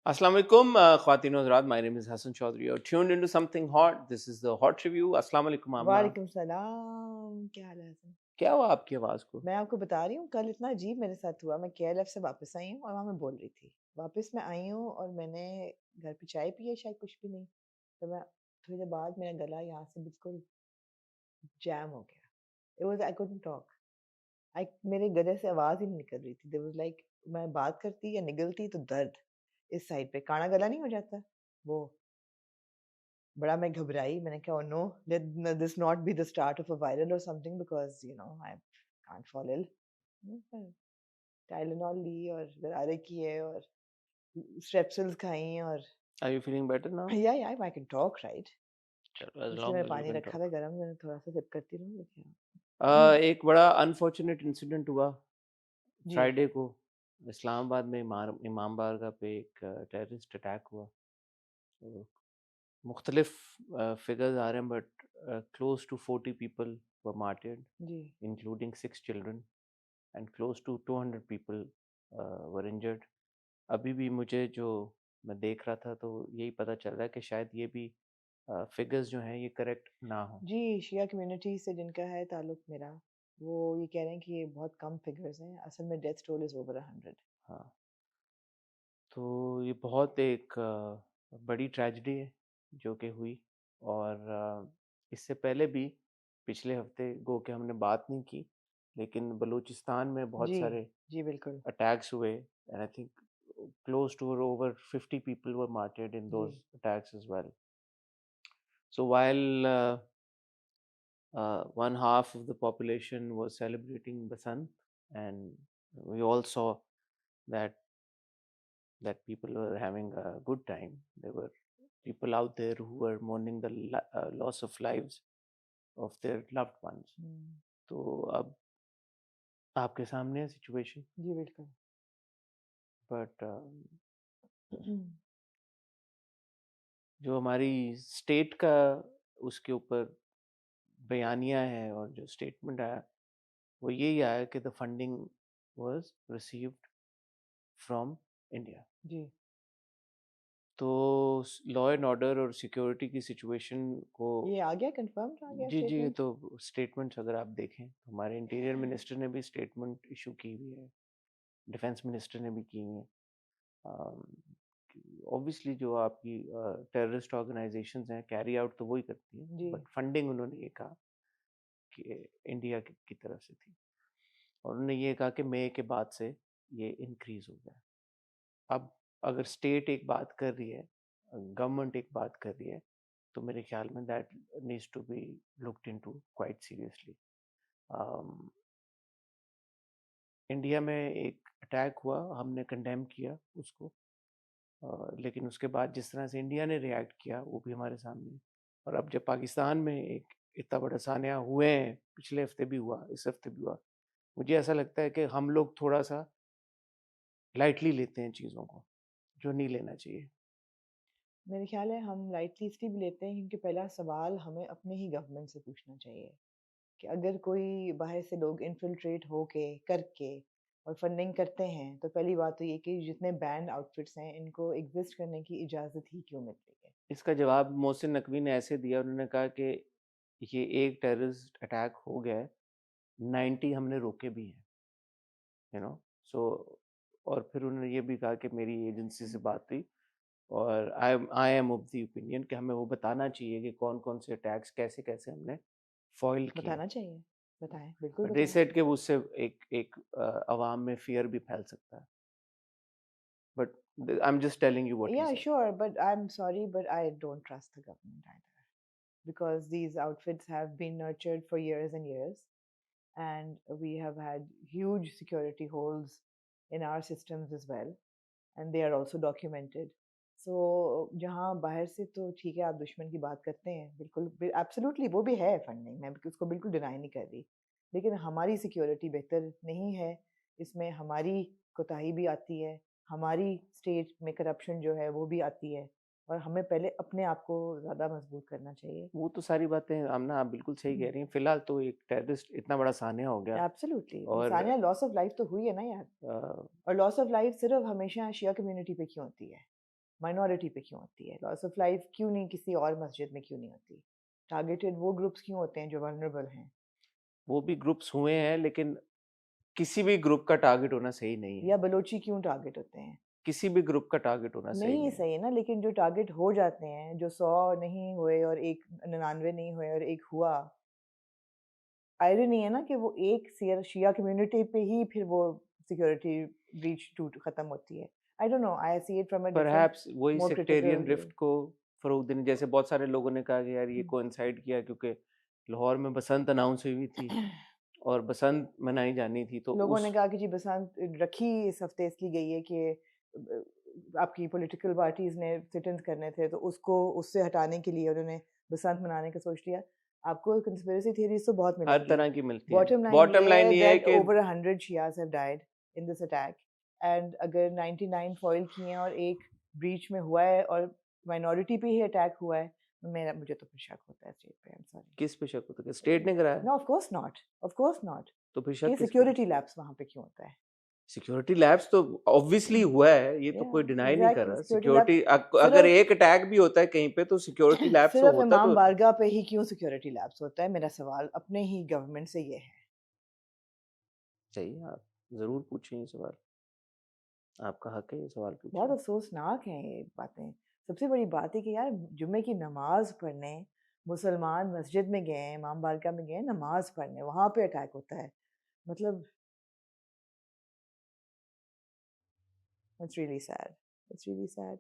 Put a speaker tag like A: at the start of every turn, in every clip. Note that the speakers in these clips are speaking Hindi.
A: Assalamu alaikum, Khwateen और हज़रात. My name is Hassan Chaudhry. You're tuned into something hot. This is the Hot Review. Assalamu alaikum, Amma.
B: वालेकुम सलाम, क्या हाल है हसन?
A: क्या हुआ आपकी आवाज़ को?
B: मैं आपको बता रही हूँ, कल इतना अजीब मेरे साथ हुआ। मैं केएलएफ से वापस आई हूँ और वहाँ मैं बोल रही थी। वापस मैं आई हूँ और मैंने घर पे चाय पी है, शायद कुछ भी नहीं। तो मैं थोड़ी देर बाद मेरा गला यहाँ से बिल्कुल जैम हो गया। It was I couldn't talk. I मेरे गले से आवाज़ ही नहीं निकल रही थी। देयर वाज लाइक मैं बात करती या निगलती तो दर्द इस साइड पे काना गला नहीं हो जाता वो। बड़ा मैं घबराई। मैंने कहा, "oh no, let this not be the start of a viral or something because I can't fall ill." Tylenol ली और गरारे किए और स्ट्रेप्सिल्स खाई और
A: Are you feeling better now?
B: या आई कैन टॉक राइट।
A: चलो, as
B: इसलिए
A: long
B: मैं
A: as you
B: पानी
A: can
B: रखा था
A: talk.
B: गरम, मैंने थोड़ा सा सिप करती रहूँ लेकिन
A: एक बड़ा अनफॉर्चुनेट इंसिडेंट हुआ
B: जी
A: फ्राइडे को इस्लामाबाद में इमाम बारगाह पे एक टेररिस्ट अटैक हुआ. तो मुख्तलिफ फिगर्स आ रहे हैं but close to 40 people were martyred,
B: जी
A: including 6 children, and close to 200 people were injured. अभी भी मुझे जो मैं देख रहा था तो यही पता चल रहा है कि शायद ये भी फिगर्स जो हैं ये करेक्ट ना हो.
B: जी शिया कम्युनिटी से जिनका है ताल्लुक मेरा, वो ये कह रहे हैं कि ये बहुत कम फिगर्स हैं। असल में डेथ टोल इज ओवर 100।
A: हाँ, तो ये बहुत एक बड़ी ट्रेजेडी है जो कि हुई. और इससे पहले भी पिछले हफ्ते गो के हमने बात नहीं की, लेकिन बलूचिस्तान में बहुत
B: जी
A: सारे
B: जी बिल्कुल
A: attacks हुए, and I think close to over 50 people were martyred in
B: ji
A: those attacks as well. So while one half of the population was celebrating Basant, and we all saw that people were having a good time. There were people out there who were mourning the loss of lives of their loved ones. तो अब आपके सामने है सिचुएशन,
B: जी बिल्कुल
A: बट जो हमारी स्टेट का उसके ऊपर बयानिया है और जो स्टेटमेंट आया वो यही आया कि the funding was received from India.
B: जी
A: तो लॉ एंड ऑर्डर और सिक्योरिटी की सिचुएशन को
B: ये आ गया कंफर्म आ गया
A: जी जी,
B: स्टेटमेंट।
A: तो स्टेटमेंट्स अगर आप देखें तो हमारे इंटीरियर मिनिस्टर ने भी स्टेटमेंट इशू की हुई है, डिफेंस मिनिस्टर ने भी की हुई है. ऑब्वियसली जो आपकी टेररिस्ट ऑर्गेनाइजेशंस हैं कैरी आउट तो वही करती हैं,
B: जी
A: बट फंडिंग उन्होंने ये कहा कि इंडिया की तरफ से थी. और उन्होंने ये कहा कि मई के बाद से ये इंक्रीज हो गया. अब अगर स्टेट एक बात कर रही है, गवर्नमेंट एक बात कर रही है, तो मेरे ख्याल में that needs to be looked into quite seriously. India में एक अटैक हुआ, हमने कंडेम किया उसको, लेकिन उसके बाद जिस तरह से इंडिया ने रिएक्ट किया वो भी हमारे सामने है. और अब जब पाकिस्तान में एक इतना बड़ा सानिया हुए हैं, पिछले हफ्ते भी हुआ, इस हफ्ते भी हुआ, मुझे ऐसा लगता है कि हम लोग थोड़ा सा लाइटली लेते हैं चीज़ों को, जो नहीं लेना चाहिए.
B: मेरे ख्याल है हम लाइटली इसलिए भी लेते हैं क्योंकि पहला सवाल हमें अपने ही गवर्नमेंट से पूछना चाहिए कि अगर कोई बाहर से लोग इन्फिल्ट्रेट होके करके और फंडिंग करते हैं तो पहली बात तो ये कि जितने बैंड आउटफिट्स हैं इनको एग्जिस्ट करने की इजाज़त ही क्यों मिल रही है।
A: इसका जवाब मोहसिन नकवी ने ऐसे दिया, उन्होंने कहा कि ये एक टेररिस्ट अटैक हो गया है, 90 हमने रोके भी हैं, यू नो. सो और फिर उन्होंने ये भी कहा कि मेरी एजेंसी से बात हुई और I am of the opinion कि हमें वो बताना चाहिए कि कौन कौन से अटैक्स कैसे कैसे हमने फॉइल किए हैं.
B: बताना चाहिए, बताएं, बिल्कुल
A: बट दे
B: बताएं।
A: सेड कि उससे एक एक अवाम में फियर भी फैल सकता है. But I am just telling you what he
B: Yeah,
A: said.
B: sure, but I'm sorry, but I don't trust the government either because these outfits have been nurtured for years and years, and we have had huge security holes in our systems as well, and they are also documented. So जहाँ बाहर से तो ठीक है, आप दुश्मन की बात करते हैं, बिल्कुल एब्सोल्युटली वो भी है फंडिंग, मैं उसको बिल्कुल डिनाई नहीं कर रही, लेकिन हमारी सिक्योरिटी बेहतर नहीं है, इसमें हमारी कोताही भी आती है, हमारी स्टेट में करप्शन जो है वो भी आती है, और हमें पहले अपने आप को ज़्यादा मजबूत करना चाहिए।
A: वो तो सारी बातें आमना आप बिल्कुल सही कह रही हैं. फिलहाल तो एक टेररिस्ट इतना बड़ा सानिया हो गया.
B: एब्सोल्युटली,
A: और
B: सानिया लॉस ऑफ लाइफ तो हुई है ना यार, और लॉस ऑफ लाइफ सिर्फ हमेशा शिया कम्युनिटी पे क्यों होती है? माइनॉरिटी पे क्यों होती है? लॉस ऑफ लाइफ क्यों नहीं किसी और मस्जिद में क्यों नहीं होती? टारगेटेड वो ग्रुप्स क्यों होते हैं जो वल्नरेबल हैं?
A: वो भी ग्रुप्स हुए हैं, लेकिन किसी भी ग्रुप का टारगेट होना सही नहीं है।
B: या बलोची क्यों टारगेट होते हैं?
A: किसी भी ग्रुप का टारगेट होना सही
B: नहीं
A: नहीं है।
B: सही है ना, लेकिन जो टारगेट हो जाते हैं, जो 100 नहीं हुए और एक 99 नहीं हुए और एक हुआ, आयरनी है ना कि वो एक शिया कम्युनिटी पे ही फिर वो सिक्योरिटी ब्रीच टूट खत्म होती है। आई don't no, I see it from a different
A: perhaps वही
B: मोर
A: सेक्टेरियन
B: क्रिटिकल वे।
A: रिफ्ट को फरोग देने, जैसे बहुत सारे लोगों ने कहा कि यार ये कोइंसाइड किया क्योंकि लाहौर में बसंत अनाउंस हुई थी और बसंत मनाई जानी थी, तो
B: लोगों
A: उस
B: ने कहा कि जी बसंत रखी इस हफ्ते इसलिए गई है कि आपकी पॉलिटिकल पार्टीज ने सिट-इन्स करने थे, तो उसको उससे हटाने के लिए उन्होंने बसंत मनाने का सोच लिया। आपको कंस्पिरेसी थ्योरीज तो बहुत
A: हर
B: मिलेंगी।
A: तरह की मिलती हैं।
B: बॉटम लाइन
A: बॉटम
B: ये
A: लाइन
B: है
A: ये है
B: दैट
A: कि
B: over 100 Shias have died in this attack, and अगर 99 फॉइल किए हैं और एक ब्रीच में हुआ है और माइनॉरिटी पे ही अटैक हुआ है, मुझे तो फिर शक होता है स्टेट पे। I am sorry.
A: किस पे शक होता है? स्टेट ने कराया?
B: No, of course not, of course not.
A: तो फिर
B: कि
A: शक किस पे?
B: सिक्योरिटी लैप्स वहां पे क्यों होता है?
A: सिक्योरिटी लैब्स तो ऑब्वियसली हुआ है, ये तो
B: या
A: कोई डिनाई नहीं कर
B: एग्जैक्टली,
A: रहा।
B: सिक्योरिटी लैब
A: सिक्योरिटी अगर
B: सिर्फ
A: एक अटैक भी होता है कहीं पे, तो सिक्योरिटी लैब्स तो
B: सिर्फ
A: होता
B: इमाम
A: तो
B: बारगाह पे ही क्यों सिक्योरिटी लैब्स होता है? मेरा सवाल अपने ही गवर्नमेंट से ये है।
A: चाहिए। आप जरूर पूछें ये सवाल, आपका हक है ये सवाल
B: बहुत
A: पूछना।
B: अफसोसनाक हैं ये बातें। सबसे बड़ी बात है कि यार जुम्मे की नमाज पढ़ने मुसलमान मस्जिद में गए, इमाम बारगाह में गए नमाज पढ़ने, वहां पे अटैक होता है। मतलब it's really sad, it's really sad.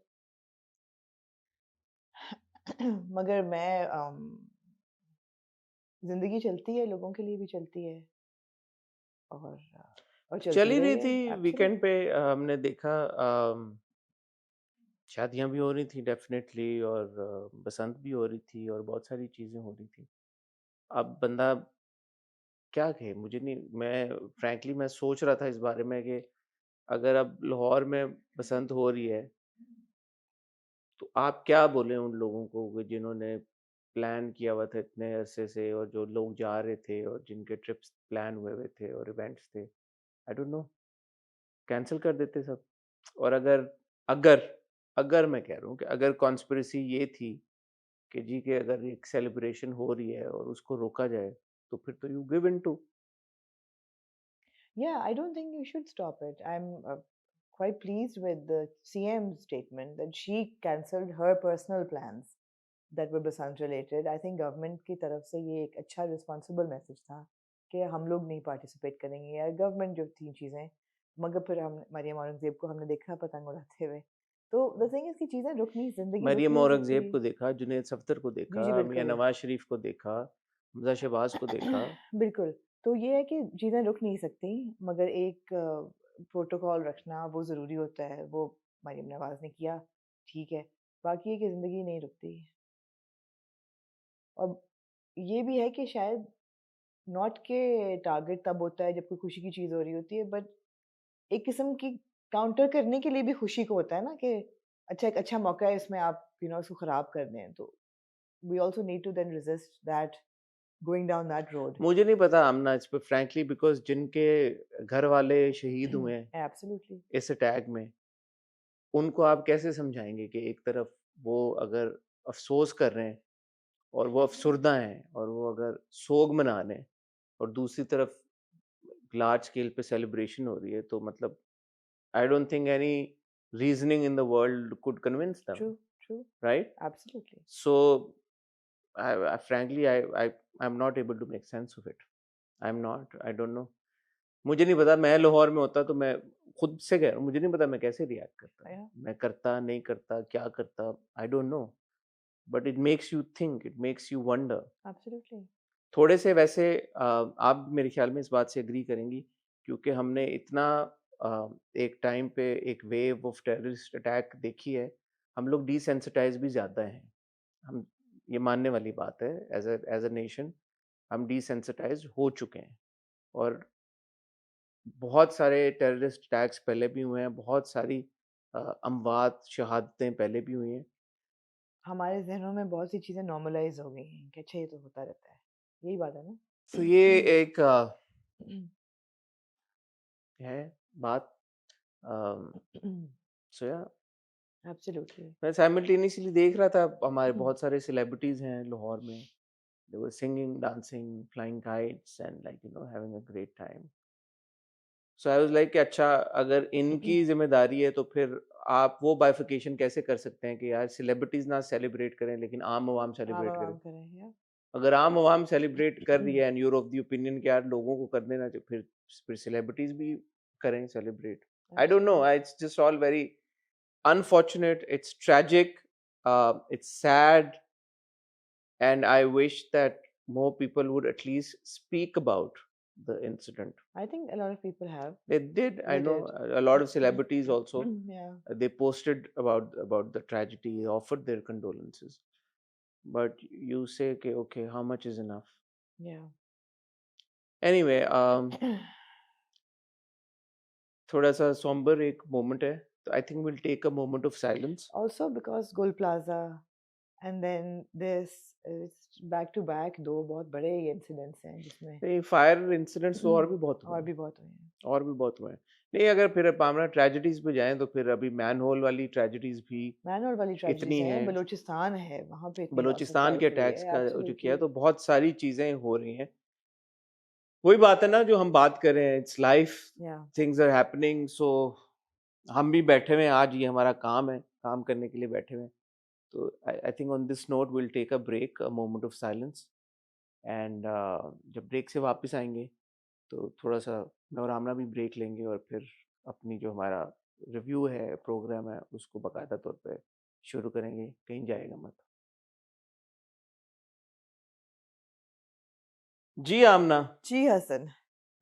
B: मगर मैं जिंदगी चलती है, लोगों के लिए भी चलती है, और और
A: चल
B: चलती
A: ही रही
B: रही है।
A: थी। Weekend
B: absolutely.
A: पे हमने देखा शादियां भी हो रही थी डेफिनेटली, और बसंत भी हो रही थी, और बहुत सारी चीजें हो रही थी। अब बंदा क्या कहे, मुझे नहीं, मैं फ्रैंकली मैं सोच रहा था इस बारे में कि अगर अब लाहौर में बसंत हो रही है, तो आप क्या बोले उन लोगों को कि जिन्होंने प्लान किया हुआ था इतने अरसे से, और जो लोग जा रहे थे और जिनके ट्रिप्स प्लान हुए हुए थे और इवेंट्स थे, आई डोंट नो, कैंसिल कर देते सब। और अगर अगर अगर मैं कह रहा हूँ कि अगर कॉन्स्पिरेसी ये थी कि जी के अगर एक सेलिब्रेशन हो रही है और उसको रोका जाए, तो फिर तो you give in to.
B: Yeah, I don't think you should stop it. I'm quite pleased with the CM's statement that she cancelled her personal plans that were Basant related. I think government की तरफ से ये एक अच्छा responsible message था कि हम लोग नहीं participate करेंगे, यार गवर्नमेंट जो थी चीज़ें, मगर फिर हम मरियम औरंगजेब को हमने देखा पतंग उड़ाते हुए। तो द थिंग इज कि चीज़ें रुक नहीं, जिंदगी रुक
A: मरियम
B: नहीं
A: औरंगजेब
B: सकती।
A: को देखा, जुनेद सफ्दर को
B: जी
A: देखा,
B: जी
A: मियां
B: बिल्कुल।
A: नवाज शरीफ को देखा, हमजा शहबाज को देखा।
B: बिल्कुल। तो ये है कि चीज़ें रुक नहीं सकती, मगर एक प्रोटोकॉल रखना वो ज़रूरी होता है, वो मरीम नवाज़ ने किया, ठीक है। बाकी है कि ज़िंदगी नहीं रुकती। और ये भी है कि शायद नॉट के टारगेट तब होता है जब कोई खुशी की चीज़ हो रही होती है, बट एक किस्म की काउंटर करने के लिए भी खुशी को होता है ना कि अच्छा, एक अच्छा मौका है, इसमें आप उसको ख़राब कर दें। तो we also need to then resist that, going down that road.
A: मुझे नहीं पता आमना इस पे फ्रैंकली, बिकॉज जिनके घर वाले शहीद हुए हैं
B: एब्सोल्युटली।
A: इस अटैक में, उनको आप कैसे समझाएंगे कि एक तरफ वो अगर अफसोस कर रहे हैं और वो अफसुर्दा हैं और वो अगर सोग मना रहे हैं, और दूसरी तरफ लार्ज स्केल पे सेलिब्रेशन हो रही है, तो मतलब आई don't think any reasoning in the world could convince
B: true,
A: them,
B: true,
A: right?
B: Absolutely.
A: So I frankly I'm not able to make sense of it. I'm not, I don't know. मुझे नहीं पता, मैं लाहौर में होता तो मैं खुद से कह रहा हूँ, मुझे नहीं पता मैं कैसे रिएक्ट करता,
B: या
A: मैं करता नहीं करता क्या करता, आई don't no. But it makes you think, it makes you wonder.
B: Absolutely.
A: थोड़े से वैसे आप मेरे ख्याल में इस बात से एग्री करेंगी, क्योंकि हमने इतना एक टाइम पे एक वेव ऑफ टेररिस्ट अटैक देखी है, हम लोग डिसेंसिटाइज भी ज़्यादा हैं। हम, ये मानने वाली बात है, एज अ नेशन हम डिसेंसिटाइज हो चुके हैं। और बहुत सारे टेररिस्ट अटैक्स पहले भी हुए हैं, बहुत सारी अमवात शहादतें पहले भी हुई हैं।
B: हमारे ज़हनों में बहुत सी चीज़ें नॉर्मलाइज़ हो गई हैं कि अच्छा ये तो होता रहता है। यही बात है
A: तो ये
B: ना?
A: एक है बात। सो या
B: Absolutely.
A: मैं साइमल्टेनियसली देख रहा था, हमारे
B: Hmm.
A: बहुत सारे सेलिब्रिटीज हैं लाहौर में, they were singing, dancing, flying kites and like having a great time. So I was like कि अच्छा, अगर इनकी जिम्मेदारी है तो फिर आप वो बाइफिकेशन कैसे कर सकते हैं कि यार सेलिब्रिटीज ना सेलिब्रेट करें लेकिन आम आवाम सेलिब्रेट करें.
B: आवाम करें, yeah.
A: अगर आम आवाम सेलिब्रेट कर रही है and you're of the opinion कि यार लोगों को कर देना चाहिए, फिर सेलिब्रिटीज भी करें celebrate. I don't no, it's just all very unfortunate, it's tragic, it's sad, and I wish that more people would at least speak about the incident.
B: I think a lot of people have.
A: They did. I
B: They
A: know
B: did.
A: a lot of celebrities also.
B: Yeah.
A: They posted about the tragedy, they offered their condolences. But you say, okay, how much is enough?
B: Yeah.
A: Anyway, थोड़ा सा somber एक moment है. I think we'll take a moment of silence.
B: Also because Gul Plaza and then this back to back दो बहुत बड़े इंसिडेंट्स हैं जिसमें
A: नहीं, फायर इंसिडेंट्स तो और भी बहुत हुए
B: और भी बहुत हुए हैं.
A: और भी बहुत हुए हैं. नहीं, अगर फिर पामरा ट्रेजेडीज पे जाएं तो फिर अभी मैनहोल वाली ट्रेजेडीज भी
B: मैनहोल वाली
A: इतनी
B: ट्रेजेडी है.
A: हैं.
B: बलूचिस्तान है, वहाँ पे इतनी
A: बलूचिस्तान के अटैक्स का जो
B: absolutely.
A: किया, तो बहुत सारी चीजें हो रही हैं. वही बात है ना जो हम बात कर रहे हैं, it's life,
B: Yeah.
A: Things are happening. So हम भी बैठे हुए हैं, आज ये हमारा काम है, काम करने के लिए बैठे हुए हैं. तो I think on this note will take a break, a moment of silence. And जब ब्रेक से वापस आएंगे तो थोड़ा सा मैं और आमना भी ब्रेक लेंगे और फिर अपनी जो हमारा रिव्यू है, प्रोग्राम है, उसको बाकायदा तौर पे शुरू करेंगे. कहीं जाएगा मत. जी आमना.
B: जी हसन.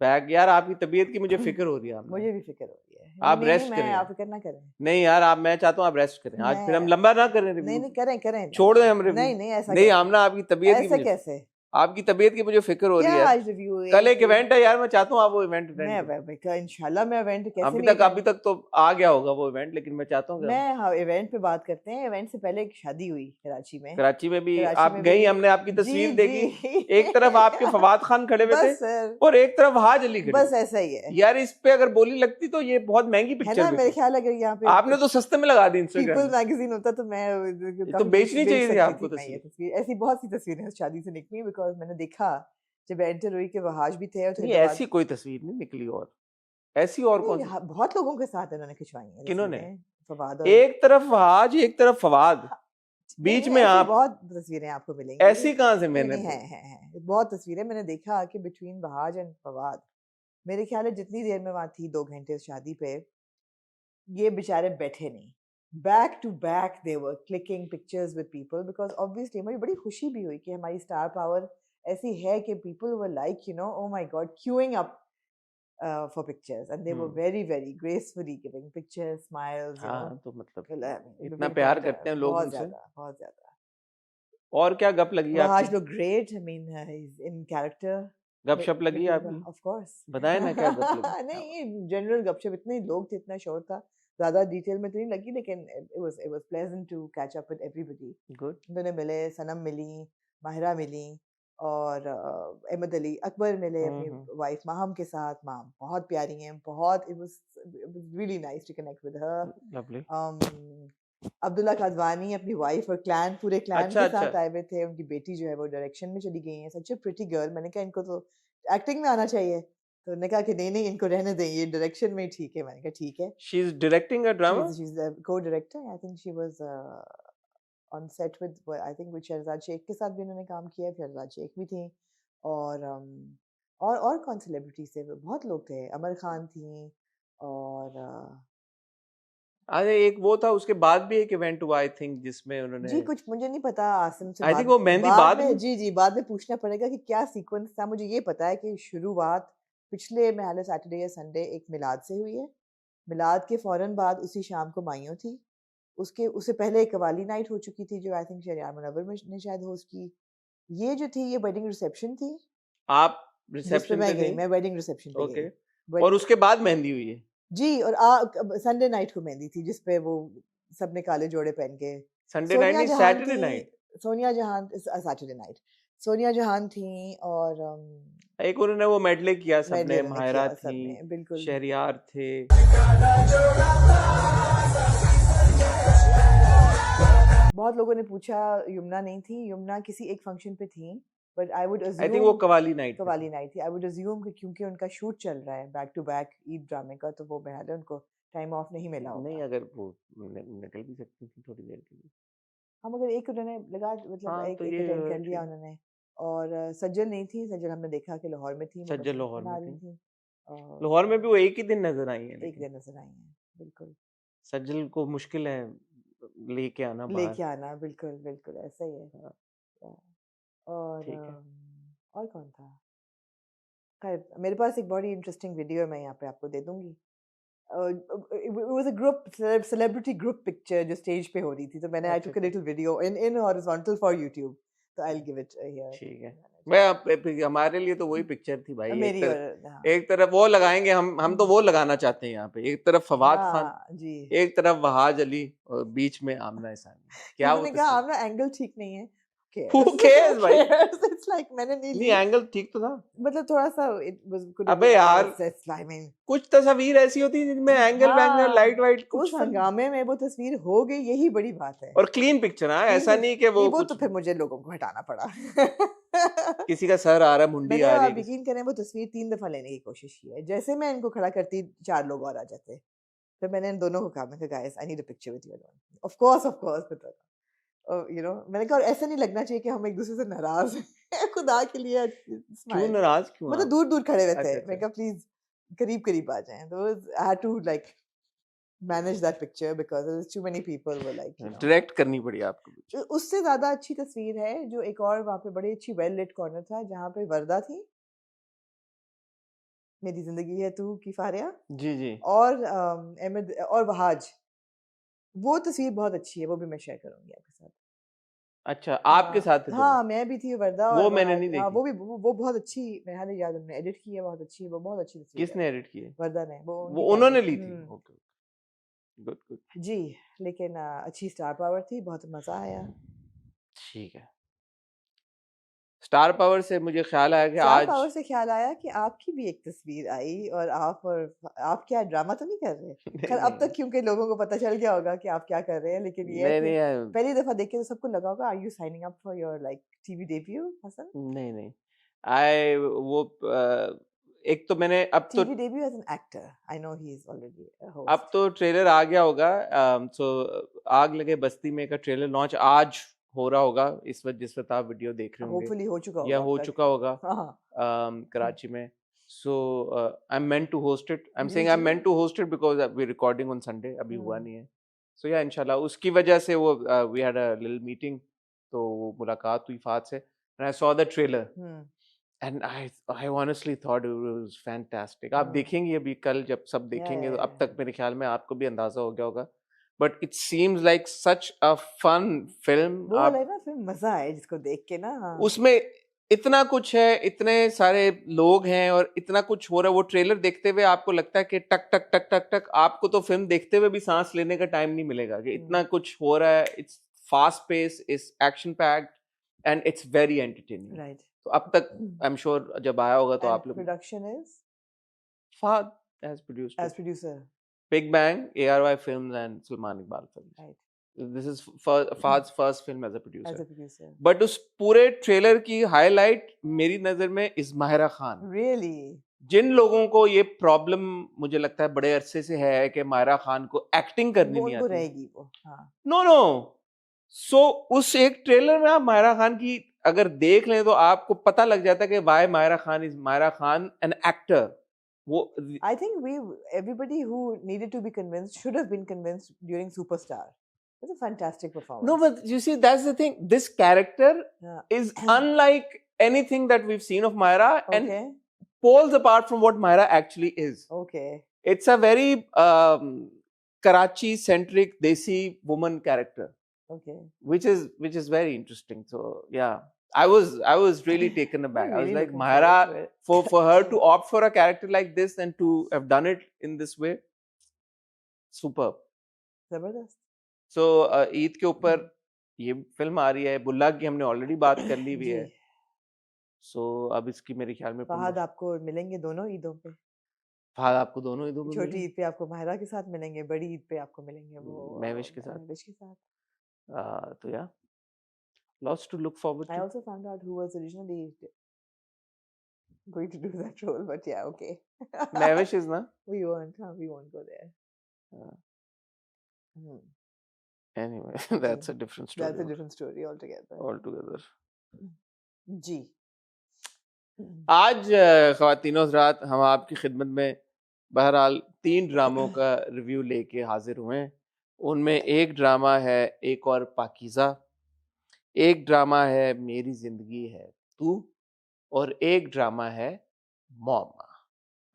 A: बैग यार, आपकी तबीयत की मुझे फिक्र हो रही है आमना.
B: मुझे भी फिक्र हो रही है.
A: आप रेस्ट करें.
B: आप फिक्र ना करें.
A: नहीं यार, आप, मैं चाहता हूँ आप रेस्ट करें आज. फिर हम लंबा ना करें रिव्यू.
B: नहीं करें करें.
A: छोड़ दें हम रिव्यू.
B: नहीं ऐसा
A: नहीं आमना, आपकी तबीयत
B: ऐसा कैसे?
A: आपकी तबीयत की मुझे फिक्र हो रही है.
B: आज रिव्यू
A: कल एक इवेंट है यार, मैं चाहता हूँ आप वो इवेंट
B: इंशाल्लाह मैं इवेंट कैसे
A: अभी तक तो आ गया होगा वो इवेंट, लेकिन मैं चाहता हूँ
B: मैं इवेंट पे बात करते हैं. इवेंट से पहले एक शादी हुई कराची में भी आप
A: गई. हमने आपकी तस्वीर देखी. एक तरफ आपके फवाद खान खड़े हुए थे और एक तरफ हाज अली खड़े.
B: बस ऐसा ही है
A: यार. इस पे अगर बोली लगती तो ये बहुत महंगी पिक्चर
B: है ना. मेरे ख्याल अगर यहाँ पे
A: आपने तो सस्ते में लगा दी इंस्टाग्राम.
B: पीपल मैगजीन होता तो मैं
A: तो बेचनी चाहिए थी आपको तस्वीर.
B: ऐसी बहुत सी तस्वीरें शादी से निकली, बिकॉज मैंने देखा जब एंटर हुई कि वहाज भी थे.
A: और ऐसी कोई तस्वीर नहीं निकली. और ऐसी और कौन सी?
B: बहुत लोगों के साथ इन्होंने खिंचवाई है.
A: किन्होंने?
B: फवाद.
A: एक तरफ वहाज, एक तरफ फवाद, बीच में आप.
B: बहुत तस्वीरें आपको मिलेंगी. ऐसी
A: कहाँ से? मैंने
B: है बहुत तस्वीरें मैंने देखा कि बिटवीन वहाज एंड फवाद. मेरे ख्याल है जितनी देर में वहां थी 2 घंटे शादी पे, ये बेचारे बैठे नहीं. Back to back they were clicking pictures with people, because obviously हमारी बड़ी खुशी भी हुई कि हमारी स्टार पावर ऐसी है कि people were like, oh my God, queuing up for pictures, and they were very very gracefully giving pictures, smiles.
A: हाँ, तो मतलब इतना प्यार करते हैं लोग उनसे.
B: बहुत ज्यादा.
A: और क्या गप लगी आपकी?
B: आज look great. I mean, he's in character.
A: गपशप लगी आपकी?
B: Of course.
A: बताएं ना क्या गप लगी?
B: नहीं, जनरल गपशप. इतने लोग थे, इतना शोर था, ज्यादा डिटेल में तो नहीं लगी, लेकिन it was pleasant to catch up with everybody.
A: Good.
B: दोनों मिले, सनम मिली, माहिरा मिली, और अहमद अली अकबर मिले अपनी वाइफ माहम के साथ. माम बहुत प्यारी हैं, बहुत. it was really nice to connect with her.
A: Lovely.
B: Abdullah Kadwani अपनी वाइफ और पूरे क्लैन के साथ आए हुए थे. उनकी बेटी जो है वो डायरेक्शन में चली गई है. सच ए प्रिटी गर्ल. मैंने कहा इनको तो एक्टिंग में आना चाहिए, तो उन्होंने कहा कि नहीं इनको रहने दें, ये डायरेक्शन में ठीक है. मैंने कहा ठीक है.
A: She is directing a drama?
B: She's the co-director. I think she was on set with, I think with Shahrzad Sheikh के साथ भी उन्होंने काम किया. शहरजाद शेख भी थी, और कौन सेलिब्रिटीज थे? बहुत लोग थे. अमर खान थी, और
A: अरे एक वो था, उसके बाद भी एक इवेंट हुआ आई थिंक जिसमें उन्होंने,
B: जी कुछ मुझे नहीं पता. आसिम से
A: आई थिंक वो मेहंदी बाद में.
B: जी बाद में पूछना पड़ेगा कि क्या सीक्वेंस था. मुझे ये पता है कि शुरुआत पिछले महल सैटरडे या संडे एक मिलाद से हुई है. मिलाद के फौरन बाद उसी शाम को माइयों थी. उससे पहले एक कवाली नाइट हो चुकी थी जो आई थिंक शहरियार मुनव्वर ने शायद होस्ट की. ये जो थी ये वेडिंग रिसेप्शन थी.
A: आप रिसेप्शन पे गई?
B: मैं वेडिंग रिसेप्शन पे
A: गई. और उसके बाद मेहंदी हुई है
B: जी. और संडे नाइट को मेहंदी थी जिसपे वो सबने काले जोड़े पहन के.
A: संडे नाइट नहीं, सैटरडे नाइट.
B: सोनिया जहान सैटरडे नाइट. सोनिया जहान थी, और
A: एक उन्होंने वो मेडले किया सबने. माहिरा थी,
B: बिल्कुल,
A: शहरियार थे.
B: बहुत लोगों ने पूछा, यमुना नहीं थी, यमुना किसी एक फंक्शन पे थी, but I would
C: I think वो
B: assume
C: qawwali night
B: qawwali night थी। आई वुड अज्यूम कि क्योंकि उनका शूट चल रहा है बैक टू बैक ईद ड्रामे का, तो वो बहरहाल उनको टाइम ऑफ नहीं मिला
C: नहीं,
B: होगा।
C: अगर वो निकल भी सकती थी थोड़ी देर के लिए।
B: हम अगर एक उन्होंने लगा, मतलब
C: हाँ,
B: एक
C: तो
B: एक
C: ये
B: अटेंड कर लिया
C: ठीक।
B: उन्होंने। और सज्जल नहीं थी, सज्जल हमने देखा कि लाहौर में थी, वो
C: सज्जल
B: बस
C: लाहौर
B: बना
C: में
B: रही
C: थी।
B: थी। और
C: लाहौर में भी वो एक ही दिन नजर आई है,
B: एक
C: लेकिन
B: दिन नजर आई हैं, बिल्कुल
C: सज्जल को मुश्किल है लेके आना बाहर।
B: लेके आना, बिल्कुल बिल्कुल ऐसा ही है।
C: हाँ,
B: और
C: ठीक है।
B: और कौन था? खैर, मेरे पास एक बड़ी इंटरेस्टिंग वीडियो है, मैं यहाँ पे आपको दे दूंगी। it was a group celebrity group picture जो स्टेज पे हो रही थी, तो मैंने I
C: अच्छा
B: took a
C: अच्छा,
B: little video in horizontal for YouTube, तो I'll give it here.
C: ठीक है। मैं हमारे लिए तो वही पिक्चर थी भाई।
B: मेरी और हाँ
C: एक तरफ वो लगाएंगे, हम तो वो लगाना चाहते हैं यहाँ पे। एक तरफ फवाद खान,
B: हाँ जी।
C: एक तरफ वहाज अली, और बीच में आमना इसानी। क्या
B: किसी
C: वो
B: ने कहा
C: तस्वीर?
B: आपका एंगल ठीक नहीं है।
C: Who cares भाई?
B: It's like मैंने नहीं
C: नहीं,
B: ली,
C: एंगल ठीक तो था।
B: मतलब थोड़ा सा it was could have
C: अबे
B: been
C: यार,
B: better. I mean,
C: कुछ तस्वीर ऐसी होती है जिनमें एंगल वैंगल लाइट
B: हाँ,
C: वाइट कुछ
B: उस हंगामे में वो तस्वीर हो गई, यही बड़ी बात है।
C: और क्लीन पिक्चर। हाँ,
B: Clean
C: ऐसा
B: pic-
C: नहीं कि वो
B: नहीं, वो
C: कुछ
B: तो फिर मुझे लोगों को हटाना पड़ा।
C: किसी का सर आ रहा है, मुंडी
B: मैंने,
C: आ रही है
B: आप
C: किसी।
B: यकीन करें, वो तस्वीर 3 दफा लेने की कोशिश की है। जैसे मैं इनको खड़ा करती, 4 लोग और आ जाते। फिर मैंने इन दोनों को कहा, मैं कहा guys I need a picture with you alone. Of course you know, मैंने कहा ऐसा नहीं लगना चाहिए कि हम एक दूसरे से नाराज हैं। खुदा के लिए
C: क्यों
B: स्माइल,
C: नाराज क्यों
B: मतलब
C: आप?
B: दूर दूर खड़े हुए थे।
C: अच्छा
B: मैं
C: अच्छा,
B: कहा प्लीज करीब करीब आ जाएं, तो I had to like manage that picture because there's too many people were like, you know.
C: Direct करनी पड़ी आपको कुछ।
B: उससे ज्यादा अच्छी तस्वीर है जो एक और वहाँ पे बड़ी अच्छी वेल लिट कॉर्नर था, जहाँ पे वर्दा थी, मेरी जिंदगी है तू की फारिया,
C: जी जी,
B: और अहमद और वहाज। वो तस्वीर बहुत अच्छी है, वो भी मैं शेयर करूंगी आपके साथ।
C: अच्छा आपके साथ थे दोनों?
B: हाँ, मैं भी थी, वर्दा और
C: वो मैंने
B: वहाज।
C: नहीं
B: हाँ,
C: देखी।
B: वो बहुत अच्छी, मेरे हाथ याद, उन्होंने एडिट की है, बहुत अच्छी, वो बहुत अच्छी तस्वीर है।
C: किसने एडिट की है?
B: वर्दा ने, वो
C: वो
B: उनकी
C: उन्होंने
B: कैमरे।
C: ली थी? ओके, गुड गुड,
B: जी, लेकिन अच्छी स्टार पावर थी, बहुत मजा आया।
C: ठीक है। स्टार पावर से मुझे ख्याल आया कि
B: स्टार
C: आज
B: पावर से ख्याल आया कि आपकी भी एक तस्वीर आई, और आप क्या ड्रामा तो नहीं कर रहे?
C: नहीं
B: खैर, अब
C: नहीं
B: तक क्योंकि लोगों को पता चल गया होगा कि आप क्या कर रहे हैं, लेकिन ये है
C: नहीं
B: कि
C: नहीं
B: पहली दफा देख के तो सबको लगा होगा, are you signing up for your like TV debut Hasan?
C: नहीं नहीं, वो एक तो मैंने अब तो
B: TV debut as an actor, I know he is already a
C: अब
B: होस्ट।
C: तो ट्रेलर आ गया होगा। सो आग लगे बस्ती में का ट्रेलर लॉन्च आज हो रहा होगा, इस वक्त जिस वक्त आप वीडियो देख रहे होंगे,
B: होपफुली हो चुका
C: या
B: होगा अब
C: हो
B: तक।
C: चुका होगा
B: हाँ
C: कराची में। So I am meant to host it, I am
B: जी
C: सेइंग आई एम
B: जी।
C: Meant to host it because we recording on Sunday, अभी हुआ
B: हम्म
C: नहीं है। सो या इंशाल्लाह उसकी वजह से वो we had a little meeting, तो वो मुलाकात हुई फात से, and I saw the trailer
B: hmm
C: and I honestly thought it was fantastic. आप
B: हम्म
C: देखेंगे अभी कल जब सब
B: या
C: देखेंगे, तो
B: या
C: अब तक मेरे ख्याल में आपको भी अंदाजा हो गया होगा, but it seems like such a fun film.
B: वो वाला
C: आप
B: है ना, फिर मजा आए जिसको देख के ना। हाँ
C: उसमें इतना कुछ है, इतने सारे लोग हैं और इतना कुछ हो रहा है। वो ट्रेलर देखते हुए आपको लगता है कि टक टक टक टक टक, आपको तो फिल्म देखते हुए भी सांस लेने का टाइम नहीं मिलेगा कि इतना कुछ हो रहा है। It's fast pace, it's action packed and it's very entertaining.
B: Right.
C: तो अब तक आई एम श्योर जब आया होगा तो
B: एंड
C: आप लोग,
B: production is
C: Fahad has produced
B: as
C: it.
B: Producer,
C: Big Bang, ARY Films and Sulman Iqbal Films.
B: Right,
C: This is Fahad's first film as a producer.
B: As a producer.
C: But उस पूरे ट्रेलर की हाईलाइट मेरी नजर में इज माहिरा खान।
B: रियली?
C: जिन लोगों को ये प्रॉब्लम मुझे लगता है बड़े अरसे से है कि माहिरा खान को एक्टिंग करनी
B: वो
C: नहीं
B: उनको
C: आती,
B: रहेगी वो। हाँ
C: नो नो, सो उस एक ट्रेलर में आप माहिरा खान की अगर देख लें तो आपको पता लग जाता है कि why Mahira Khan is Mahira Khan an actor. वो
B: I think everybody who needed to be convinced should have been convinced during Superstar. It's a fantastic performance.
C: no, but you see that's the thing. This character
B: Yeah.
C: is unlike anything that we've seen of Myra and
B: Okay.
C: poles apart from what Myra actually is.
B: Okay.
C: It's a very Karachi centric Desi woman character,
B: Okay.
C: which is very interesting. So yeah, I was really taken aback. I was
B: really
C: like,
B: looking forward to
C: Myra,
B: it.
C: for her to opt for a character like this and to have done it in this way, superb.
B: जबरदस्त।
C: So ईद के ऊपर ये फिल्म आ रही है, बुल्ला की हमने ऑलरेडी बात कर ली हुई
B: जी।
C: है। सो अब इसकी मेरे ख्याल में
B: फहद आपको मिलेंगे दोनों ईदों पे?
A: फाद आपको दोनों ईदों में
B: छोटी
A: मिले?
B: ईद पे आपको माहिरा के साथ मिलेंगे, बड़ी ईद पे आपको मिलेंगे वो
A: महविश के साथ।
B: महविश के साथ।
A: तो या lots to look forward
B: I
A: to.
B: also found out who was originally going to do that role, but yeah, okay.
C: Mahwish is ना?
B: We won't go there.
A: Uh,
B: Hmm.
A: anyway, that's a different story
B: That's a different story altogether.
A: altogether.
B: जी।
C: आज ख़वातीनो हज़रात हम आपकी खिदमत में बहरहाल 3 ड्रामों का रिव्यू लेके हाजिर हुए हैं। उनमें एक ड्रामा है एक और पाकीज़ा, एक ड्रामा है मेरी ज़िंदगी है तू, और एक ड्रामा है मोअम्मा।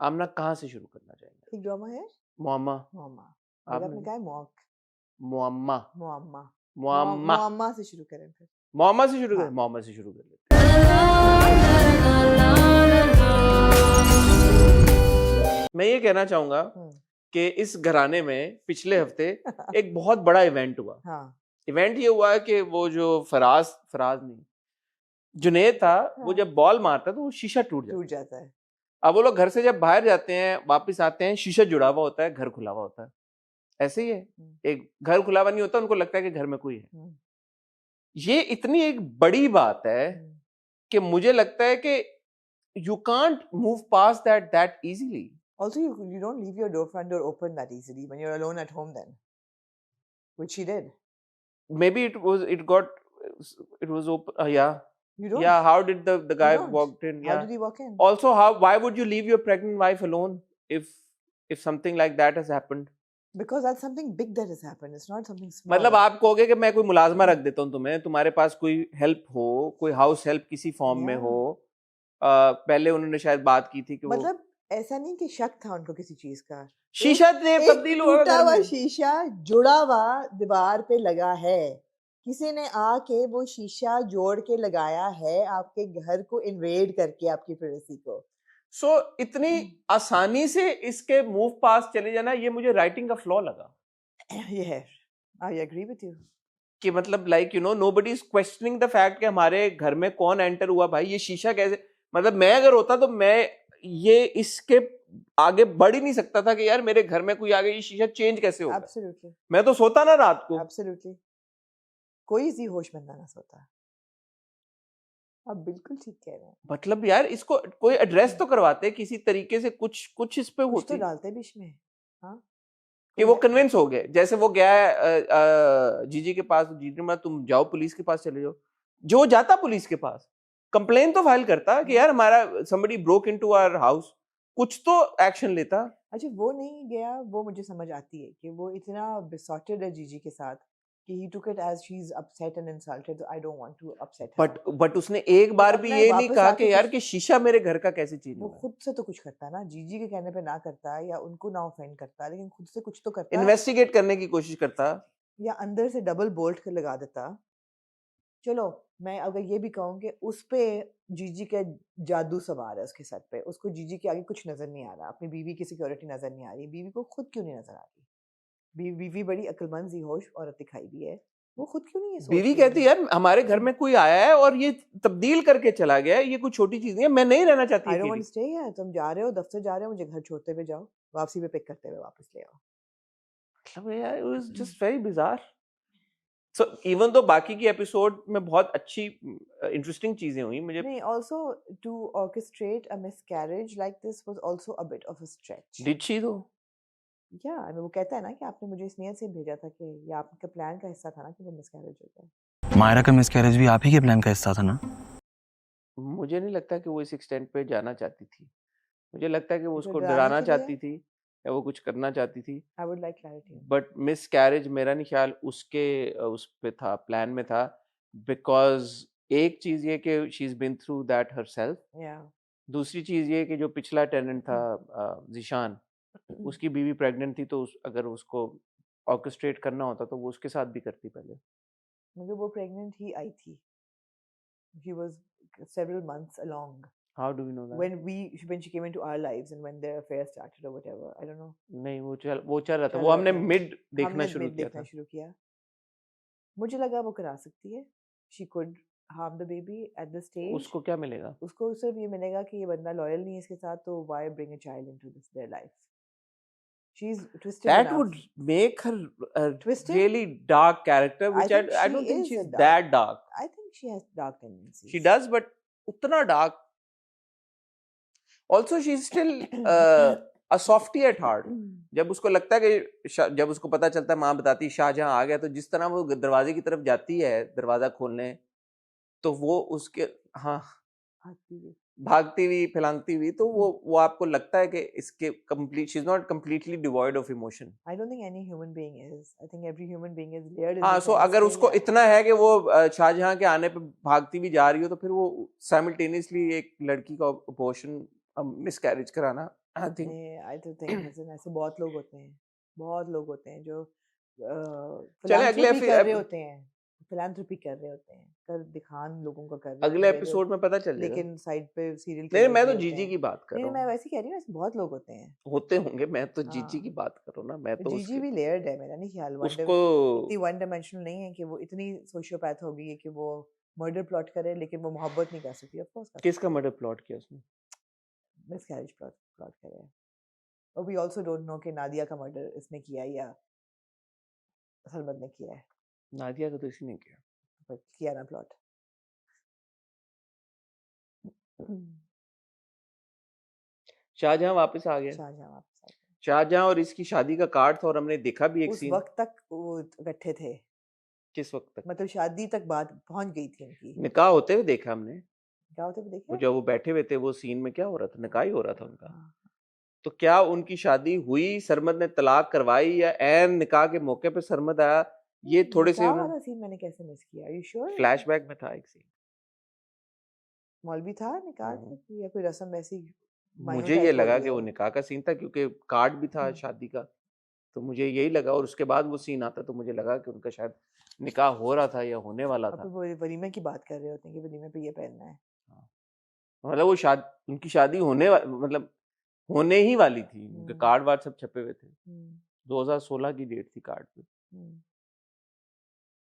C: आमना कहाँ से शुरू करना चाहेंगे?
B: एक ड्रामा है
C: मोअम्मा।
B: मोअम्मा। अगर आपने
C: आपने
B: कहा है मॉक
C: मोअम्मा
B: मोअम्मा
C: मोअम्मा
B: मोअम्मा से शुरू करें फिर।
C: मोअम्मा से शुरू
B: हाँ।
C: करें? मोअम्मा से शुरू कर लेते हैं। मैं ये कहना चाहूंगा कि इस घराने में पिछले हफ्ते एक बहुत बड़ा इवेंट हुआ।
B: हाँ
C: इवेंट ये हुआ कि वो जो फराज नहीं, जुनेद था, वो
B: हाँ।
C: जब बॉल मारता तो वो शीशा टूट
B: टूट
C: जाता है।
B: जाता है।
C: अब वो लोग घर से जब बाहर जाते हैं, वापस आते हैं, शीशा जुड़ा हुआ होता है, घर खुला हुआ होता है। ऐसे ही है, एक घर खुला हुआ नहीं होता, उनको लगता है कि घर में कोई है। ये इतनी एक बड़ी बात है कि मुझे लगता है कि you can't move past that easily.
B: Also, you don't leave your front door open that easily when you're alone at home then. Which she did.
C: Maybe it was open. Yeah.
B: You don't?
C: Yeah. How did the guy
B: don't.
C: walked in?
B: How
C: Yeah.
B: did he walk in?
C: Also, why would you leave your pregnant wife alone if something like that has happened?
B: Because that's something big that has happened. It's not something small.
C: मतलब आप कहोगे कि मैं कोई मुलाजमा रख देता हूँ तुम्हें, तुम्हारे पास कोई हेल्प हो, कोई हाउस हेल्प किसी फॉर्म में
B: Yeah.
C: हो। पहले उन्होंने शायद बात की थी कि वो
B: मतलब ऐसा नहीं कि शक था उनको किसी चीज का।
C: शीशा
B: एक
C: तब्दील हुआ
B: टूटा
C: घर
B: हुआ
C: में।
B: शीशा जुड़ा हुआ दीवार पे लगा है। किसी ने आके वो शीशा जोड़ के लगाया है आपके घर को इन्वेड करके आपकी प्राइवेसी को।
C: सो इतनी आसानी से इसके मूव पास चले जाना, ये मुझे राइटिंग का फ्लॉ लगा।
B: ये है। I agree with you.
C: कि मतलब like nobody is questioning the fact कि हमारे घर में कौन एंटर हुआ। भाई ये शीशा कैसे, मतलब मैं अगर होता तो मैं ये इसके आगे बढ़ ही नहीं सकता था कि यार मेरे घर में कोई आ गया, ये शीशा चेंज कैसे होगा।
B: Absolutely.
C: मैं तो सोता ना रात को।
B: Absolutely. कोई इसी होश में ना सोता। आप बिल्कुल ठीक कह रहे हैं।
C: मतलब यार इसको कोई एड्रेस तो करवाते किसी तरीके से, कुछ इस पे
B: कुछ
C: होती
B: तो डालते बीच में। हाँ
C: कि वो कन्विंस हो गए। जैसे वो गया है जीजी के पास, जीजी ने तुम जाओ पुलिस के पास चले जाओ, जो जाता पुलिस के पास कंप्लेन तो फाइल करता कि यार हमारा somebody broke into our house, कुछ तो एक्शन लेता।
B: अच्छा वो नहीं गया, वो मुझे समझ आती है कि वो इतना besotted है जीजी के साथ कि he took it as she's upset and insulted, so I don't want to upset her.
C: But उसने एक बार भी
B: अपना
C: ये नहीं
B: वापस
C: कहा
B: आके
C: कि यार
B: कुछ-
C: कि शीशा मेरे घर का कैसे चेंज
B: वो
C: होगा।
B: खुद से तो कुछ करता ना, जीजी के कहने पे ना करता या उनको ना ऑफेंड करता, लेकिन खुद से कुछ तो करता
C: इन्वेस्टिगेट करने की कोशिश करता।
B: या अंदर से डबल बोल्ट लगा देता। चलो मैं अगर ये भी कहूँ कि उस पे जीजी का जादू सवार है उसके सर पे, उसको जीजी के आगे कुछ नजर नहीं आ रहा, अपनी बीवी की सिक्योरिटी नजर नहीं आ रही, बीवी को खुद क्यों नहीं नजर आ रही? बीवी बड़ी अक्लमंद ज़ी होश औरत दिखाई भी है, वो खुद क्यों नहीं है सोच
C: बीवी
B: रही
C: कहती
B: है?
C: यार हमारे घर में कोई आया है और ये तब्दील करके चला गया है, ये कोई छोटी चीज नहीं है, मैं नहीं रहना चाहती
B: आई डोंट
C: अकेली।
B: वांट टू स्टे हियर, तुम जा रहे हो दफ्तर जा रहे हो, मुझे घर छोड़ते हुए जाओ, वापसी पे पिक करते हुए वापस ले आओ।
C: मतलब यार it was just very bizarre. So even though बाकी की एपिसोड में बहुत अच्छी इंटरेस्टिंग चीजें हुई, मुझे
B: नहीं, also to orchestrate a miscarriage like this was also a bit of a stretch.
C: Did she दो।
B: या वो कहता है ना कि आपने मुझे इस नीयत से भेजा था कि ये आपके प्लान का हिस्सा था ना कि वो मिसकैरेज हो जाए।
D: मायरा का मिसकैरेज भी आप ही के प्लान का हिस्सा था ना?
C: मुझे नहीं लगता कि वो इस एक्सटेंट पे जाना चाहती थी। मुझे लगता है कि वो
B: तो
C: उसको
B: डराने
C: डराना
B: के लिए?
C: चाहती थी या वो कुछ करना चाहती थी।
B: I would like clarity.
C: But miss carriage मेरा नहीं ख्याल उसके उस पे था, प्लान में था। बिकॉज एक चीज ये कि she is been through that herself.
B: या
C: दूसरी चीज ये कि जो पिछला टेनेंट था जिशान, उसकी बीवी प्रेग्नेंट थी, तो अगर उसको ऑर्केस्ट्रेट करना होता तो वो उसके साथ भी करती पहले।
B: मुझे वो प्रेग्नेंट ही आई थी। She was several months along
C: how do we know that?
B: when she came into our lives and when their affair started or whatever. I don't know.
C: नहीं, वो चल रहा था।
B: चल
C: वो
B: रहा
C: हमने
B: था।
C: मिड देखना
B: हमने
C: शुरू
B: mid
C: किया
B: देखना
C: था।
B: शुरू किया। मुझे लगा वो करा सकती है। She could harm the baby at this stage,
A: उसको क्या मिलेगा?
B: उसको सिर्फ ये मिलेगा कि ये बंदा लॉयल नहीं है इसके साथ, तो why bring a child into their life? She's twisted
C: That
B: enough.
C: would make her a
B: Twisted?
C: really dark character,
B: I
C: which
B: think
C: I
B: she
C: don't think
B: is
C: she's
B: a dark.
C: that dark.
B: I think she has dark tendencies.
C: She does, but utna dark. Also, she's still a softie at heart. जब उसको लगता है कि जब उसको पता चलता है, माँ बताती है शाहजहां आ गया, तो जिस तरह वो दरवाजे की तरफ जाती है दरवाजा खोलने, तो वो उसके हाँ भागती हुई फैलांगती हुई, तो वो आपको लगता है कि इसके complete she is not completely devoid of emotion.
B: I don't think any human being is. I think every human being is layered in
C: हाँ,
B: the
C: सो
B: sense
C: अगर
B: कि
C: उसको इतना है कि वो शाहजहां के आने पे भागती भी जा रही हो, तो फिर वो साइमल्टेनियसली एक लड़की का अबॉर्शन मिसकैरेज कराना, I think
B: I do think ऐसे बहुत लोग होते हैं, बहुत लोग होते हैं जो
C: चले अगले
B: philanthropy कर रहे होते हैं, philanthropy कर रहे होते हैं, कर दिखान लोगों का कर रहे
C: अगले
B: होते हैं,
C: एपिसोड में पता चल जाएगा.
B: लेकिन साइड पे सीरियल
C: नहीं, मैं तो
B: होते
C: जीजी
B: हैं.
C: की बात कर
B: नहीं
C: रहा
B: मैं
C: हूँ.
B: वैसे कह रही हूँ, ऐसे बहुत लोग होते हैं.
C: होते होंगे, मैं तो जीजी
B: हाँ.
C: की बात कर रहा हूँ ना. मैं तो
B: जीजी भी लेयर्ड है, मेरा नहीं ख्याल
C: उसको
B: इतनी वन डायमेंशनल नहीं है कि वो इतनी सोशियोपैथ हो गई है कि वो मर्डर प्लॉट करे लेकिन वो मोहब्बत नहीं कर सकती. ऑफ कोर्स
C: किसका मर्डर प्लॉट किया उसने?
B: मिसकैरेज प्लॉट करे. और वी आल्सो डोंट नो कि नादिया का मर्डर इसने किया या सलमत ने किया है.
C: नादिया का तो इसी ने किया.
B: पर किया ना प्लॉट.
C: शाहजहां वापस आ गया.
B: शाहजहां वापस आ गया.
C: शाहजहां और इसकी शादी का कार्ड था, और हमने देखा भी एक
B: उस
C: सीन.
B: वक्त तक वो इकट्ठे थे,
C: किस वक्त तक?
B: मतलब शादी तक बात पहुंच गई थी उनकी.
C: निकाह होते हुए देखा हमने.
B: क्या होते
C: वो
B: देखे?
C: जब वो बैठे हुए थे, वो सीन में क्या हो रहा था? निकाह ही हो रहा था उनका.
B: हाँ.
C: तो क्या उनकी शादी हुई, सरमद ने तलाक करवाई, या एन निकाह के मौके पे सरमद आया? ये थोड़े से
B: निकाह वाला सीन मैंने कैसे मिस किया? Are you sure?
C: फ्लैशबैक में था एक सीन.
B: मौलवी था निकाह या कोई रस्म ऐसी मायनूर
C: मुझे ये
B: टाइप हो
C: लगा
B: रही
C: कि
B: हो?
C: वो निकाह का सीन था, क्योंकि कार्ड भी था शादी का, तो मुझे यही लगा. और उसके बाद वो सीन आता, तो मुझे लगा कि उनका शायद निकाह हो रहा था या होने वाला
B: अब
C: था.
B: तो वो वलीमे की बात कर रहे होते हैं कि वलीमे पे ये पहनना है.
C: मतलब वो उनकी शादी मतलब होने ही वाली थी. उनके कार्ड वार्ड सब छपे हुए थे. 2016 की डेट थी कार्ड पे.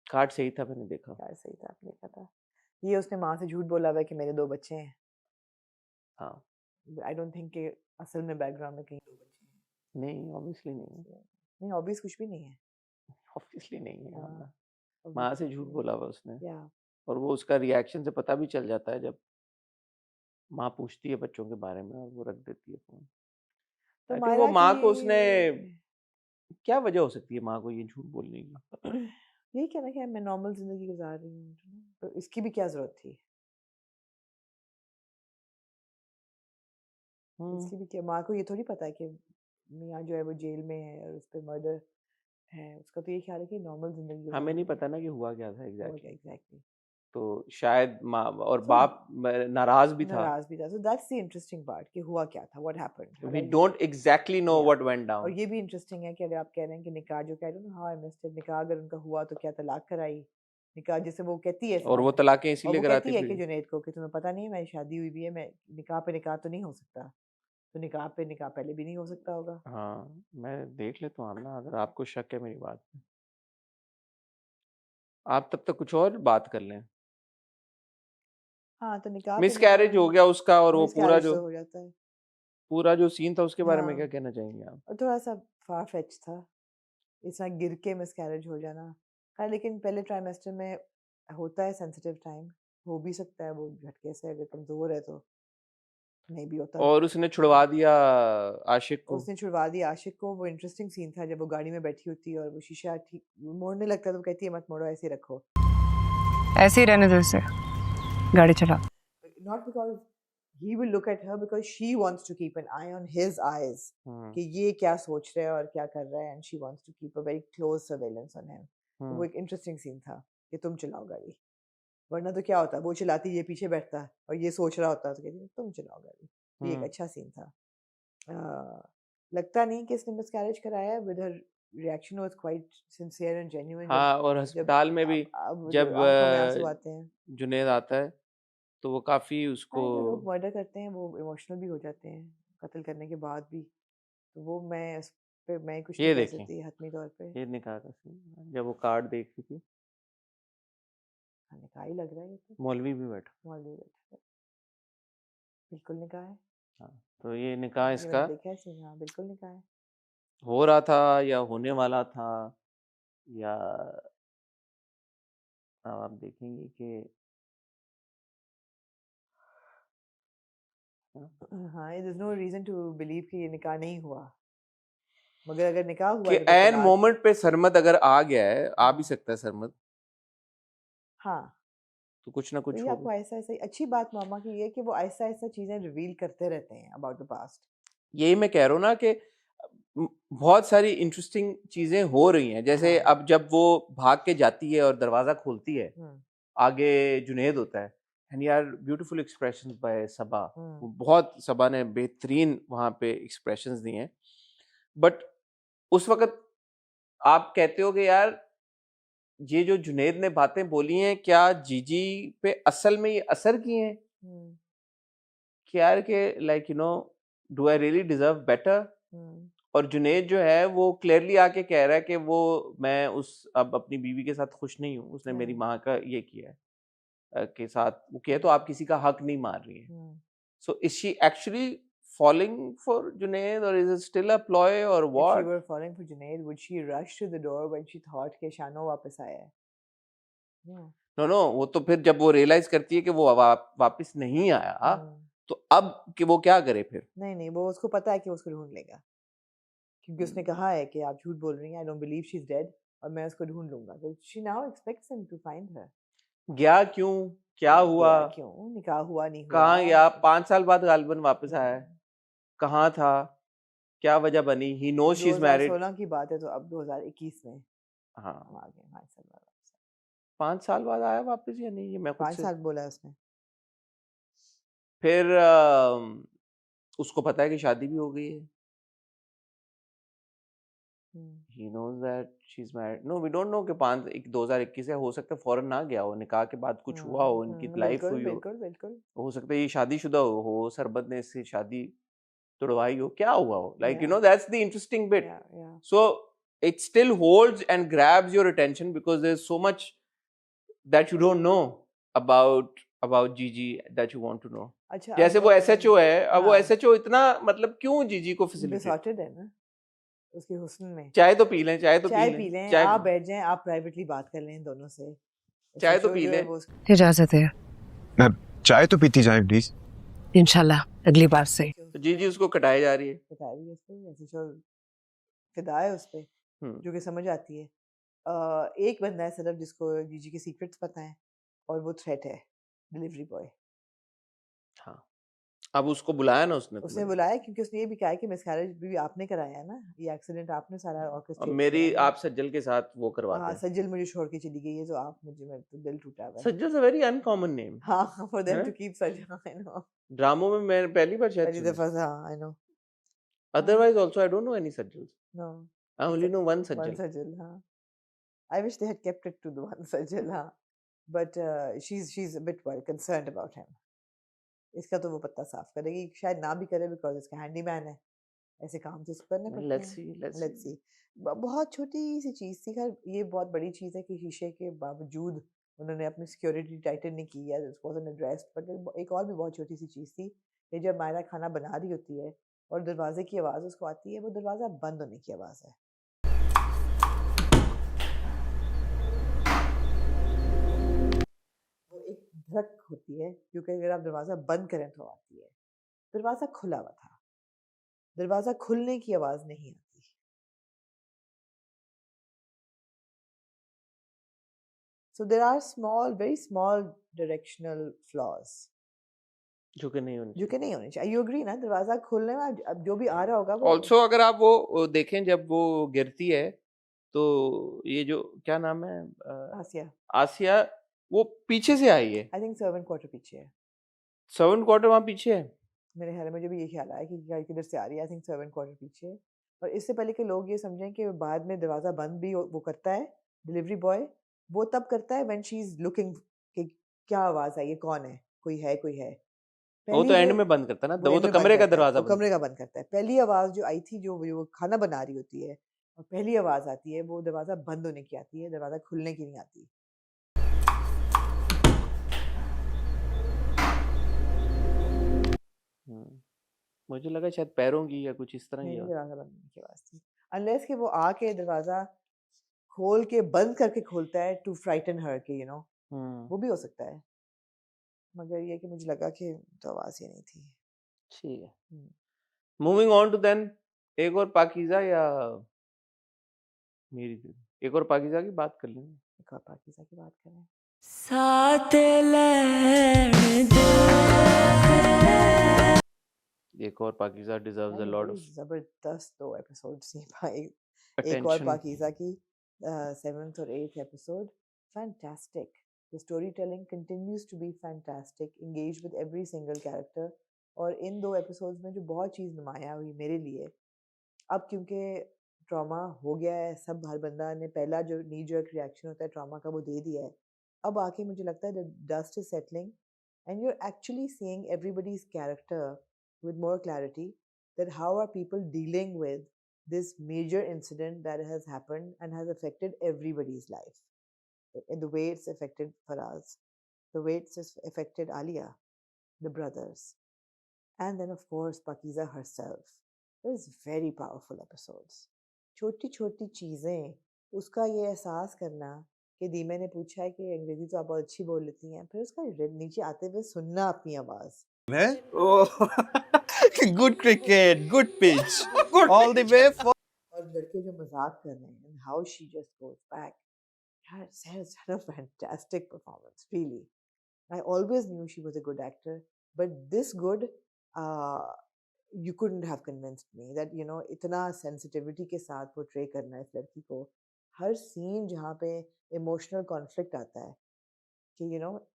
C: कार्ड सही था, मैंने देखा.
B: कार्ड सही था, आपने देखा था. ये उसने माँ से झूठ बोला हुआ है कि मेरे 2 बच्चे हैं.
C: हाँ.
B: आई डोंट थिंक कि असल में बैकग्राउंड में कहीं 2 बच्चे हैं.
C: नहीं, ऑब्वियसली नहीं है.
B: नहीं ऑब्वियस कुछ भी नहीं है.
C: ऑब्वियसली नहीं है.
B: हाँ,
C: माँ से झूठ बोला हुआ उसने.
B: या
C: और वो उसका रिएक्शन से पता भी चल जाता है, जब माँ पूछती है बच्चों के बारे में और वो रख देती है फोन.
B: तो
C: I think
B: मायरा
C: वो माँ को
B: की
C: उसने, क्या वजह हो सकती है माँ को ये झूठ बोलने की?
B: यही कहना कि मैं नॉर्मल जिंदगी गुजार रही हूँ, तो इसकी भी क्या जरूरत थी? इसकी भी क्या, माँ को ये थोड़ी पता है कि मियाँ जो है वो जेल में है और उस पर मर्डर है. उसका तो ये ख्याल है कि नॉर्मल जिंदगी गुजार
C: हमें नहीं
B: रही है.
C: पता ना कि हुआ क्या था
B: हुआ
C: एग्जैक्टली.
B: क्या एग्जैक्टली.
C: तो शायद माँ और
B: So,
C: बाप नाराज भी था.
B: नाराज भी था. So that's the interesting part कि हुआ क्या था, what happened.
C: We don't exactly know
B: Yeah.
C: what went
B: और
C: down.
B: ये भी इंटरेस्टिंग है कि अगर आप कह रहे हैं कि निकाह जो कह रहे हो ना, हाउ आई मिस्ड इट, निकाह अगर उनका हुआ तो क्या तलाक कराई? निकाह जैसे वो कहती है
C: और वो
B: साफ,
C: तलाकें
B: और
C: इसीलिए
B: वो
C: कराती
B: कहती है कि
C: थी.
B: जुनैद को कि तुम्हें पता नहीं है मेरी शादी हुई भी है, मैं निकाह पे निकाह तो नहीं हो सकता. तो निकाह पे निकाह पहले भी नहीं हो सकता होगा.
C: हाँ, मैं देख लेता हूँ आमना, अगर आपको शक है मेरी बात पे. आप तब तक कुछ और बात कर लें.
B: हाँ, तो निकाह पे
C: मिसकैरेज हो गया उसका, और वो पूरा
B: miscarriage
C: जो
B: तो हो जाता है.
C: सीन था, उसके बारे में
B: हाँ.
C: क्या कहना चाहेंगे आप?
B: और थोड़ा सा फार फेच था इतना गिर के मिसकैरेज हो जाना. हाँ, लेकिन पहले ट्राइमेस्टर में होता है सेंसिटिव टाइम, हो भी सकता है वो झटके से अगर कमजोर है तो नहीं भी होता.
C: और उसने छुड़वा दिया आशिक को.
B: उसने छुड़वा दिया आशिक को. वो इंटरेस्टिंग सीन था जब वो गाड़ी में बैठी होती है और वो शीशा ठीक मोड़ने लगता है तो वो कहती है मत मोड़ो, ऐसे ही रखो.
E: ऐसे ही रहने दो इसे, गाड़ी चला.
B: Not because he will look at her, because she wants to keep an eye on his eyes कि ये क्या सोच रहा है और क्या कर रहा है, and she wants to keep a very close surveillance on him. तो वो एक इंटरेस्टिंग सीन था कि तुम चलाओ गाड़ी. वरना तो क्या होता, वो चलाती, ये पीछे बैठता और ये सोच रहा होता, तो कहती तुम चलाओ गाड़ी. ये एक अच्छा सीन था. लगता नहीं कि इसने मिसकैरेज कराया. With her reaction was quite sincere and genuine.
C: हाँ, और अस्पताल में भी जब
B: आंखों में आंसू आते हैं,
C: जुनैद आता है तो वो काफी उसको,
B: जो लोग मर्डर करते हैं वो इमोशनल भी हो जाते हैं कत्ल करने के बाद भी. तो वो मैं इस पे मैं कुछ
C: ये
B: नहीं कह
C: देखें,
B: सकती हतमी तौर पे.
C: ये निकाह का सीन जब वो कार्ड देख रही थी.
B: हाँ, निकाह ही लग रहा है ये तो।
A: मौलवी भी बैठा।
B: मौलवी बैठा है। बिल्कुल निकाह है।
A: हाँ, तो ये निकाह
B: ये
A: इसका
B: मैंने देखा है सीन, हाँ बिल्कुल निकाह है।
A: हो रहा था या होने वाला था, या अब आप देखेंगे कि
B: हाँ, there's no reason to believe कि ये निकाह नहीं हुआ। मगर अगर निकाह हुआ
C: कि
B: है तो
C: एन
B: तलाक,
C: मोमेंट पे सरमद अगर आ गया है, आ भी
B: हाँ
C: सकता है सरमद,
B: हाँ,
C: तो कुछ ना
B: तो
C: कुछ
B: ये
C: होगा।
B: आपको ऐसा ऐसा अच्छी बात मामा की ये है कि वो ऐसा ऐसा चीजें रिवील करते रहते हैं अबाउट द पास्ट।
C: यही मैं कह रहा हूँ ना कि बहुत सारी इंटरेस्टिंग चीजें हो रही हैं। जैसे
B: हाँ।
C: अब जब वो भाग के जाती है और दरवाजा खोलती है, आगे जुनेद होता है, एंड यार ब्यूटीफुल एक्सप्रेशंस बाय सबा, वो बहुत सबा ने बेहतरीन वहां पे एक्सप्रेशंस दिए हैं। बट उस वक्त आप कहते हो कि यार ये जो जुनेद ने बातें बोली हैं, क्या जीजी पे असल में ये असर किए हैं कि यार के like you know do I really deserve better. और जुनेद जो है वो क्लियरली आके कह रहा है कि वो मैं अब अपनी बीवी के साथ खुश नहीं हूँ, उसने मेरी माँ का ये किया है के साथ वो किया, तो आप किसी का हक नहीं मार रही है। So is she actually falling for Junaid, or is it still a ploy, or
B: If she
C: what?
B: were falling for Junaid, would she rush to the door when she thought कि शानो वापस आया है?
C: No, no, वो तो फिर जब वो रियलाइज करती है कि वो वापस नहीं आया, तो अब कि वो क्या करे फिर?
B: नहीं, वो उसको पता है कि उसको ढूंढ लेगा, क्योंकि उसने कहा है कि आप झूठ बोल रही हैं, I don't believe she's dead, और मैं उसको ढूंढ लूंगा। तो she now expects him to find her.
C: गया क्यों? क्या हुआ?
B: गया क्यों? निकाह हुआ नहीं हुआ?
C: कहाँ गया? 5 साल बाद गालिबन वापस आया है। कहाँ था? क्या वजह बनी? He knows she's married.
B: 2016 की बात है, तो अब 2021 में
C: हाँ,
B: हम आ गए 5 साल बाद।
C: 5 साल बाद आया वापस या नहीं? ये मैं खुद
B: 5
C: से
B: साल बोला है उसने।
C: फिर उसको पता है कि शादी भी हो गई है। He knows that she's married. No, we don't know कि 2021 है, हो सकता है फौरन ना गया हो, निकाह के बाद कुछ हुआ हो, इनकी लाइफ हुई हो,
B: बिल्कुल
C: हो सकता है ये शादीशुदा हो, सरबत ने इससे शादी तोड़वाई हो, क्या हुआ हो, like you
B: Yeah.
C: know that's the interesting bit.
B: yeah.
C: So it still holds and grabs your attention because there's so much that you don't know about Gigi that you want to know.
B: अच्छा,
C: जैसे
B: अब
C: वो SHO है, अब वो
B: हाँ।
C: SHO इतना मतलब क्यों जीजी को फैसिलिटेट?
B: besotted है ना उसके हुस्न में।
C: चाय तो पी लें, चाय तो
B: चाय
C: पी
B: पी
C: लें,
B: लें, आप बैठ जाएं, आप प्राइवेटली बात कर लें दोनों से।
C: चाय तो
B: SHO
C: पी
B: जो
C: लें।
B: है वो
E: इजाजत है,
D: मैं चाय तो पीती जाए प्लीज।
E: इंशाल्लाह अगली बार से।
C: तो जीजी उसको कटाई जा रही है।
B: बता रही है उसको, SHO फिदा है उस पे, जो कि समझ आती है। एक बंदा है सिर्फ जिसको जीजी के सीक्रेट्स पता है, और वो थ्रेट है, डिलीवरी बॉय।
C: हाँ, अब उसको बुलाया ना उसने
B: उसने बुलाया क्योंकि उसने ये भी कहा है कि मिसकैरेज भी आपने कराया है ना, ये एक्सीडेंट आपने सारा ऑर्केस्ट्रेट
C: अब मेरी
B: किया है।
C: आप सज्जल के साथ वो करवाते
B: हाँ,
C: हैं।
B: सज्जल मुझे छोड़ के चली गई है, तो आप मुझे, मेरा तो दिल टूटा हुआ है।
C: Sajjal is a very uncommon name.
B: हाँ, फॉर देम
C: हैं?
B: To keep Sajjal, I know.
C: ड्रामों में मैं पहली बार शायद
B: पहली दफा था, I know.
C: Otherwise also I don't know any Sajjal.
B: No,
C: I only know one
B: one
C: Sajjal.
B: Sajjal, हाँ। I wish they had kept it to the one Sajjal, हाँ। But she is a bit well concerned about him. इसका तो वो पत्ता साफ करेगी, शायद ना भी करे बिकॉज़ इसका हैंडीमैन है, ऐसे काम तो उसको करने पड़ते
C: लेट्स
B: हैं।
C: सी,
B: लेट्स सी। बहुत छोटी सी चीज़ थी, खैर ये बहुत बड़ी चीज़ है कि शीशे के बावजूद उन्होंने अपनी सिक्योरिटी टाइटन नहीं की, या दिस वाज़न्ट एड्रेस्ड। बट एक और भी बहुत छोटी सी चीज़ थी कि जब मायरा खाना बना रही होती है और दरवाजे की आवाज़ उसको आती है, वो दरवाज़ा बंद होने की आवाज़ है। वो एक धड़क होती है, क्योंकि अगर आप दरवाज़ा बंद करें तो आती है। दरवाज़ा खुला हुआ था, दरवाज़ा खुलने की आवाज़ नहीं आती। So there are small, very small directional flaws
C: जो कि नहीं होनी
B: जो कि नहीं होने चाहिए। You agree ना? दरवाजा खोलने में अब जो भी आ रहा होगा वो
C: ऑल्सो अगर आप वो देखें जब वो गिरती है, तो ये जो क्या नाम है
B: आसिया,
C: आसिया, वो पीछे से आई है।
B: I think सर्वेंट क्वार्टर पीछे है।
C: सर्वेंट क्वार्टर वहाँ पीछे है।
B: मेरे ख्याल में मुझे भी ये ख्याल आया कि किधर से आ रही है। I think सर्वेंट क्वार्टर पीछे है। और इससे पहले कि लोग ये समझें कि बाद में दरवाजा बंद भी वो करता है डिलीवरी बॉय, वो तब करता है when she is looking कि क्या आवाज आई है, कौन है, कोई है, कोई है।
C: वो तो एंड में बंद करता है ना, वो तो कमरे का दरवाजा
B: वो कमरे का बंद करता है। पहली आवाज जो आई थी, जो वो खाना बना रही होती है, और पहली आवाज आती है वो दरवाजा बंद होने की आती है, दरवाजा खुलने की नहीं आती।
C: मुझे लगा शायद पैरों की या कुछ इस तरह
B: नहीं
C: की
B: नहीं,
C: आवाज।
B: दरवाजा बंद करने की आवाज थी, अनलेस कि वो आके दरवाजा खोल के बंद करके खोलता है टू फ्राइटन हर के वो भी हो सकता है, मगर ये कि मुझे लगा कि तो आवाज ही नहीं थी।
C: ठीक है,
B: हम्म,
C: मूविंग ऑन टू देन एक और पाकीज़ा या मेरी दिल, एक और पाकीज़ा की बात कर लेंगे।
B: एक और पाकिज़ा की बात करें।
F: साथ लैण दे।
C: एक और पाकीज़ा डिजर्व्स अ
B: नहीं,
C: लॉट
B: बड़ी
C: ऑफ
B: जबरदस्त 2 एपिसोड्स थी भाई। एक और
C: अटेंशन।
B: पाकीज़ा की 7th और 8th episode, fantastic. The storytelling continues to be fantastic. Engage with every single character. और इन 2 एपिसोड्स में जो बहुत चीज़ नुमाया हुई मेरे लिए, अब क्योंकि ट्रॉमा हो गया है, सब हर बंदा ने पहला जो नी जर्क रिएक्शन होता है ट्रॉमा का वो दे दिया है, अब आके मुझे लगता है the dust is settling and you are actually seeing everybody's character with more clarity, that how are people dealing with this major incident that has happened and has affected everybody's life in the way it's affected Faraz, the way it's affected Alia, the brothers, and then of course Pakiza herself. It was very powerful episodes. छोटी छोटी चीजें, उसका ये एहसास करना कि दीमे ने पूछा है कि अंग्रेजी तो आप बहुत अच्छी बोल लेती हैं, फिर उसका नीचे आते हुए सुनना अपनी आवाज।
G: Oh, good cricket, good pitch, all the way for.
B: और लड़के जो मजाक कर रहे हैं, and how she just goes back. Yeah, Sarah's had a fantastic performance, really. I always knew she was a good actor, but this good, you couldn't have convinced me that इतना sensitivity के साथ portray करना इस लड़की को, हर scene जहाँ पे emotional conflict आता है कि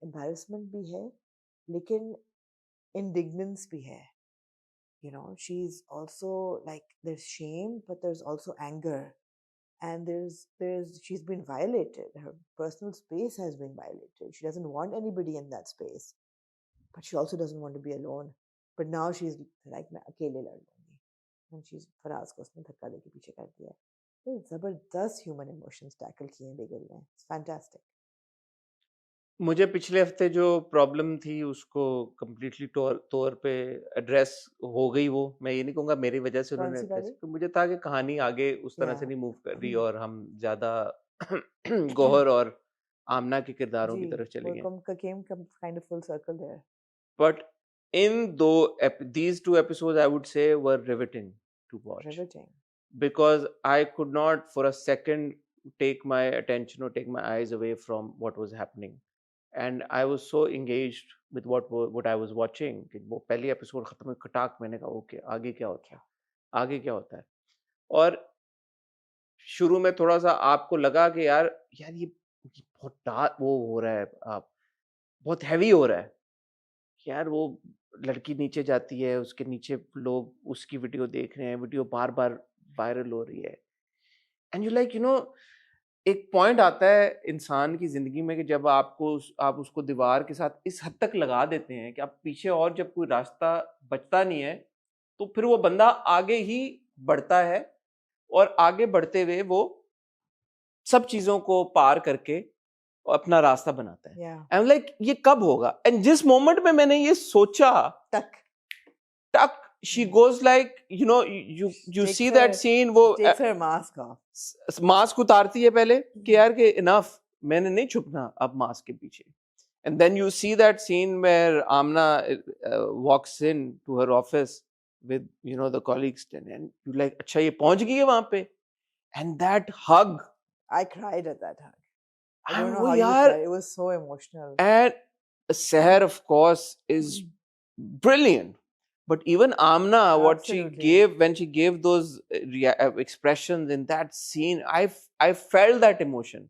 B: embarrassment भी है, लेकिन indignance भी है. She's also like, there's shame, but there's also anger, and she's been violated. Her personal space has been violated. She doesn't want anybody in that space, but she also doesn't want to be alone. But now she's like, मैं अकेले लड़ लूंगी, and she's फराज को उसने धक्का देके पीछे कर दिया है। तो जबरदस्त human emotions tackle किए हैं बेगल ने। It's fantastic.
C: मुझे पिछले हफ्ते जो प्रॉब्लम थी उसको कम्प्लीटली तौर पे एड्रेस हो गई। वो मैं ये नहीं कहूँगा मेरी वजह से
B: कौन
C: उन्होंने
B: सी
C: एड्रेस,
B: वाली?
C: तो मुझे था कि कहानी आगे उस तरह से
B: Yeah.
C: नहीं मूव कर रही और हम ज्यादा गौहर और आमना के किरदारों की
B: जी,
C: तरफ चले
B: वो
C: गए।
B: came kind of full circle there.
C: But in these two episodes I would say were riveting to watch,
B: Riveting.
C: because I could not for a second take my attention or take my eyes away from what was happening, and I was so engaged with what I was watching कि वो पहली एपिसोड खत्म हुई खटाक मैंने कहा ओके आगे क्या होता है, आगे क्या होता है। और शुरू में थोड़ा सा आपको लगा कि यार ये बहुत डार्क वो हो रहा है, बहुत हैवी हो रहा है यार। वो लड़की नीचे जाती है, उसके नीचे लोग उसकी वीडियो देख रहे हैं, वीडियो बार बार वायरल हो रही है, एंड यू लाइक एक पॉइंट आता है इंसान की जिंदगी में कि जब आप उसको दीवार के साथ इस हद तक लगा देते हैं कि आप पीछे और जब कोई रास्ता बचता नहीं है तो फिर वो बंदा आगे ही बढ़ता है और आगे बढ़ते हुए वो सब चीजों को पार करके अपना रास्ता बनाता है।
B: Yeah.
C: आई एम लाइक ये कब होगा, एंड जिस मोमेंट में मैंने ये सोचा टक she goes like you
B: Takes
C: see that
B: her-
C: scene, वो
B: Takes her mask off.
C: Mask उतारती है पहले कि यार कि इनफ, मैंने नहीं छुपना अब मास्क के पीछे, and then you see that scene where Aamna walks into her office with the colleagues and you like अच्छा ये पहुंच गई है वहां पे, and that hug,
B: I cried at that hug. I don't
C: and
B: know
C: वो
B: how you
C: यार,
B: cried. It was so emotional.
C: and Seher of course is brilliant, but even Amna, what she
B: Absolutely.
C: gave when she gave those expressions in that scene, I felt that emotion,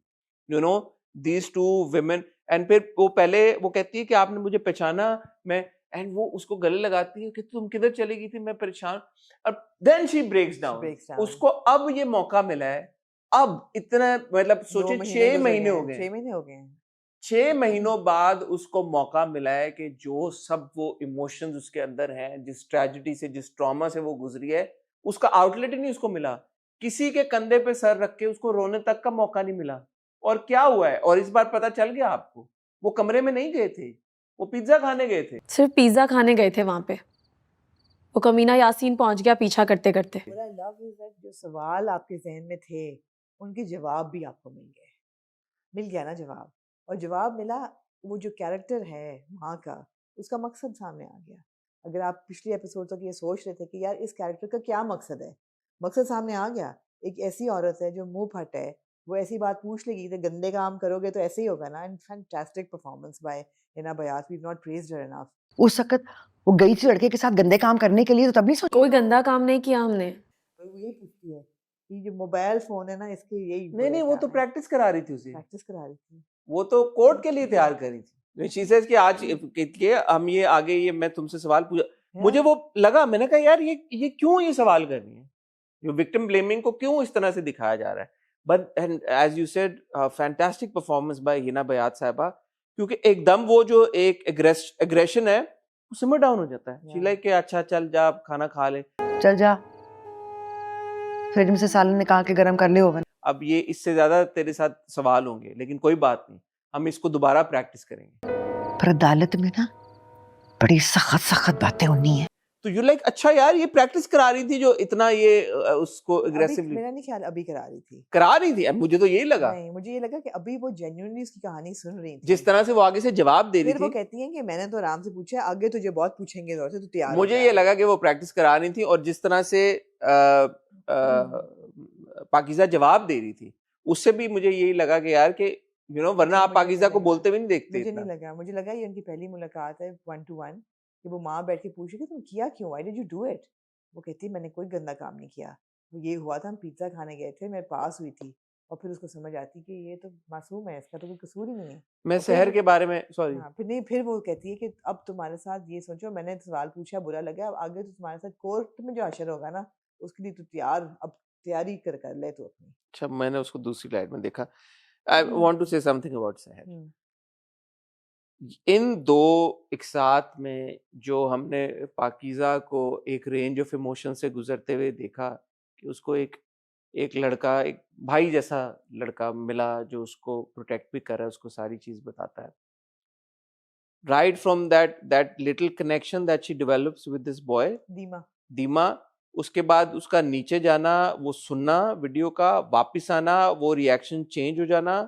C: these two women, and फिर वो पहले वो कहती है कि आपने मुझे पहचाना, मैं, एंड वो उसको गले लगाती है कि तुम किधर चली गई थी, मैं परेशान, और then she breaks down. उसको अब ये मौका मिला है, अब इतना मतलब सोचे 6 महीने हो गए,
B: 6 महीने हो गए हैं।
C: 6 महीनों बाद उसको मौका मिला है कि जो सब वो इमोशंस उसके अंदर हैं, जिस ट्रेजेडी से, जिस ट्रॉमा से वो गुजरी है, उसका आउटलेट ही नहीं उसको मिला। किसी के कंधे पे सर रख के उसको रोने तक का मौका नहीं मिला। और क्या हुआ है, और इस बार पता चल गया आपको, वो कमरे में नहीं गए थे, वो पिज्जा खाने गए थे।
F: सिर्फ पिज्जा खाने गए थे वहां पे।
H: वो कमीना यासीन पहुंच गया पीछा करते करते।
B: What I love is that जो सवाल आपके जहन में थे उनके जवाब भी आपको मिल गया ना जवाब, और जवाब मिला, वो जो कैरेक्टर है माँ का, उसका मकसद सामने आ गया। अगर आप पिछले एपिसोड तक ये सोच रहे थे कि यार इस कैरेक्टर का क्या मकसद है, मकसद सामने आ गया। एक ऐसी औरत है जो मुंह फट है, वो ऐसी बात पूछ लेगी तो गंदे काम करोगे तो ऐसे ही होगा ना। And fantastic performance by Hina Bayat, we have not praised her enough.
I: उस वक्त वो गई थी लड़के के साथ गंदे काम करने के लिए, तो तब नहीं सोचा
H: कोई गंदा काम नहीं किया हमने।
B: तो वो यही पूछती है कि जो मोबाइल फोन है ना, इसके यही
C: नहीं वो तो प्रैक्टिस करा रही थी उसे,
B: प्रैक्टिस करा रही थी,
C: वो तो कोर्ट के लिए तैयार करी थी। शी सेज कि आज के हम ये आगे ये मैं तुमसे सवाल पूछा, मुझे वो लगा, मैंने कहा यार ये क्यों ये सवाल कर रही है, जो विक्टिम ब्लेमिंग को क्यों इस तरह से दिखाया जा रहा है। But as you said, fantastic performance by Hina Bayat Sahiba, क्योंकि एकदम वो जो एक एग्रेशन है वो सिमर डाउन हो जाता है। शी लाइक कि अच्छा चल जा खाना खा ले,
I: चल जा फ्रिज में से सालन निकाल के गरम कर ले ओवन।
C: अब ये इससे ज्यादा तेरे साथ सवाल होंगे, लेकिन कोई बात नहीं, हम इसको दोबारा प्रैक्टिस करेंगे।
I: पर अदालत में ना बड़ी सख्त सख्त बातें होनी है।
C: तो यू लाइक अच्छा यार ये प्रैक्टिस करा रही थी जो इतना ये उसको एग्रेसिवली,
B: मेरा नहीं ख्याल अभी करा रही थी।
C: अब मुझे तो यही लगा,
B: नहीं, मुझे ये लगा कि अभी वो जेन्युइनली उसकी कहानी सुन रही थी,
C: जिस तरह से वो आगे से जवाब दे रही
B: फिर वो
C: थी।
B: कहती है कि मैंने तो आराम से पूछा, आगे तुझे बहुत पूछेंगे दौर से, तू तैयार हो
C: मुझे
B: जा।
C: ये लगा कि वो प्रैक्टिस करा रही थी, और जिस तरह से पाकीज़ा जवाब दे रही थी उससे भी मुझे यही लगा कि यार कि वरना आप पाकीज़ा को बोलते भी नहीं देखते।
B: मुझे नहीं लगा, मुझे लगा ये उनकी पहली मुलाकात है 1 to 1, कि वो माँ बैठ के पूछ रही थी तुम किया क्यों, why did you do it. वो कहती मैंने कोई गंदा काम नहीं किया, ये हुआ था हम पिज्जा खाने गए थे, मैं पास हुई थी, और फिर उसको समझ आती कि ये तो मासूम है, इसका तो कोई कसूर ही नहीं है।
C: मैं शहर के बारे में सॉरी,
B: हाँ, फिर वो कहती है कि अब तुम्हारे साथ ये सोचो, मैंने सवाल पूछा बुरा लगा, अब आगे तो तुम्हारे साथ कोर्ट में जो हशर होगा ना, उसके लिए तू अब तैयारी कर ले तू अपनी।
C: अच्छा मैंने उसको दूसरी लाइट में देखा। I want to say something about शहर। इन दो एक साथ में जो हमने पाकीज़ा को एक रेंज ऑफ इमोशन से गुजरते हुए देखा, कि उसको एक लड़का, एक भाई जैसा लड़का मिला जो उसको प्रोटेक्ट भी कर रहा है, उसको सारी चीज बताता है। Right from that little connection that she develops with this boy Dima, उसके बाद उसका नीचे जाना, वो सुनना वीडियो का, वापिस आना, वो रिएक्शन चेंज हो जाना,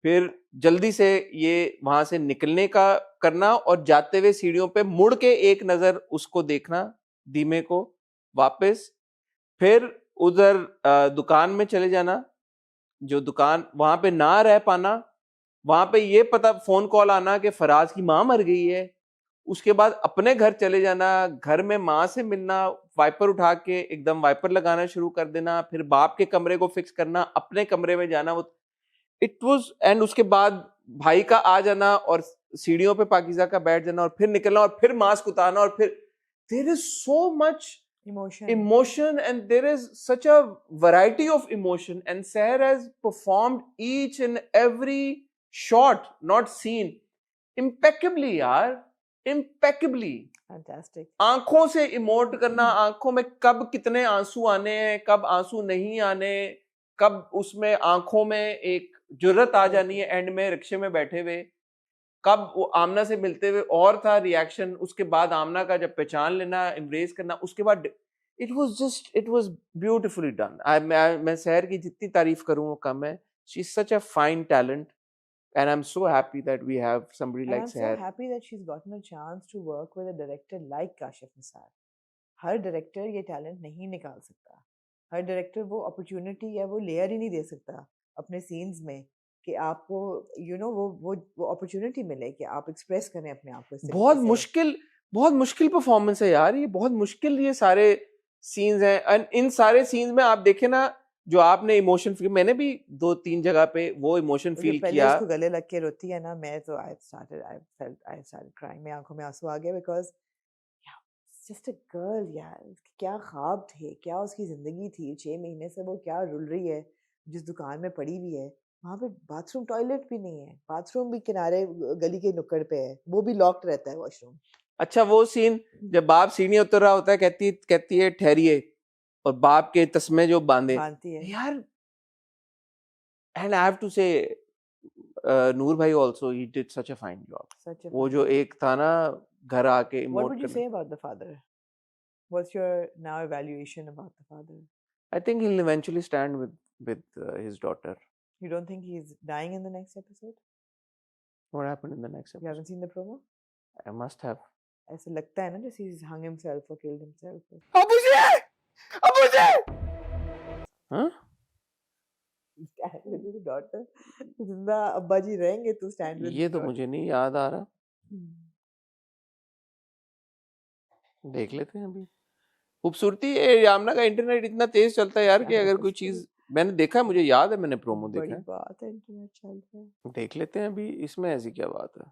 C: फिर जल्दी से ये वहां से निकलने का करना, और जाते हुए सीढ़ियों पे मुड़ के एक नजर उसको देखना दीमे को वापस, फिर उधर दुकान में चले जाना, जो दुकान वहां पे ना रह पाना, वहां पे ये पता फोन कॉल आना कि फराज की माँ मर गई है, उसके बाद अपने घर चले जाना, घर में माँ से मिलना, वाइपर उठा के एकदम वाइपर लगाना शुरू कर देना, फिर बाप के कमरे को फिक्स करना, अपने कमरे में जाना, वो इट वाज, एंड उसके बाद भाई का आ जाना और सीढ़ियों पे पाकीज़ा का बैठ जाना, और फिर निकलना, और फिर मास्क उतारना, और फिर there is so much emotion and there is such a variety of emotion, and Seher has performed each and every shot, not scene, impeccably yaar, impeccably,
B: fantastic।
C: आंखों से इमोट करना, आंखों में कब कितने आंसू आने हैं, कब आंसू नहीं आने, कब उसमें आंखों में एक जुर्रत आ जानी है, एंड में रिक्शे में बैठे हुए, कब वो आमना से मिलते हुए और था रिएक्शन, उसके बाद आमना का जब पहचान लेना, एम्ब्रेस करना, उसके बाद इट वाज ब्यूटीफुली डन। मैं सहर की जितनी तारीफ करूं वो कम है। She is such a fine talent and I'm so happy that we have somebody
B: and
C: like
B: I'm
C: Seher.
B: so happy that she's gotten a chance to work with a director like Kashif Nisar. Her director ये टैलेंट नहीं निकाल सकता, हर डायरेक्टर वो अपॉर्चुनिटी या वो लेयर ही नहीं दे सकता अपने सीन्स में कि आपको वो अपॉर्चुनिटी मिले कि आप एक्सप्रेस करें अपने आप को।
C: बहुत मुश्किल परफॉर्मेंस है यार, ये बहुत मुश्किल ये सारे सीन्स हैं, एंड इन सारे सीन्स में आप देखें ना, जो आपने इमोशन फील, मैंने भी 2-3 जगह पे वो इमोशन फील किया।
B: उसको गले लग के रोती है ना, मैं तो I started crying, मेरी आंखों में आंसू आ गए, because just a girl यार, क्या ख्वाब थे, क्या उसकी जिंदगी थी, 6 महीने से वो क्या रुल रही है, जिस दुकान में पड़ी हुई है, वहाँ पे बाथरूम टॉयलेट भी नहीं है, बाथरूम भी किनारे गली के नुक्कड़ पे है, वो भी लॉक्ड रहता है वॉशरूम।
C: अच्छा वो सीन जब बाप सीढ़ी उतर रहा होता है, कहती है ठहरिए, और बाप के तस्मे जो बांधती है यार, एंड आई हैव टू से नूर भाई also he did such a fine job. वो जो एक था ना घर आके
B: What would you say about the father? What's your now evaluation about the father?
C: I think he'll eventually stand with his daughter.
B: You don't think he's dying in the next episode?
C: What happened in the next
B: You
C: episode?
B: haven't seen the promo?
C: I must have.
B: ऐसा लगता है ना जैसे he's hung himself or killed himself.
C: Huh?
B: Stand with his daughter. जिंदा अब्बा जी रहेंगे तू stand with
C: ये
B: his
C: तो
B: daughter.
C: मुझे नहीं याद आ रहा,
B: Hmm.
C: देख लेते हैं अभी। खूबसूरती ये यामना का इंटरनेट इतना तेज चलता है यार कि
B: यार
C: अगर
B: कुछ
C: कोई
B: तो
C: चीज मैंने देखा है, मुझे याद है, मैंने प्रोमो
B: बड़ी
C: देखा है।
B: बात है इंटरनेट चल रहा है.
C: देख लेते हैं अभी, इसमें ऐसी क्या बात है।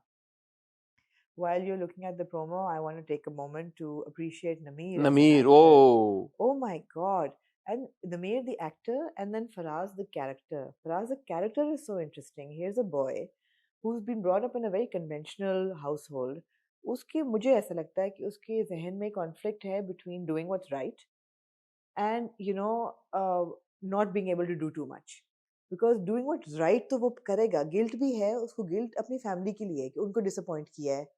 B: While you're looking at the promo, I want to take a moment to appreciate Nameer as an
C: नमीर,
B: actor.
C: O
B: Oh my God. And Nameer, the actor, and then Faraz, the character. Faraz, the character is so interesting. Here's a boy who's been brought up in a very conventional household. उसके मुझे ऐसा लगता है कि उसके जहन में conflict है between doing what's right and not being able to do too much. Because doing what's right तो वो करेगा, guilt भी है, उसको guilt अपनी family के लिए है कि उनको disappoint किया है.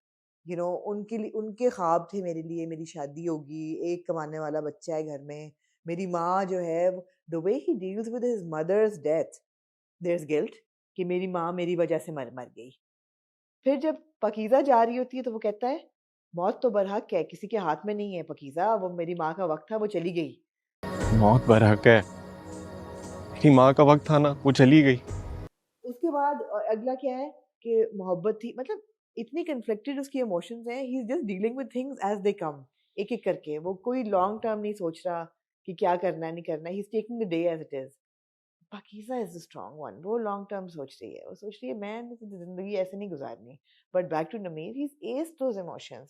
B: उनके लिए उनके ख्वाब थे मेरे लिए, मेरी शादी होगी, एक कमाने वाला बच्चा है घर में, मेरी माँ जो है, the way he deals with his mother's death, there's guilt कि मेरी माँ मेरी वजह से मर गई. फिर जब पकीज़ा जा रही होती है तो वो कहता है मौत तो बरहक है, किसी के हाथ में नहीं है पकीज़ा, वो मेरी माँ का वक्त था, वो चली गई.
D: मौत बरहक है, मेरी माँ का वक्त था ना, वो चली गई।
B: उसके बाद अगला क्या है कि मोहब्बत थी, मतलब इतनी कन्फ्लिक्टेड उसकी इमोशंस हैं, he is just dealing with things as they come, एक एक करके. वो कोई लॉन्ग टर्म नहीं सोच रहा कि क्या करना है नहीं करना, he is taking the day as it is. Pakeezah is the strong one, वो लॉन्ग टर्म सोच रही है, वो सोच रही है मैंने तो जिंदगी ऐसे नहीं गुजारनी. But back to Nameer, he is as those emotions.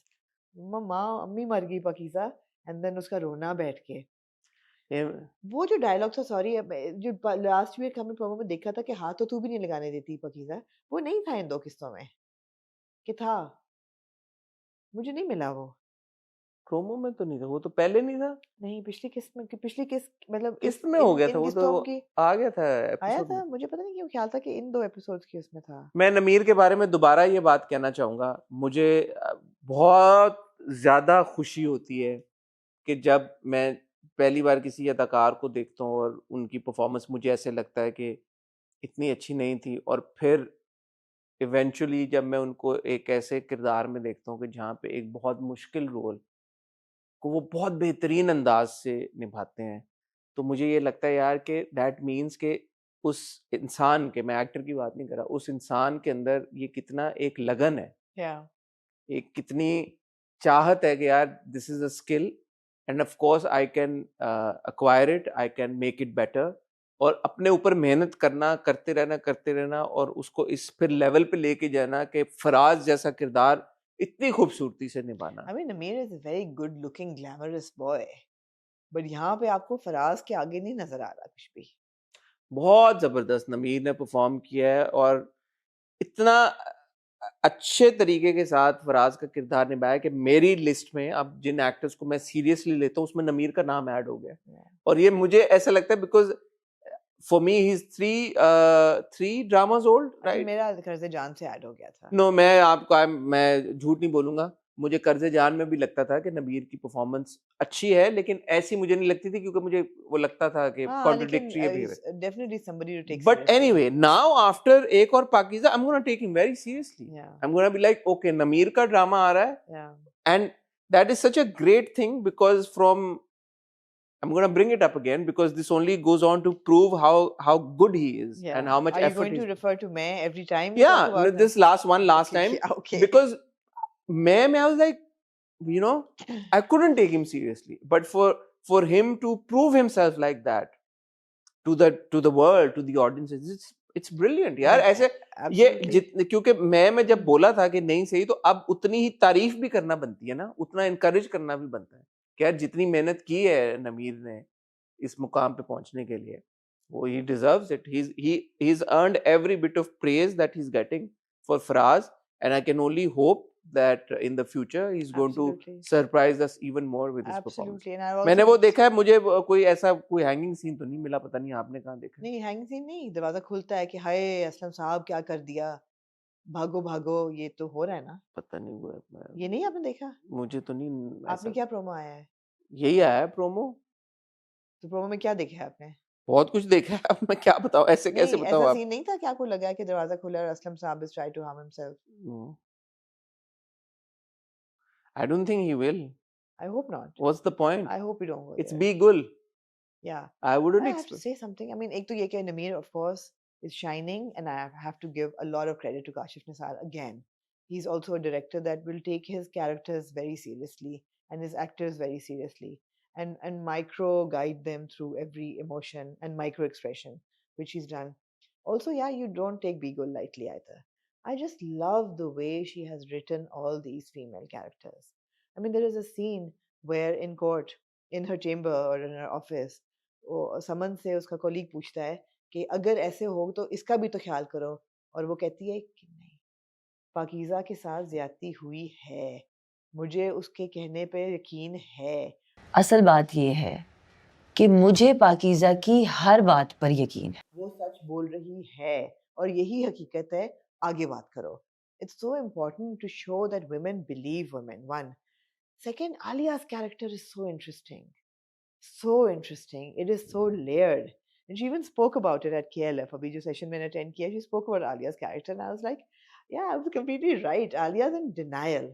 B: Mama अम्मी मर गई पाकीज़ा, एंड देन उसका रोना बैठ के.
C: ये
B: वो जो डायलॉग था, सॉरी, जो लास्ट वीक हमने प्रोमो में देखा था कि हाथ तो तू भी नहीं लगाने देती पाकीज़ा, वो नहीं था इन दो किस्तों में कि था. मुझे नहीं मिला वो.
C: प्रोमो में तो नहीं था, वो तो पहले नहीं था,
B: नहीं, पिछली किस्त में, पिछली किस्त मतलब
C: किस्त में हो गया था,
B: इन
C: वो
B: किस्तों
C: तो
B: की
C: आ गया था
B: आया
C: एपिसोड
B: था.
C: में।
B: मुझे पता नहीं क्यों ख्याल था कि इन 2 एपिसोड्स की उसमें था.
C: मैं नमीर के बारे में दोबारा ये बात कहना चाहूंगा, मुझे बहुत ज्यादा खुशी होती है कि जब मैं पहली बार किसी अदाकार को देखता हूँ और उनकी परफॉर्मेंस मुझे ऐसे लगता है कि इतनी अच्छी नहीं थी, और फिर इवेंचुअली जब मैं उनको एक ऐसे किरदार में देखता हूँ कि जहाँ पे एक बहुत मुश्किल रोल को वो बहुत बेहतरीन अंदाज से निभाते हैं, तो मुझे ये लगता है यार कि दैट मीन्स के उस इंसान के, मैं एक्टर की बात नहीं कर रहा, उस इंसान के अंदर ये कितना एक लगन है,
B: या
C: एक कितनी चाहत है कि यार this is a skill end of course I can acquire it, I can make it better, और अपने ऊपर मेहनत करना, करते रहना और उसको इस फिर लेवल पे लेके जाना कि फराज जैसा किरदार इतनी खूबसूरती से निभाना.
B: आई मीन अमीर is a very good looking glamorous boy, but यहाँ पे आपको फराज के आगे नहीं नजर आ रहा कुछ भी.
C: बहुत जबरदस्त नमीर ने परफॉर्म किया है और इतना अच्छे तरीके के साथ फराज का किरदार निभाया कि मेरी लिस्ट में अब जिन एक्टर्स को मैं सीरियसली लेता हूँ उसमें नमीर का नाम ऐड हो गया.
B: Yeah.
C: और ये मुझे ऐसा लगता है because for me he is 3 dramas old,
B: I think
C: right?
B: मेरा कर्ज़े जान से ऐड हो गया था.
C: नो, मैं झूठ नहीं बोलूंगा, मुझे कर्जे जान में भी लगता था कि नबीर की परफॉर्मेंस अच्छी है, लेकिन ऐसी मुझे नहीं लगती थी क्योंकि मुझे वो लगता था कि
B: हाँ, लेकिन
C: कॉन्ट्रडिक्टरी है behaviour.
B: is definitely somebody to take
C: But
B: seriously.
C: anyway, now after एक और Pakeezah, I'm gonna take him very seriously.
B: Yeah,
C: I'm gonna be like, okay, नमीर का ड्रामा आ रहा है,
B: yeah.
C: and that is such a great thing because I'm gonna bring it up again because this only goes on to prove how good he is
B: Yeah.
C: and how much
B: Are you
C: effort
B: going to
C: he's.
B: refer to May every time? You talk
C: Yeah,
B: about
C: this last
B: Okay,
C: time
B: yeah, okay.
C: because I was like, I couldn't take him seriously, but for him to prove himself like that to the world, to the audiences, it's brilliant यार.
B: Yeah,
C: ऐसे ये
B: absolutely.
C: क्योंकि मैं जब बोला था कि नहीं सही, तो अब उतनी ही तारीफ भी करना बनती है ना, उतना इनकरेज करना भी बनता है कि यार जितनी मेहनत की है नमीर ने इस मुकाम पे पहुंचने के लिए, वो he deserves it. He's earned every bit of praise that he's getting for Faraz, and I can only hope that in the future he's going to
B: Absolutely.
C: surprise us even more with his performance.
B: Absolutely. And I've
C: मैंने
B: also
C: वो देखा है, मुझे कोई ऐसा कोई हैंगिंग सीन तो नहीं मिला, पता नहीं आपने कहाँ देखा है?
B: नहीं, हैंग सीन नहीं, दरवाजा खुलता है कि हाय असलम साहब क्या कर दिया, भागो भागो, ये तो हो रहा है ना.
C: पता नहीं हुआ है,
B: ये नहीं आपने देखा?
C: मुझे तो नहीं
B: आपने
C: ऐसा.
B: क्या प्रोमो आया है?
C: यही आया है प्रोमो।
B: तो प्रोमो में क्या देखा है आपने?
C: बहुत कुछ देखा है, अब मैं क्या बताऊं, ऐसे कैसे
B: नहीं,
C: बताऊं
B: ऐसा
C: आप?
B: सीन नहीं था कि आपको लगा कि दरवाजा खुला और Aslam sahab is try to harm himself?
C: I don't think he will.
B: I hope not.
C: What's the point?
B: I hope you don't go
C: It's
B: there.
C: Be Gul.
B: Yeah.
C: I wouldn't
B: I have to
C: expect.
B: say something. I mean, ek to ye कि Nameer, of course, is shining, and I have to give a lot of credit to Kashif Nisar again. He's also a director that will take his characters very seriously and his actors very seriously, and micro guide them through every emotion and micro expression, which he's done. Also, yeah, you don't take Beagle lightly either. I just love the way she has written all these female characters. I mean, there is a scene where in court, in her chamber or in her office, वो समन से उसका कॉलीग पूछता है कि अगर ऐसे हो तो इसका भी तो ख्याल करो, और वो कहती है कि नहीं, पाकीज़ा के साथ ज्यादती हुई है, मुझे उसके कहने पे यकीन है।
F: असल बात ये है कि मुझे पाकीज़ा की हर बात पर यकीन है।
B: वो सच बोल रही है और यही हकीकत है, आगे बात करो। It's so important to show that women believe women. One. Second, Alia's character is so interesting. So interesting. It is so layered. And she even spoke about it at KLF. अभी जो session मैंने attend किया, she spoke about Alia's character, and I was like, yeah, I was completely right. Alia's in denial.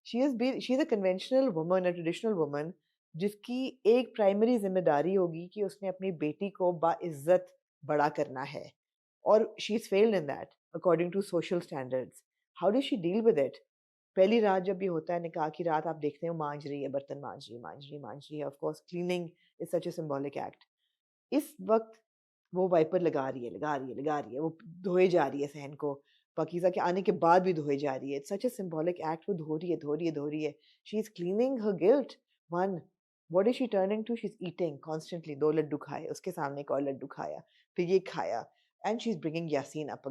B: She's a conventional woman, a traditional woman, जिसकी एक प्राइमरी जिम्मेदारी होगी कि उसने अपनी बेटी को बाइज्जत बड़ा करना है, और she's failed in that according to social standards. How does she deal with it? पहली रात जब ये होता है, निकाह की रात, आप देखते हैं वो मांज रही है, बर्तन मांज रही है। Of course cleaning is such a symbolic act. इस वक्त वो वाइपर लगा रही है, वो धोए जा रही है सहन को, पाकीज़ा के आने के बाद भी धोए जा रही है। It's such a symbolic act. वो धो रही है। She is cleaning her guilt. One, what is she turning to? She is eating constantly. 2 laddoo खाए, उसके सामने एक और लड्डू खाया, फिर ये खाया, and she is bringing Yasin up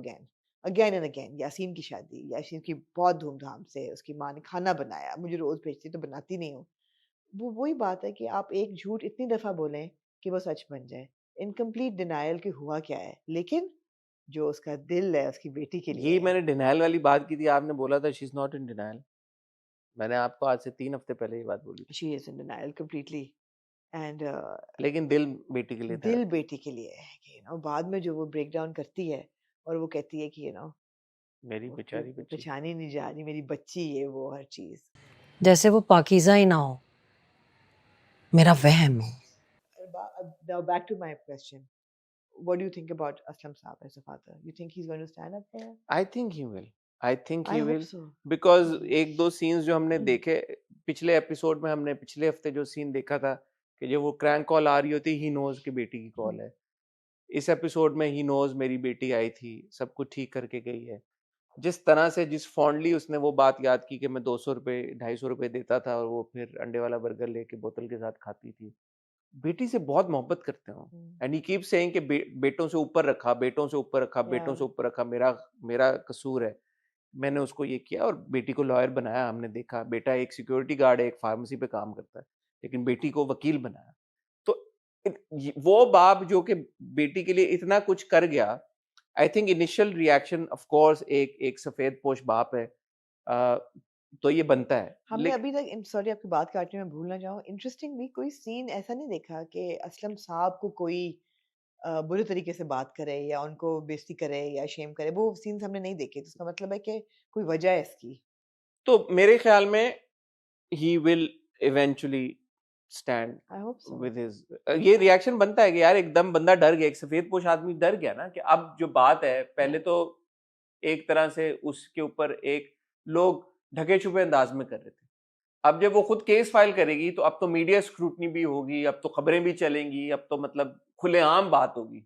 B: again and again. Yasin की शादी, यासीन की बहुत धूमधाम से उसकी माँ ने खाना बनाया, मुझे रोज भेजती तो बनाती नहीं हूँ। वो वही बात है कि आप एक झूठ इतनी दफा बोलें कि वो सच बन जाए, इन कंप्लीट डिनायल कि हुआ क्या है, लेकिन जो उसका दिल है उसकी बेटी के लिए
C: ये
B: है।
C: मैंने डिनायल वाली बात की थी, आपने बोला था she is not in denial. मैंने आपको आज से 3 हफ्ते पहले ये बात बोली थी।
B: She is in denial completely, and
C: लेकिन दिल बेटी के लिए था।
B: दिल बेटी के लिए है कि बाद में जो वो ब्रेक डाउन करती है और वो कहती है कि
C: मेरी बेचारी बच्ची।
B: पहचानी नहीं जा रही मेरी बच्ची, ये वो हर चीज।
F: जैसे वो पाकीज़ा ही ना हो, मेरा वहम है।
B: Now back to my question. What do you think about Aslam Saab as a father? You think he's going to stand up for her?
C: I think he will. I think he
B: I
C: will.
B: hope so.
C: Because एक दो सीन्स जो हमने देखे पिछले एपिसोड में, हमने पिछले हफ्ते जो सीन देखा था कि जो वो क्रैंक कॉल आ रही होती, ही नोज कि बेटी की कॉल है। इस एपिसोड में ही नोज मेरी बेटी आई थी, सब कुछ ठीक करके गई है। जिस तरह से, जिस फॉन्डली उसने वो बात याद की कि मैं 200 रुपए 250 रुपए देता था और वो फिर अंडे वाला बर्गर लेके बोतल के साथ खाती थी। बेटी से बहुत मोहब्बत करते हो, एंड ही कीप सेइंग कि बेटों से ऊपर रखा, बेटों से ऊपर रखा, बेटों से ऊपर रखा, मेरा कसूर है, मैंने उसको ये किया और बेटी को लॉयर बनाया। हमने देखा बेटा एक सिक्योरिटी गार्ड है, एक फार्मेसी पे काम करता है, लेकिन बेटी को वकील बनाया। तो वो बाप जो कि बेटी के लिए इतना कुछ कर गया, I think initial reaction of course एक सफेद पोश बाप है, तो ये बनता है।
B: हमने अभी तक, सॉरी आपकी बात काटने में भूल ना जाऊं, इंटरेस्टिंगली कोई सीन ऐसा नहीं देखा कि असलम साहब को कोई बुरे तरीके से बात करे या उनको बेइज्जती करे या शेम करे। वो सीन्स हमने नहीं देखे, तो इसका मतलब है कि कोई वजह है इसकी।
C: तो मेरे ख्याल में he will eventually stand
B: I hope so
C: with his, ये रिएक्शन बनता है कि यार एकदम बंदा डर गया, एक सफेद पोश आदमी डर गया ना, कि अब जो बात है, पहले तो एक तरह से उसके ऊपर एक लोग ढके छुपे अंदाज में कर रहे थे, अब जब वो खुद केस फाइल करेगी तो अब तो मीडिया स्क्रूटनी भी होगी, अब तो खबरें भी चलेंगी, अब तो मतलब खुलेआम बात होगी,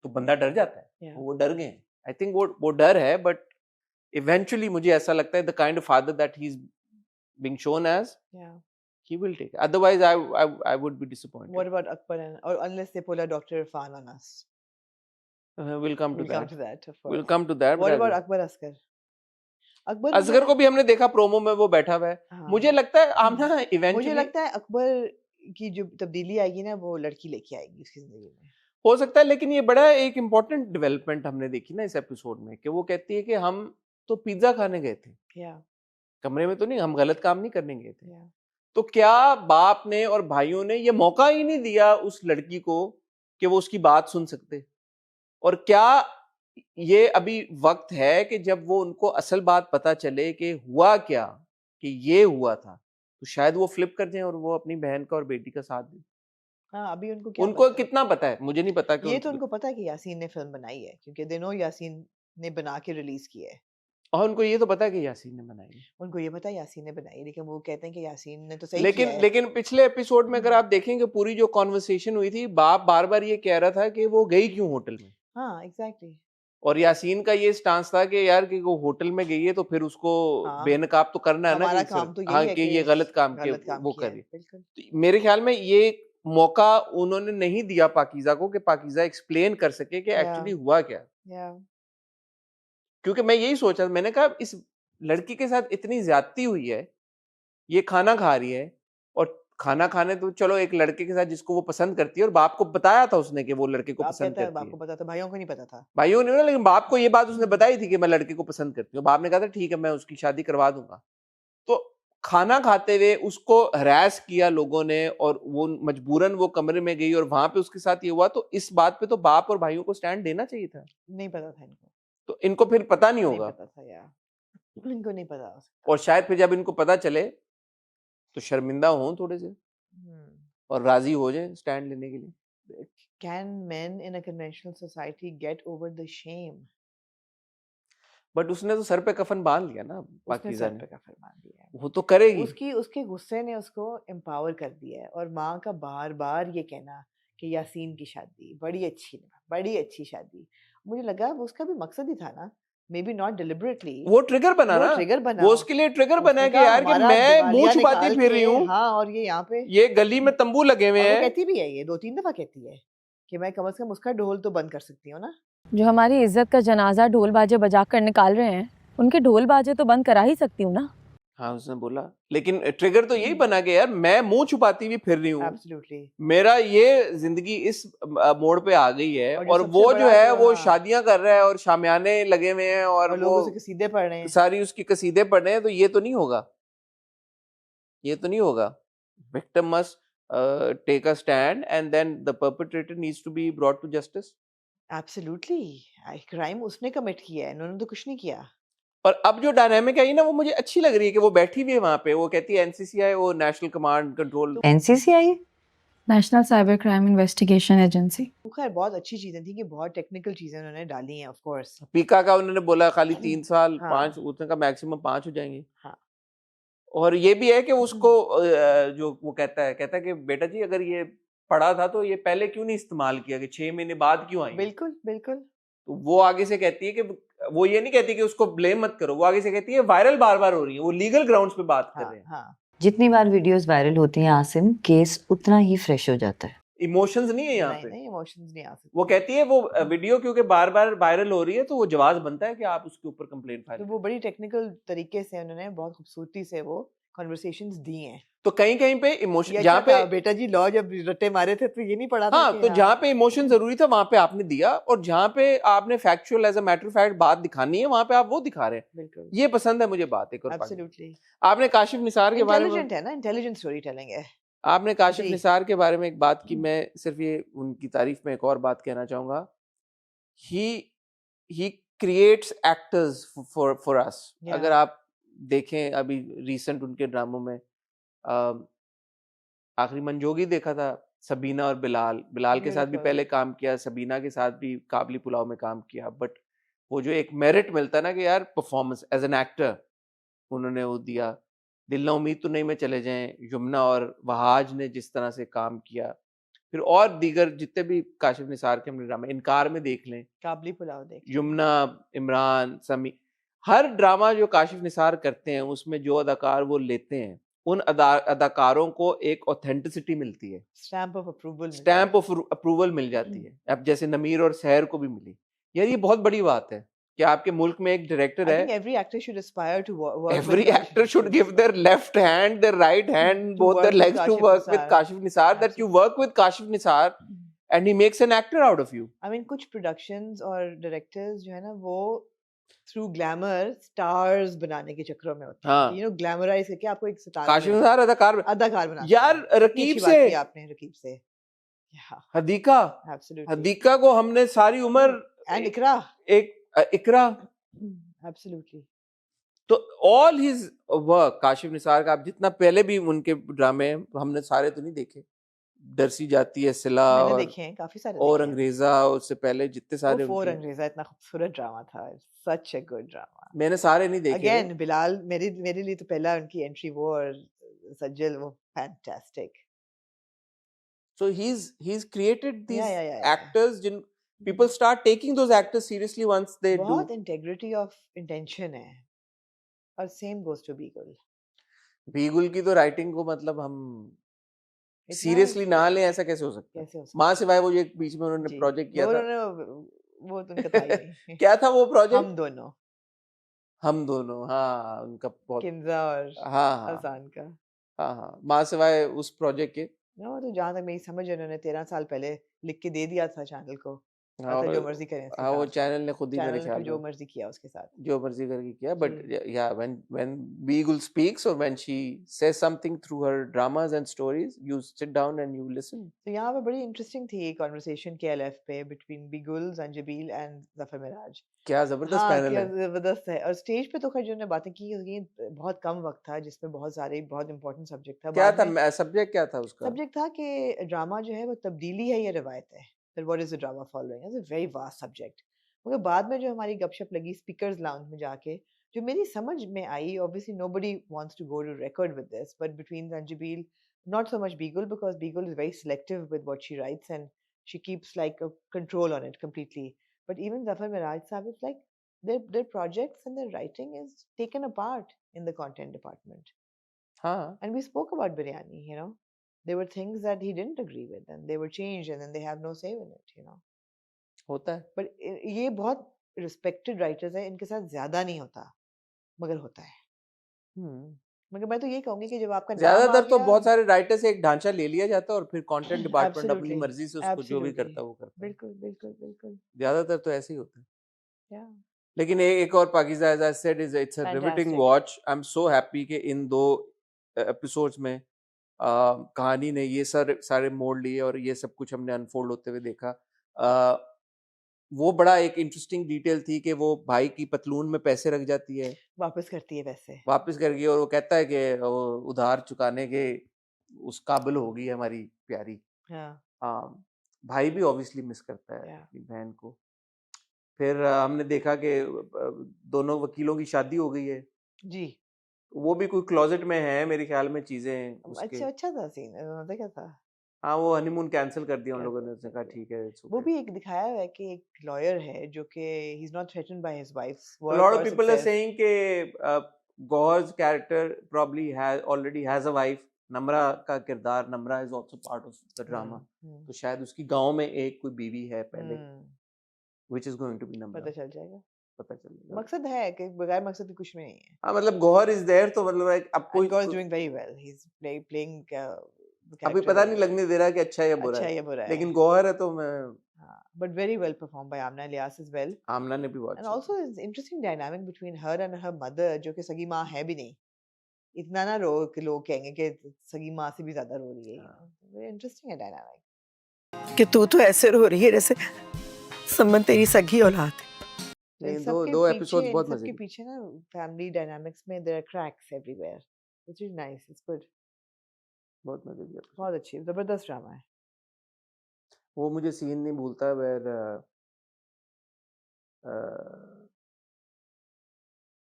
C: तो बंदा डर जाता है। वो डर गए, आई थिंक वो डर है, बट इवेंचुअली मुझे ऐसा लगता है the kind of father that he is being shown as, he will take it. Otherwise I would be disappointed.
B: What about Akbar or unless they pull a Dr. Irfan on us?
C: We'll come to
B: We'll come to that, of course.
C: We'll come to that.
B: What about Akbar Asghar?
C: Asghar को भी हमने देखा प्रोमो में, वो बैठा हुआ है। मुझे लगता है आमना इवेंचुअली,
B: मुझे लगता है अकबर की जो तब्दीली आएगी ना, वो लड़की लेके आएगी उसकी जिंदगी में,
C: हो सकता है। लेकिन ये बड़ा एक इम्पोर्टेंट डेवलपमेंट हमने देखी ना इस एपिसोड में, कि वो कहती है कि हम तो पिज्जा खाने गए थे, कमरे में तो नहीं, हम गलत काम नहीं करने गए थे। तो क्या बाप ने और भाइयों ने ये मौका ही नहीं दिया उस लड़की को कि वो उसकी बात सुन सकते? और क्या ये अभी वक्त है कि जब वो उनको असल बात पता चले कि हुआ क्या, कि ये हुआ था, तो शायद वो फ्लिप कर जाएं और वो अपनी बहन का और बेटी का साथ दें?
B: हाँ, अभी उनको क्या
C: उनको
B: पता?
C: कितना पता है? मुझे नहीं पता कि
B: ये तो उनको पता है कि यासीन ने फिल्म बनाई है, क्योंकि दे नो यासीन ने बना के रिलीज किया है।
C: और उनको ये तो पता है कि यासीन ने बनाई है।
B: उनको ये पता है यासीन ने बनाई है, लेकिन वो कहते हैं कि यासीन ने तो सही
C: लेकिन
B: किया है।
C: लेकिन पिछले एपिसोड में अगर आप देखेंगे पूरी जो कॉन्वर्सेशन हुई थी, बाप बार बार ये कह रहा था कि वो गई क्यों होटल में,
B: हाँ, एग्जैक्टली।
C: और यासीन का ये स्टांस था कि यार कि वो होटल में गई है तो फिर उसको
B: हाँ,
C: बेनकाब तो करना है ना,
B: हमारा
C: कि
B: काम तो
C: हाँ
B: यही है
C: कि
B: कि
C: ये गलत काम के
B: गलत काम
C: वो
B: किया
C: कर
B: है,
C: रही।
B: बिल्कुल।
C: तो मेरे ख्याल में ये मौका उन्होंने नहीं दिया पाकीज़ा को कि पाकीज़ा एक्सप्लेन कर सके कि
B: या
C: एक्चुअली हुआ क्या।
B: या
C: क्योंकि मैं यही सोचा, मैंने कहा इस लड़की के साथ इतनी ज्यादती हुई है, ये खाना खा रही है, और खाना खाने तो चलो एक लड़के के साथ जिसको वो पसंद करती है, और बाप को बताया था उसने कि वो लड़के को
B: बाप
C: पसंद
B: कहता है,
C: करती
B: बाप
C: है।
B: को पता था, भाइयों को नहीं पता था।
C: भाइयों ने, लेकिन बाप को ये बात उसने बताई थी कि मैं लड़के को पसंद करती हूँ। बाप ने कहा था ठीक है मैं उसकी शादी करवा दूंगा। तो खाना खाते हुए उसको हरास किया लोगों ने, और वो मजबूरन वो कमरे में गई और वहां पे उसके साथ ये हुआ, तो इस बात पे तो बाप और भाइयों को स्टैंड देना चाहिए था।
B: नहीं पता था इनको,
C: तो इनको फिर पता नहीं
B: नहीं
C: होगा,
B: पता था या इनको नहीं पता हो सकता।
C: और शायद फिर जब इनको पता चले तो शर्मिंदा हों थोड़े से, और राजी हो जाए स्टैंड लेने के लिए।
B: Can men in a conventional society get over the shame?
C: But उसने तो सर पे कफन बांध लिया ना
B: उसने
C: पाकीज़ा
B: सर
C: ने,
B: पे कफन बांध दिया है।
C: वो तो करेगी।
B: उसके गुस्से ने उसको एम्पावर कर दिया है, और माँ का बार बार ये कहना कि यासीन की शादी बड़ी अच्छी शादी, मुझे लगा वो उसका भी मकसद ही था ना, मे बी नॉट डिलिबरेटली,
C: वो ट्रिगर बना
B: वो
C: ना,
B: ट्रिगर बना,
C: वो उसके लिए ट्रिगर बना है कि
B: उसने कहा
C: यार कि
B: हमारा
C: मैं मुंह
B: दिवालिया
C: छुपाती
B: निकाल
C: फिर रही
B: के,
C: हूँ,
B: हाँ, और ये यहाँ पे
C: ये गली में तंबू लगे हुए
B: और वो
C: हैं।
B: कहती भी है, ये 2-3 दफा कहती है कि मैं कम से कम उसका ढोल तो बंद कर सकती हूँ ना।
H: जो हमारी इज्जत का जनाजा ढोल बाजे बजा कर निकाल रहे हैं, उनके ढोल बाजे तो बंद करा ही सकती हूँ ना।
C: हाँ उसने बोला, लेकिन ट्रिगर तो यही बना कि यार मैं मुंह छुपाती हुई फिर रही हूँ,
B: एब्सोल्युटली।
C: मेरा ये जिंदगी इस मोड़ पे आ गई है,
B: और
C: और
B: सबसे
C: वो जो
B: बड़ा
C: है
B: तो,
C: वो
B: हाँ,
C: शादियां कर रहा है और शामियाने लगे हुए हैं, और
B: लोग
C: वो
B: उसे कसीदे पढ़ रहे हैं।
C: सारी उसकी कसीदे पढ़ रहे हैं, तो ये तो नहीं होगा, ये तो नहीं होगा। Victim must take a stand, and then the perpetrator needs to be brought to justice.
B: Absolutely, crime उसने कमिट किया है, इन्होंने तो कुछ नहीं किया।
C: और अब जो डायनामिक आई ना वो मुझे अच्छी लग रही है कि वो बैठी हुई है वहां पे, वो कहती है एनसीसीआई, वो national command control,
F: NCCI
E: national cyber crime investigation agency.
B: वो खैर बहुत अच्छी चीजें थी कि बहुत टेक्निकल चीजें उन्होंने डाली हैं, ऑफ कोर्स।
C: पीका का उन्होंने बोला खाली 3 साल,
B: हाँ।
C: 5 उतने का मैक्सिमम 5 हो जाएंगे।
B: हाँ।
C: और ये भी है कि उसको जो वो कहता है कि बेटा जी अगर ये पढ़ा था तो ये पहले क्यों नहीं इस्तेमाल किया, कि 6 महीने बाद क्यों आई?
B: बिल्कुल बिल्कुल।
C: तो वो आगे से कहती है कि वो ये नहीं कहती कि उसको ब्लेम मत करो, वो आगे से कहती है वायरल बार बार हो रही है, वो लीगल ग्राउंड्स पे बात कर
B: हाँ
C: रहे हैं।
B: हाँ,
F: जितनी बार वीडियोस वायरल होती हैं आसिम, केस उतना ही फ्रेश हो जाता है।
C: इमोशंस नहीं है यहाँ
B: नहीं
C: पे।
B: नहीं, इमोशंस नहीं आ सकते।
C: वो कहती है वो वीडियो क्योंकि बार बार वायरल हो रही है तो वो जवाब बनता है कि आप उसके ऊपर कंप्लेंट फाइल
B: तो
C: करें।
B: वो बड़ी टेक्निकल तरीके से उन्होंने बहुत खूबसूरती से वो कन्वर्सेशंस दी हैं।
C: तो कहीं कहीं पे इमोशन
B: ये
C: जहाँ
B: अच्छा
C: पे
B: था, बेटा जी लॉ जब रट्टे मारे थे तो ये नहीं पढ़ा था
C: हाँ,
B: कि
C: तो जहाँ पे इमोशन जरूरी था वहां पे आपने दिया, और जहाँ पे आपने factual as a matter fact बात दिखानी है वहां पे आप वो दिखा रहे हैं।
B: बिल्कुल,
C: ये पसंद है मुझे बात। एक और बात,
B: एब्सोल्युटली।
C: आपने काशिफ निसार के बारे में,
B: इंटेलिजेंट है ना, इंटेलिजेंट स्टोरी टेलिंग है।
C: आपने काशिफ
B: जी।
C: निसार के बारे में एक बात की, मैं सिर्फ ये उनकी तारीफ में एक और बात कहना चाहूंगा। He creates actors for us.
B: Yeah.
C: अगर आप देखें अभी रिसेंट उनके ड्रामों में, आखिरी मंजोगी देखा था, सबीना और बिलाल के साथ भी
B: बिल्कुल।
C: पहले काम किया, सबीना के साथ भी काबली पुलाव में काम किया, बट वो जो एक मेरिट मिलता है ना कि यार परफॉर्मेंस एज एन एक्टर उन्होंने वो दिया। दिल ना उम्मीद तो नहीं में चले जाएं, यमुना और वहाज ने जिस तरह से काम किया, फिर और दीगर जितने भी काशिफ निसार के हमने ड्रामा, इनकार में देख लें,
B: काबली पुलाव देख।
C: यमुना, इमरान, समी, हर ड्रामा जो काशिफ निसार करते हैं उसमें जो अदाकार वो लेते हैं उन अदाकारों को एक ऑथेंटिसिटी मिलती है,
B: stamp of approval.
C: Stamp of approval मिल जाती है। अब जैसे नमीर और सहर को भी मिली, यार ये बहुत बड़ी बात है कि आपके मुल्क में एक डायरेक्टर है,
B: every actor should aspire to work
C: every actor should give their left hand, their right hand,
B: To
C: both
B: work
C: their
B: with
C: legs to
B: Kashif
C: work with
B: Nisar.
C: Kashif Nisar, that you work with Kashif Nisar and he makes an actor out of you.
B: I mean कुछ प्रोडक्शंस और डायरेक्टर्स जो है ना वो through glamour stars बनाने के चक्करों में होते हैं
C: हाँ।
B: कि ग्लैमराइज करके आपको एक सितारा
C: काशिफ
B: बना
C: निसार अदाकार
B: अदाकार बनाते
C: यार,
B: हैं। कितनी
C: रकीब
B: अच्छी बात
C: से
B: की आपने रकीब से। Yeah,
C: Hadika
B: absolutely.
C: हदीका को हमने सारी उम्र
B: And इकरा
C: इकरा
B: absolutely.
C: तो all his work, Kashif Nisar का आप जितना पहले भी उनके ड्रामे हमने सारे तो नहीं देखे, दरसी जाती है सिला
B: मैंने
C: और
B: देखे हैं काफी सारे
C: और
B: देखे हैं।
C: अंग्रेजा, उससे पहले जितने सारे
B: वो फोर
C: उनके
B: अंग्रेजा इतना खूबसूरत ड्रामा था। सच ए गुड ड्रामा।
C: मैंने सारे नहीं देखे।
B: अगेन बिलाल मेरे लिए तो पहला उनकी एंट्री वो और सज्जल वो fantastic.
C: So he's created these
B: yeah.
C: actors जिन people start taking those actors seriously once they do.
B: बहुत इंटेग्रिटी ऑफ इंटेंशन है और सेम गोस टू बीगल।
C: बीगुल की तो राइटिंग को मतलब हम
B: इतना
C: सीरियसली ना लें, ऐसा कैसे हो सकता है?
B: कैसे हो सकता
C: माँ सिवाय वो जो एक बीच में उन्होंने
B: जी।
C: प्रोजेक्ट किया
B: वो
C: था,
B: उन्होंने वो तो उनका था ही नहीं।
C: क्या था वो प्रोजेक्ट?
B: हम दोनों
C: हाँ, उनका बहुत
B: किंजा और
C: हाँ
B: हसान का।
C: हाँ माँ सिवाय उस प्रोजेक्ट के
B: ना तो जहाँ तक मेरी समझ है उन्होंने 13 साल पहले लिख के दे दिया था चैनल को।
C: हाँ,
B: और
C: और
B: जो मर्जी करें इसके
C: हाँ वो
B: साथ।
C: चैनल ने खुद ही मेरे
B: चैनल ने
C: ख्याल
B: फिर जो
C: में
B: मर्जी किया उसके साथ।
C: जो मर्जी करके किया, but
B: ji.
C: yeah, when Beagle speaks or when she says something through her dramas and stories, you sit down and you listen.
B: तो यहाँ पे बड़ी इंटरेस्टिंग थी ये कॉन्वर्सेशन के एलएफ पे बिटवीन बिगुल, जंजीबील एंड जफर मिराज।
C: क्या जबरदस्त
B: हाँ
C: पैनल
B: क्या
C: है।
B: जबरदस्त है। और स्टेज पे तो खैर जो उन्होंने बातें की ये बहुत कम वक्त था जिसमें बहुत सारे बहुत इंपॉर्टेंट सब्जेक्ट था।
C: क्या
B: बाद में
C: था सब्जेक्ट, क्या था उसका?
B: सब्जेक्ट था कि ड्रामा जो है वो तब्दीली है या रिवायत है। Then what is the drama following? It's a very vast subject. मगर बाद में जो हमारी गपशप लगी स्पीकर्स लाउंज में जाके जो मेरी समझ में आई, obviously nobody wants to go to record with this, but between Zanjabil, not so much Beagle because Beagle is very selective with what she writes and she keeps like a control on it completely. But even Zafar Miraj Sahib is like their projects and their writing is taken apart in the content department.
C: हाँ
B: And we spoke about biryani, There were things that he didn't agree with and they were changed and then they have no say in it,
C: होता है।
B: But ये बहुत respected writers हैं, इनके साथ ज़्यादा नहीं होता, मगर होता है। मगर मैं तो ये कहूँगी कि जब आपका नाम आ
C: ज्यादातर तो
B: गया
C: बहुत सारे राइटर से एक ढांचा ले लिया जाता है और फिर कंटेंट डिपार्टमेंट अपनी
B: Absolutely,
C: मर्जी से उसको जो भी
B: absolutely.
C: करता है वो करता है।
B: बिल्कुल बिल्कुल बिल्कुल
C: ज्यादातर तो ऐसे ही होता है।
B: yeah
C: लेकिन एक और पाकिज़ा, as I said, is it's a riveting
B: Fantastic.
C: watch. I'm so happy कि इन 2 एपिसोड्स में कहानी ने ये सारे मोड़ लिए और ये सब कुछ हमने अनफोल्ड होते हुए देखा। वो बड़ा एक इंटरेस्टिंग डिटेल थी कि वो भाई की पतलून में पैसे रख जाती है,
B: वापस करती है वैसे
C: वापस कर गई और वो कहता है कि वो उधार चुकाने के उस काबिल हो गई है हमारी प्यारी।
B: हाँ
C: भाई भी ऑब्वियसली मिस करता है
B: Yeah.
C: अपनी बहन को। फिर हमने देखा कि दोनों वकीलों की शादी हो गई है,
B: जी
C: वो भी कोई क्लोजेट में है मेरे ख्याल में चीजें उसके।
B: अच्छा था सीन मतलब क्या था
C: हाँ वो हनीमून कैंसिल कर दिया उन लोगों ने,
B: Cancel
C: उसने
B: कर
C: कहा
B: दिया।
C: ठीक है, it's
B: वो
C: okay.
B: भी एक दिखाया हुआ है कि एक लॉयर है जो कि he is not threatened by his wives
C: A
B: work
C: lot of
B: और
C: people are
B: सक्सेस
C: saying कि Gauh's character probably already has a wife. नम्रा का किरदार, नम्रा is also part of the drama. तो शायद उसकी गांव में एक कोई बीवी है पहले, which is going to be
B: पता
C: नम्रा।
B: चल जाएगा।
C: पता चलेगा।
B: मकसद है कि बगैर मकसद के कुछ भी नहीं है।
C: हाँ मतलब गौहर is there तो मतलब अब
B: And God is
C: कोई
B: doing very well. He's playing the
C: अभी
B: character
C: पता
B: very
C: नहीं
B: well.
C: लगने दे रहा कि अच्छा है या बुरा
B: अच्छा
C: है,
B: या बुरा है।
C: लेकिन गौहर है तो मैं
B: हाँ, but very well performed by Amna Ilyas as well.
C: आमना ने भी बहुत
B: And
C: अच्छा
B: also it's interesting dynamic between her and her mother जो कि सगी माँ है भी नहीं। इतना ना रो कि लोग कहेंगे कि सगी माँ से भी ज्यादा रो रही है। Very interesting है dynamic.
J: कि तू तो ऐसे रो रही है जैसे समन तेरी सगी औलाद है।
C: नहीं,
B: इन
C: दो
B: सबके
C: दो
B: पीछे
C: एपिसोड्स
B: इन
C: बहुत मजे
B: सबके
C: के,
B: पीछे ना फैमिली डायनामिक्स में there are cracks everywhere. It's really nice. It's good.
C: बहुत मजे के episode।
B: बहुत अच्छी जबरदस्त ड्रामा है।
C: वो मुझे सीन नहीं भूलता वेर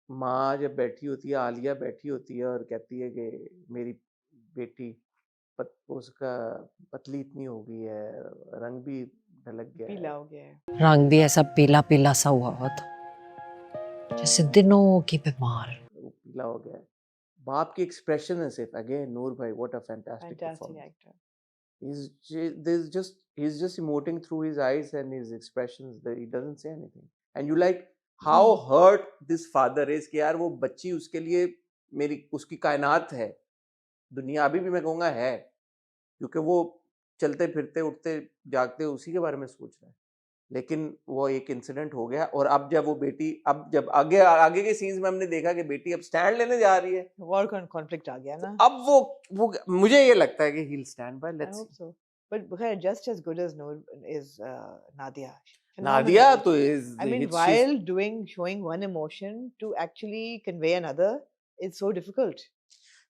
C: माँ जब बैठी होती है, आलिया बैठी होती है और कहती है कि मेरी बेटी उसका पतली इतनी हो गई है, रंग भी ढलक गया
B: पीला
C: है,
B: हो गया है।
F: रंग भी ऐसा पीला पीला सा हुआ था जैसे दिनों की बीमार।
C: वो पीला हो गया है। बाप की एक्सप्रेशन है सिर्फ, अगेन नूर भाई what a fantastic
B: Fantastic
C: performance.
B: actor.
C: He's just emoting through his eyes and his expressions that he doesn't say anything, and you like how hurt this father is कि यार वो बच्ची उसके लिए मेरी उसकी कायनात है, दुनिया अभी भी मैं कहूँगा है, क्योंकि वो चलते फिरते उठते जागते उसी के बारे में सोच रहा है। लेकिन वो एक इंसिडेंट हो गया और अब जब वो बेटी, अब जब आगे आगे के सीन्स में हमने देखा कि बेटी अब स्टैंड लेने जा रही है,
B: वॉर कॉन्फ्लिक्ट आ गया
C: तो
B: ना.
C: अब वो मुझे ये लगता है कि he will stand by.
B: I
C: let's
B: hope so. But just as good as Noor is Nadia.
C: Nadia
B: Phenomenal.
C: तो is
B: I mean, while showing one emotion to actually convey another, it's so difficult.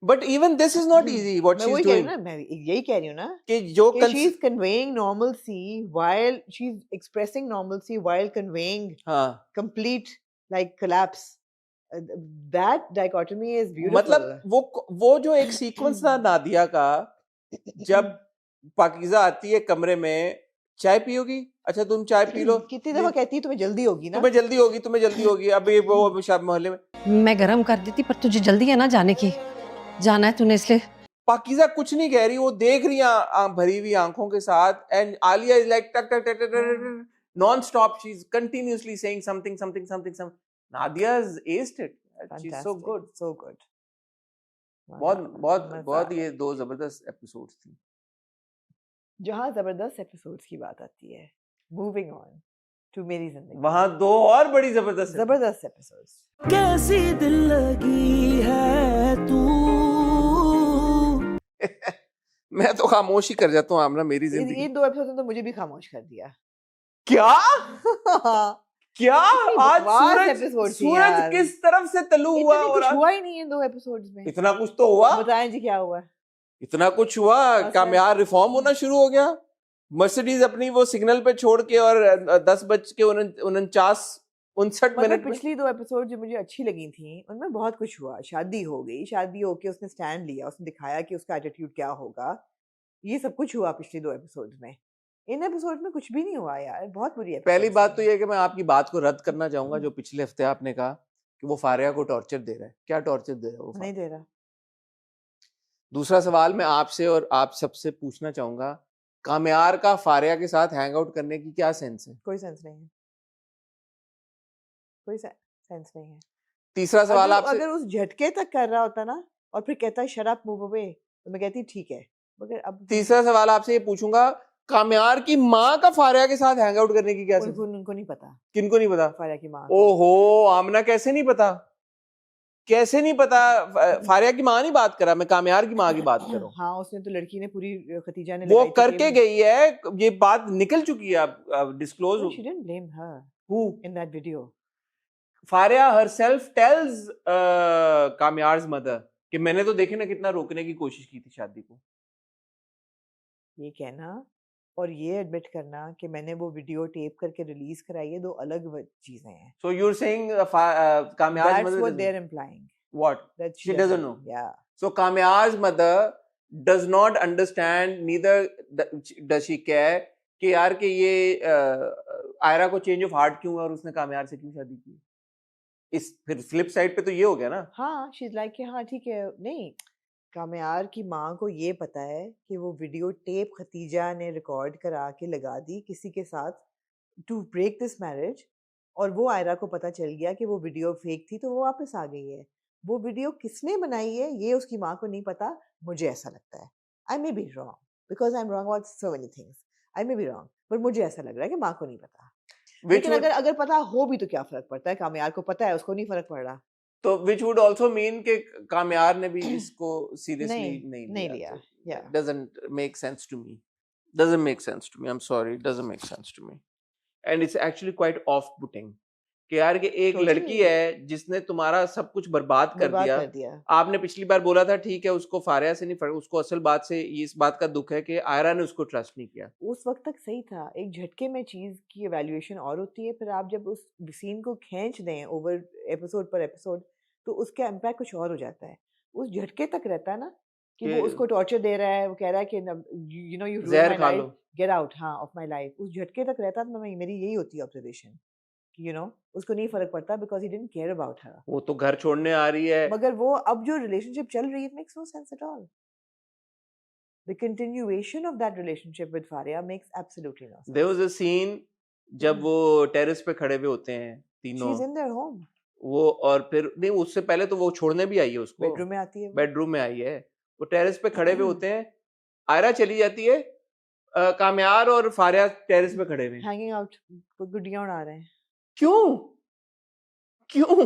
C: But even this is not easy what
B: मैं
C: शी
B: वही
C: इज
B: कह रही
C: डूइंग,
B: हूँ ना, मैं यही कह रही हूँ ना
C: कि जो
B: कि she is conveying normalcy while she's expressing normalcy while conveying
C: हाँ
B: complete like collapse. That dichotomy is beautiful.
C: मतलब वो जो एक सीक्वेंस था नादिया का, जब पाकीज़ा आती है कमरे में, चाय पियोगी, अच्छा तुम चाय पी लो,
B: कितनी दफा कहती है तुम्हें जल्दी होगी ना.
C: तुम्हें जल्दी होगी, अब ये वो शायद मोहल्ले में
I: मैं गरम कर देती पर तुझे जल्दी है ना जाने की, जाना है तूने इसलिए.
C: पाकीज़ा कुछ नहीं कह रही, वो देख रही है भरी हुई आंखों के साथ, एंड आलिया इज लाइक टक टक टक टक non stop, she is continuously saying something. Nadia is aced it, she is so good. बहुत ये दो जबरदस्त एपिसोड्स थी.
B: जहाँ जबरदस्त एपिसोड्स की बात आती है, मूविंग ऑन टू मेरी जिंदगी,
C: वहां दो और बड़ी जबरदस्त
B: एपिसोड्स.
J: कैसी दिल लगी है तू.
C: मैं तो खामोश ही कर जाता हूँ आमना, मेरी जिंदगी.
B: इन 2 एपिसोड्स ने तो मुझे भी खामोश कर दिया.
C: क्या क्या आज
B: बकवास एपिसोड थी
C: सूरज
B: यार.
C: किस तरफ से तलु हुआ,
B: इतना
C: और
B: कुछ हुआ ही नहीं है 2 एपिसोड्स में.
C: इतना कुछ तो हुआ,
B: बताएं जी क्या हुआ.
C: इतना कुछ हुआ. कामयार रिफॉर्म होना शुरू हो गया, मर्सिडीज अपनी वो सिग्नल पे छोड़ के, और 10:49
B: मतलब
C: मिनट में.
B: पिछली 2 एपिसोड जो मुझे अच्छी लगी थी उनमें बहुत कुछ हुआ. शादी हो गई, शादी होके उसने स्टैंड लिया, उसने दिखाया कि उसका एटीट्यूड क्या होगा. ये सब कुछ हुआ पिछली 2 एपिसोड्स में. इन एपिसोड में कुछ भी नहीं हुआ यार, बहुत बुरी एपिसोड.
C: पहली बात तो ये है कि मैं आपकी बात को रद्द करना चाहूंगा जो पिछले हफ्ते आपने कहा कि वो फारिया को टॉर्चर दे रहा है. क्या टॉर्चर दे रहा है वो?
B: नहीं दे रहा.
C: दूसरा सवाल मैं आपसे और आप सबसे पूछना चाहूंगा, कामयार का फारिया के साथ हैंग आउट करने की क्या सेंस है?
B: कोई सेंस नहीं है, कोई सेंस नहीं है.
C: तीसरा सवाल आपसे,
B: अगर उस झटके तक कर रहा होता ना और फिर कहता है शट अप मूव अवे, तो मैं कहती ठीक है. मगर अब
C: तीसरा सवाल आपसे ये पूछूंगा, कामयार की माँ का फारिया के साथ हैंग आउट करने की क्या सेंस?
B: उनको नहीं पता.
C: किनको नहीं पता?
B: फारिया की माँ.
C: ओहो आमना, कैसे नहीं पता, कैसे नहीं पता? फारिया की माँ नहीं बात करा, मैं कामयार की माँ की बात कर रहा हूँ.
B: हाँ, उसने तो लड़की ने पूरी, खतीजा ने
C: वो
B: लगाई थी
C: करके गई है, ये बात निकल चुकी है, अब disclose.
B: She didn't blame her
C: Who?
B: in that video.
C: Faria herself tells Kamyar's mother कि मैंने तो देखे ना कितना रोकने की कोशिश की थी शादी को.
B: ये कहना और ये एडमिट करना कि मैंने वो वीडियो टेप करके रिलीज कराई है, 2 अलग चीजें हैं.
C: So you're saying कामयार्स
B: That's
C: mother
B: what they're implying.
C: what?
B: That
C: She doesn't know.
B: Yeah.
C: So Kamyar's mother does not understand, neither does she care कि यार कि ये आयरा को चेंज ऑफ हार्ट क्यों है और उसने कामयार से क्यों शादी की. इस फिर फ्लिप साइड पे तो ये हो गया ना.
B: हाँ, she's like कि हाँ ठीक है. नहीं, कामयार की माँ को ये पता है कि वो वीडियो टेप खतीजा ने रिकॉर्ड करा के लगा दी किसी के साथ टू ब्रेक दिस मैरिज, और वो आयरा को पता चल गया कि वो वीडियो फेक थी, तो वो वापस आ गई है. वो वीडियो किसने बनाई है ये उसकी माँ को नहीं पता, मुझे ऐसा लगता है. I may be wrong because I am wrong about so many things. I may be wrong, but मुझे ऐसा लग रहा है कि माँ को नहीं पता. लेकिन अगर पता हो भी तो क्या फर्क पड़ता है? कामयार को पता है, उसको नहीं फर्क पड़ रहा.
C: तो which would also mean कि कामयार ने भी इसको seriously नहीं
B: लिया. Yeah.
C: Doesn't make sense to me. Doesn't make sense to me. I'm sorry. It doesn't make sense to me. And it's actually quite off-putting. कि यार कि एक लड़की है जिसने तुम्हारा सब कुछ बर्बाद कर दिया. आपने पिछली बार बोला था ठीक है उसको फारिया से नहीं फर्क, उसको असल बात से इस बात का दुख है कि आयरा ने उसको ट्रस्ट नहीं किया.
B: उस वक्त तक सही था. एक झटके में चीज की एवैल्यूएशन और होती है, फिर आप जब उस सीन को खींच दें ओवर एपिसोड पर एपिसोड तो उसका इम्पैक्ट कुछ और हो जाता है. उस झटके तक रहता है ना कि वो उसको टॉर्चर दे रहा है, वो कह रहा है कि यू नो यू
C: जहर खा लो,
B: गेट आउट हाँ ऑफ माय लाइफ. उस झटके तक रहता है. तो मेरी यही होती है ऑब्जर्वेशन कि यू नो उसको नहीं फर्क पड़ता because he didn't care about her.
C: वो तो घर छोड़ने आ रही है.
B: मगर वो अब जो रिलेशनशिप चल रही है, it makes no sense at all. The continuation of that relationship with Faria makes absolutely no sense.
C: There was a scene जब वो टेरेस पे खड़े हुए होते हैं तीनों.
B: She's in their home.
C: वो और फिर नहीं, उससे पहले तो वो छोड़ने भी आई है उसको.
B: बेडरूम में आती है.
C: बेडरूम में आई है. वो टेरेस पे खड़े हुए होते हैं. आयरा चली जाती है. कामयार और फारिया टेरेस पे खड़े हुए हैं।
B: हैंगिंग आउट, गुड्डियां उड़ा रहे हैं।
C: क्यों क्यों?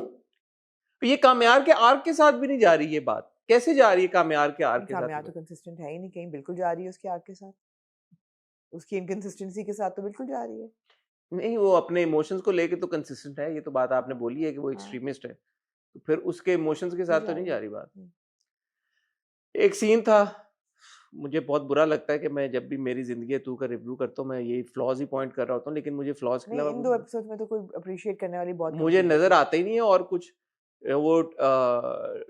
C: ये कामयार के आर्क के साथ भी नहीं जा रही ये बात, कैसे जा रही है कामयार के आर्क के
B: कामयाब
C: साथ?
B: तो कंसिस्टेंट है ही नहीं, कहीं बिल्कुल जा रही है उसके आर्क के साथ, उसकी इनकंसिस्टेंसी के साथ तो बिल्कुल जा रही है।
C: नहीं, वो अपने इमोशंस को लेके तो कंसिस्टेंट है, ये तो बात आपने बोली है कि वो
B: हाँ।
C: एक्सट्रीमिस्ट है, तो फिर उसके इमोशंस के साथ तो नहीं जा रही बात।
B: हम्म।
C: एक सीन था, मुझे बहुत बुरा लगता है कि मैं जब भी मेरी जिंदगी तू का रिव्यू करता हूँ मैं ये फ्लॉज ही पॉइंट कर रहा होता हूँ, लेकिन मुझे फ्लॉज के
B: नहीं,
C: अलावा
B: इन 2 एपिसोड्स में तो कोई अप्रिशिएट करने वाली बहुत कम
C: मुझे
B: चीज़ें
C: नजर
B: थी।
C: आता ही नहीं है। और कुछ वो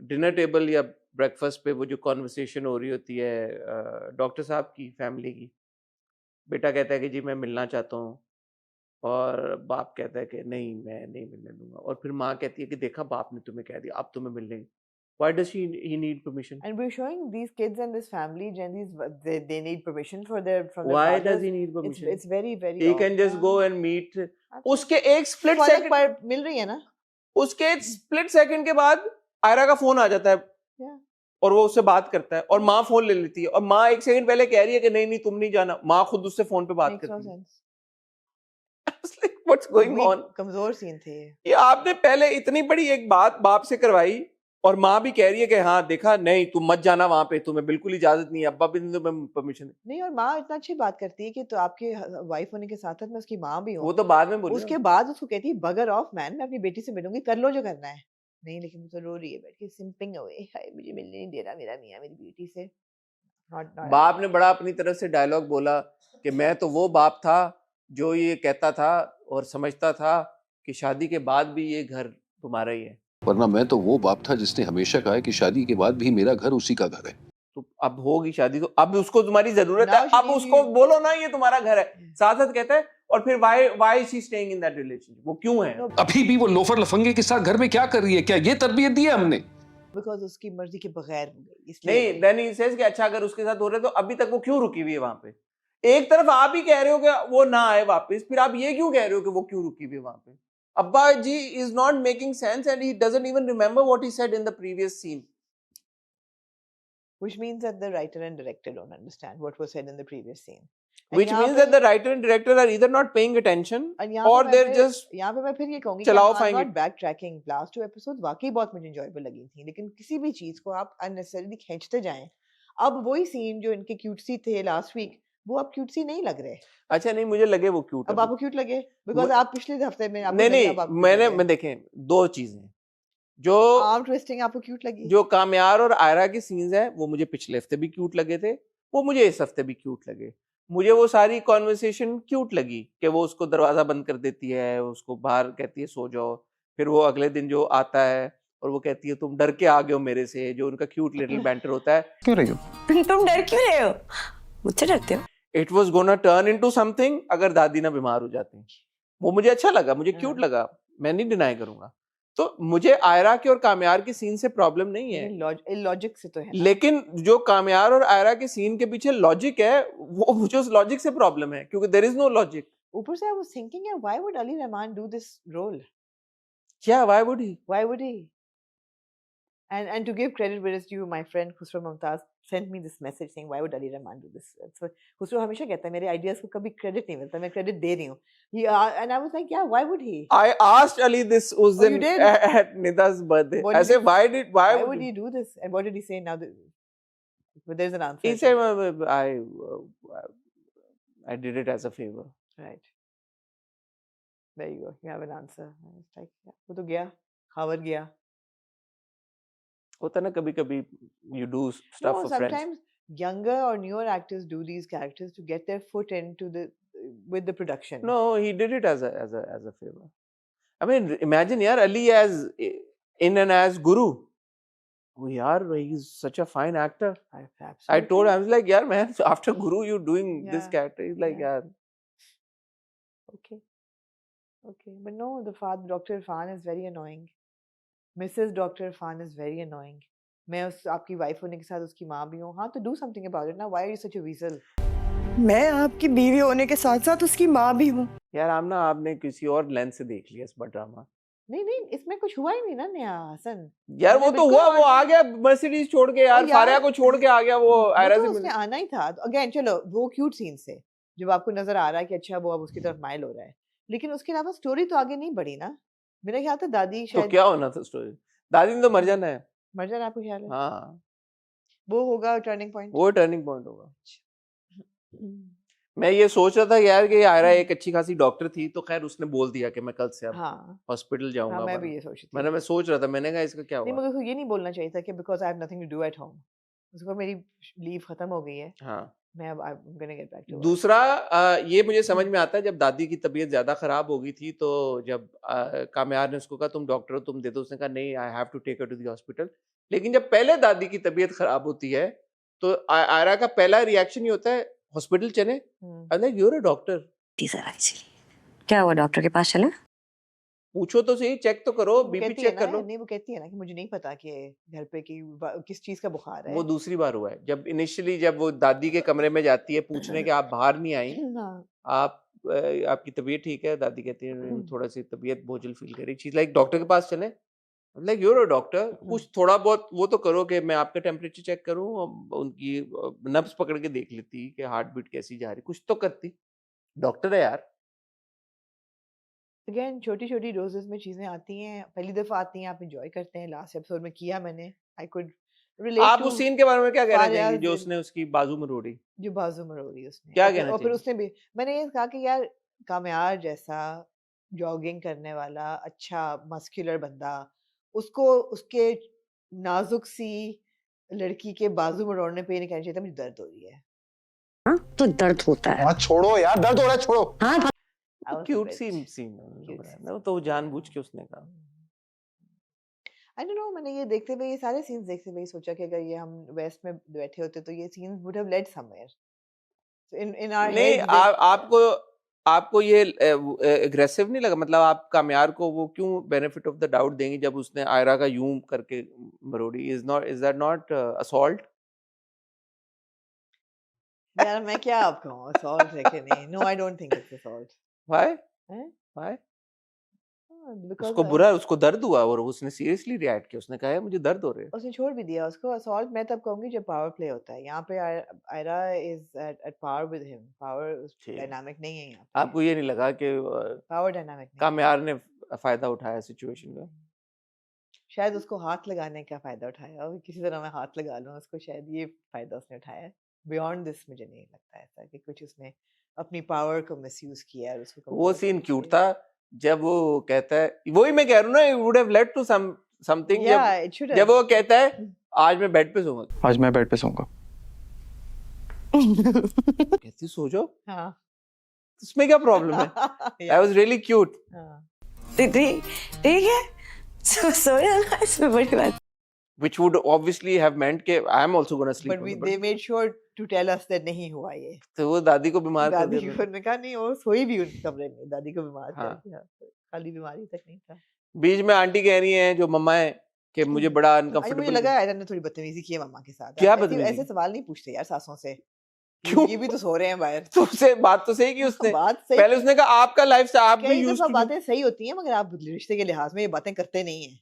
C: डिनर टेबल या ब्रेकफास्ट पे वो जो कॉन्वर्सेशन हो रही होती है डॉक्टर साहब की फैमिली की, बेटा कहता है कि जी मैं मिलना चाहता हूँ, और बाप कहता है कि नहीं मैं नहीं मिलने दूंगा, और फिर माँ कहती है कि देखा बाप ने तुम्हें कह दिया अब तुम्हें मिलने। Why does he need permission?
B: And we're showing these kids and this family, Gen Zs, they need permission from their
C: Why
B: fathers.
C: does he need permission?
B: It's very very.
C: He
B: off.
C: can just go and meet.
B: Absolutely.
C: उसके एक स्प्लिट
B: फर्क
C: सेकंड
B: पर मिल रही है ना।
C: उसके एक स्प्लिट सेकंड के बाद आयरा का फोन आ जाता है
B: Yeah.
C: और वो उससे बात करता है, और माँ फोन ले लेती है, और माँ एक सेकंड पहले कह रही है कि नहीं नहीं तुम नहीं जाना, माँ खुद उससे फोन पे बात
B: Makes no
C: करती है।
B: sense.
C: Like, what's going
B: Weak,
C: on?
B: कमजोर सीन थे ये।
C: ये आपने पहले इतनी बड़ी एक बात बाप से करवाई, और माँ भी कह रही है कि हाँ देखा नहीं तुम मत जाना वहां पे, तुम्हें बिल्कुल इजाजत नहीं है, अब्बा भी नहीं तुम्हें परमिशन।
B: नहीं, और माँ इतना अच्छी बात करती है कि तो आपके वाइफ होने के साथ साथ मैं उसकी माँ भी हूँ।
C: वो तो बाद में बोली
B: उसके बाद उसको कहती है बगर ऑफ मैन, मैं अपनी बेटी से मिलूंगी, कर लो जो करना है। नहीं, लेकिन वो तो रो रही है बैठ के, सिंपिंग अवे, हाय मुझे मिलने नहीं दे रहा मेरा मियां मेरी बेटी से। Not
C: बाप ने बड़ा अपनी तरफ से डायलॉग बोला कि मैं तो वो बाप था जो ये कहता था और समझता था कि शादी के बाद भी ये घर तुम्हारा ही है,
K: वरना मैं तो वो बाप था जिसने हमेशा कहा है कि शादी के बाद भी मेरा घर उसी का घर है।
C: तो अब होगी शादी तो अब उसको तुम्हारी जरूरत है,
B: Now she
C: अब
B: needs
C: उसको
B: you.
C: बोलो ना ये तुम्हारा घर है। साथ साथ कहता है और फिर why is she staying in that relationship? वो क्यों है?
K: अभी भी वो लोफर लफंगे के साथ घर में क्या कर रही है? क्या ये तरबियत दी है हमने?
B: बिकॉज उसकी मर्जी के बगैर हो गई, इसलिए
C: नहीं,
B: गई।
C: देन ही सेज कि अच्छा अगर उसके साथ हो रहे तो अभी तक वो क्यों रुकी हुई है वहां पे? एक तरफ आप ही कह रहे हो कि वो ना आए वापस, फिर आप ये क्यों कह रहे हो कि वो क्यों रुकी हुई है वहां पे? अब्बा जी is not making sense and he doesn't even remember what he said in the previous scene.
B: Which means that the writer and director don't understand what was said in the previous scene. And
C: Which
B: यहाँ
C: means
B: पे-
C: that the writer and director are either not paying attention
B: और यहाँ पे
C: or
B: मैं
C: they're
B: फिर-
C: just
B: यहाँ पे मैं फिर ये कहूंगी
C: चलाओ
B: कि
C: फाएंगे।
B: Not backtracking, last 2 episode वाकई बहुत मुझे एंजॉयबल लगी थी, लेकिन किसी भी चीज को आप अननेसेसरीली खींचते जाएं। अब वही सीन जो इनके क्यूटसी थे लास्ट वीक, वो अब क्यूटसी नहीं लग रहे।
C: अच्छा नहीं मुझे लगे वो क्यूट
B: अब आपको क्यूट लगे बिकॉज
C: वो-
B: आप पिछले हफ्ते में आपको
C: नहीं
B: लगा,
C: नहीं
B: अब आपको
C: मैंने
B: cute
C: मैं
B: लगे।
C: देखें दो चीजें जो
B: आर्म ट्विस्टिंग आपको क्यूट लगी।
C: जो कामयार और आयरा के सीन्स हैं वो मुझे पिछले हफ्ते भी क्यूट लगे थे, वो मुझे इस हफ्ते भी क्यूट लगे। मुझे वो सारी कॉन्वर्सेशन क्यूट लगी कि वो उसको दरवाजा बंद कर देती है, उसको बाहर कहती है सो जाओ, फिर वो अगले दिन जो आता है और वो कहती है तुम डर के आ गए हो मेरे से, जो उनका क्यूट लिटिल बैंटर होता है।
D: क्यों रही हो?
J: तुम डर क्यों रहे हो? मुझसे डरते हो?
C: It was gonna turn into something अगर दादी ना बीमार हो जाती। वो मुझे अच्छा लगा, मुझे क्यूट लगा, मैं नहीं डिनाई करूंगा। तो मुझे आयरा के और कामयार के सीन से प्रॉब्लम नहीं है,
B: लॉजिक से तो है ना।
C: लेकिन जो कामयार और आयरा के सीन के पीछे लॉजिक है वो मुझे उस लॉजिक से प्रॉब्लम है, क्योंकि देयर इज नो लॉजिक।
B: ऊपर से I was thinking why would Ali Rahman do this role?
C: क्या why would he?
B: Why would he? And to give credit where it's due, my friend Khusro Mumtaz sent me this message saying, why would Ali Rahman do this? So Khusro हमेशा कहता है मेरे ideas को कभी credit नहीं मिलता, मैं credit दे रही हूँ। And I was like, yeah, why would he?
C: I asked Ali this उस
B: Oh, you
C: दिन
B: did?
C: at Nida's birthday.
B: What
C: I
B: did
C: said
B: he-
C: why
B: Why
C: would
B: would he do this? And what did he say now? But there's an answer.
C: he said I did it as a favor.
B: Right. There you go. You have an answer. I was like, yeah, वो तो गया, खावर गया.
C: होता ना कभी कभी you do stuff
B: No,
C: for friends.
B: sometimes younger or newer actors do these characters to get their foot into with the production.
C: No, he did it as a favor. I mean, imagine yaar Ali as in and as Guru. Oh, yaar, he's such a fine actor. I told him, I was like, yaar, man, after Guru, you're doing this
B: Yeah,
C: character. He's like,
B: yeah.
C: yaar.
B: Okay, but no, the father, Dr. Irfan is very annoying. Mrs. Dr. Irfan is very annoying. मैं उस आपकी वाइफ होने के साथ उसकी माँ भी हूँ। हाँ, तो do something about it ना. Why are you such a weasel?
J: मैं आपकी बीवी होने के साथ साथ उसकी माँ भी हूँ।
C: यार आमना आपने किसी और लेंस से देख लिया इस ड्रामा।
B: नहीं नहीं, इसमें कुछ हुआ ही नहीं ना नया हसन।
C: यार
B: मैंने
C: वो तो
B: बिल्कुल
C: हुआ, वो
B: और
C: आ गया मर्सिडीज छोड़ के यार,
B: और यार
C: फारिया को छोड़ के आ गया वो
B: वो
C: आयरा
B: तो
C: से
B: उसने
C: मिलने।
B: आना ही था। तो अगेन चलो वो क्यूट सीन से जब आपको नजर आ रहा है कि अच्छा वो अब उसकी तरफ माइल हो रहा है, लेकिन उसके अलावा स्टोरी तो आगे नहीं बढ़ी ना। मेरा ख्याल था दादी
C: तो
B: शायद
C: क्या होना था स्टोरी? दादी ने तो मर जाना है।
B: मर जाना, आपको ख्याल है
C: हाँ,
B: वो होगा टर्निंग पॉइंट?
C: वो टर्निंग पॉइंट होगा। मैं ये सोच रहा था यार कि आयरा एक अच्छी खासी डॉक्टर थी, तो खैर उसने बोल दिया कि मैं कल से अब
B: हाँ
C: हॉस्पिटल
B: हाँ,
C: जाऊंगा,
B: मैं
C: वरना
B: भी ये सोच रही
C: मैंने
B: थी।
C: मैं सोच रहा था, मैंने कहा इसका क्या
B: नहीं,
C: हुआ।
B: मगर उसको ये नहीं बोलना चाहिए था कि because I have nothing to do at home. उसको मेरी लीव खत्म हो गई है,
C: हाँ,
B: मैं अब I am gonna get back to work.
C: दूसरा ये मुझे समझ में आता है, जब दादी की तबीयत ज्यादा खराब हो गई थी, तो जब कामयार ने उसको कहा तुम डॉक्टर हो, तुम दे दो, उसने कहा नहीं, I have to take her to the hospital. लेकिन जब पहले दादी की तबीयत खराब होती है, तो आयरा का पहला रिएक्शन ये होता है हॉस्पिटल चले। Like you are a doctor,
I: क्या हुआ, डॉक्टर के पास चले?
C: पूछो तो सही, चेक तो करो,
B: वो
C: बीपी
B: कहती है
C: चेक
B: ना,
C: कर लो।
B: नहीं वो कहती है ना कि मुझे नहीं पता कि घर पे किस चीज का बुखार है।
C: वो दूसरी बार हुआ है, जब इनिशियली जब वो दादी के कमरे में जाती है पूछने कि आप बाहर नहीं आई,
B: हाँ,
C: आप आपकी तबीयत ठीक है? दादी कहती है थोड़ा सी तबीयत बोझिल फील करी। चीज लाइक डॉक्टर के पास चले, लाइक यूर अ डॉक्टर, कुछ थोड़ा बहुत वो तो करो कि मैं आपका टेम्परेचर चेक करूं, उनकी नब्ज पकड़ के देख लेती कि हार्ट बीट कैसी जा रही, कुछ तो करती। डॉक्टर है यार।
B: अगेन छोटी छोटी डोजेस में चीजें आती हैं, पहली दफा आती हैं, आप एंजॉय करते हैं। लास्ट एपिसोड में किया मैंने, आई कुड रिलेट
C: आप
B: टू
C: उस सीन के बारे में क्या कहना
B: फारियाज
C: चाहेंगे जो
B: and
C: उसने उसकी बाजू मरोड़ी?
B: जो बाजू मरोड़ी उसने,
C: क्या
B: और
C: कहना
B: फिर
C: चाहिए?
B: उसने भी, मैंने ये कहा कि यार कामयार जैसा जॉगिंग करने वाला अच्छा मस्कुलर बंदा, उसको उसके नाजुक सी लड़की के बाजू मरोड़ने पे ये नहीं कहना चाहिए था मुझे दर्द हो रही है।
I: तो दर्द होता है।
G: छोड़ो यार, दर्द हो रहा है, छोड़ो।
I: हाँ,
B: I was a
C: cute
B: bit
C: scene
B: cute सी
C: वो तो जानबूझ के उसने कहा।
B: आई डोंट नो, मैंने ये देखते हुए, ये सारे सीन्स देखते हुए सोचा कि अगर ये हम वेस्ट में बैठे होते तो ये scenes would have led somewhere. So in our
C: नहीं,
B: हेड्स
C: आपको आपको ये एग्रेसिव नहीं लगा? मतलब आप कामयार को वो क्यों बेनिफिट ऑफ द डाउट देंगे जब उसने आयरा का यूं करके मरोड़ी? Is that not assault?
B: यार मैं क्या आपको कहूं, असॉल्ट है कि नहीं? No, I don't think it's assault.
C: Why?
B: हैं?
C: व्हाई?
B: बिकॉज़
C: उसको बुरा, उसको दर्द हुआ और उसने सीरियसली रिएक्ट किया, उसने कहा है मुझे दर्द हो रहे हैं।
B: उसने छोड़ भी दिया उसको। असॉल्ट मैं तब कहूंगी जब पावर प्ले होता है। यहाँ पे Ayra is at power with him. Power
C: ठीक।
B: डायनामिक नहीं है यहाँ पे,
C: आपको ये नहीं लगा कि
B: पावर डायनामिक नहीं है।
C: कामयार ने फायदा उठाया सिचुएशन का?
B: शायद उसको हाथ लगाने का फायदा उठाया, और किसी तरह मैं हाथ लगा लूं उसको, शायद ये फायदा उसने उठाया है। बियॉन्ड दिस मुझे नहीं लगता ऐसा कि कुछ उसने अपनी पावर को मिसयूज किया है और उसको
C: वो
B: कमजोर
C: सीन
B: करने
C: क्यूट
B: के
C: था जब वो कहता है, वही मैं कह रहा हूँ ना, would have led to something.
B: लिए। Yeah, it should
C: जब
B: have.
C: वो कहता है आज मैं बेड पे सोऊंगा,
D: आज मैं बेड पे सोऊंगा।
C: कहती सो जाओ,
B: हाँ।
C: इसमें क्या प्रॉब्लम है?
B: Yeah.
C: That was really cute.
B: हाँ।
J: ठीक है, सोया ना, इसमें बड़ी बात।
C: Which would obviously have meant कि I am also gonna sleep
B: But
C: on the
B: they
C: bed.
B: made sure to tell us that नहीं हुआ ये।
C: तो वो दादी को बीमार कर
B: दादी
C: दिया।
B: को ने कहा नहीं, वो सोई भी उनके कमरे में, दादी को बीमार कर
C: हाँ।
B: दिया, खाली बीमारी तक नहीं था।
C: बीच में आंटी कह रही हैं जो मम्मा है कि मुझे बड़ा
B: आज मुझे
C: अनकंफर्टेबल।
B: लगा आयरन ने थोड़ी बदतमीजी की है मम्मा के साथ।
C: क्या
B: ऐसे-
C: बदतमीजी
B: ऐसे
C: की?
B: सवाल नहीं पूछते यार सासों से।
C: क्यों?
B: ये भी तो सो रहे हैं बाहर।
C: तुमसे बात तो सही की उसने।
B: बात सही।
C: पहले उसने कहा आपका लाइफस्टाइल, आप भी
B: कई
C: यूज्ड
B: दफा
C: टू।
B: बातें सही होती हैं मगर आप रिश्ते के लिहाज में ये बातें करते नहीं हैं।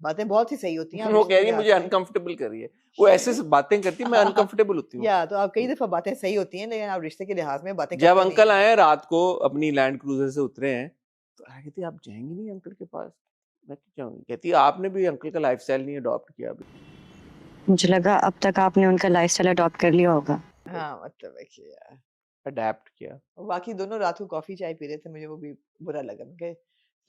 B: बातें बहुत ही सही होती हैं। आप
C: वो
B: रिश्ते
C: कह
B: के
C: रही है
B: लिहाज
C: मुझे
B: में।
C: अनकंफर्टेबल कर रही है। वो ऐसे से बातें करती है, मैं अनकंफर्टेबल होती हूँ।
B: या तो आप कई दफा बातें सही होती हैं लेकिन आप रिश्ते के लिहाज में बातें
C: जब
B: करते नहीं
C: अंकल
B: हैं।
C: आए रात को अपनी लैंड क्रूजर से उतरे हैं, तो कहती आप जाएंगी नहीं अंकल के पास? मैं क्यों जाऊंगी? कहती आपने भी अंकल का लाइफस्टाइल नहीं अडॉप्ट किया अभी।
I: मुझे लगा अब तक आपने उनका लाइफस्टाइल अडॉप्ट कर लिया होगा।
B: हाँ, मतलब है कि यार
C: अडेप्ट किया।
B: बाकी दोनों रात को कॉफी चाय पी रहे थे, मुझे वो भी बुरा लगा। मैं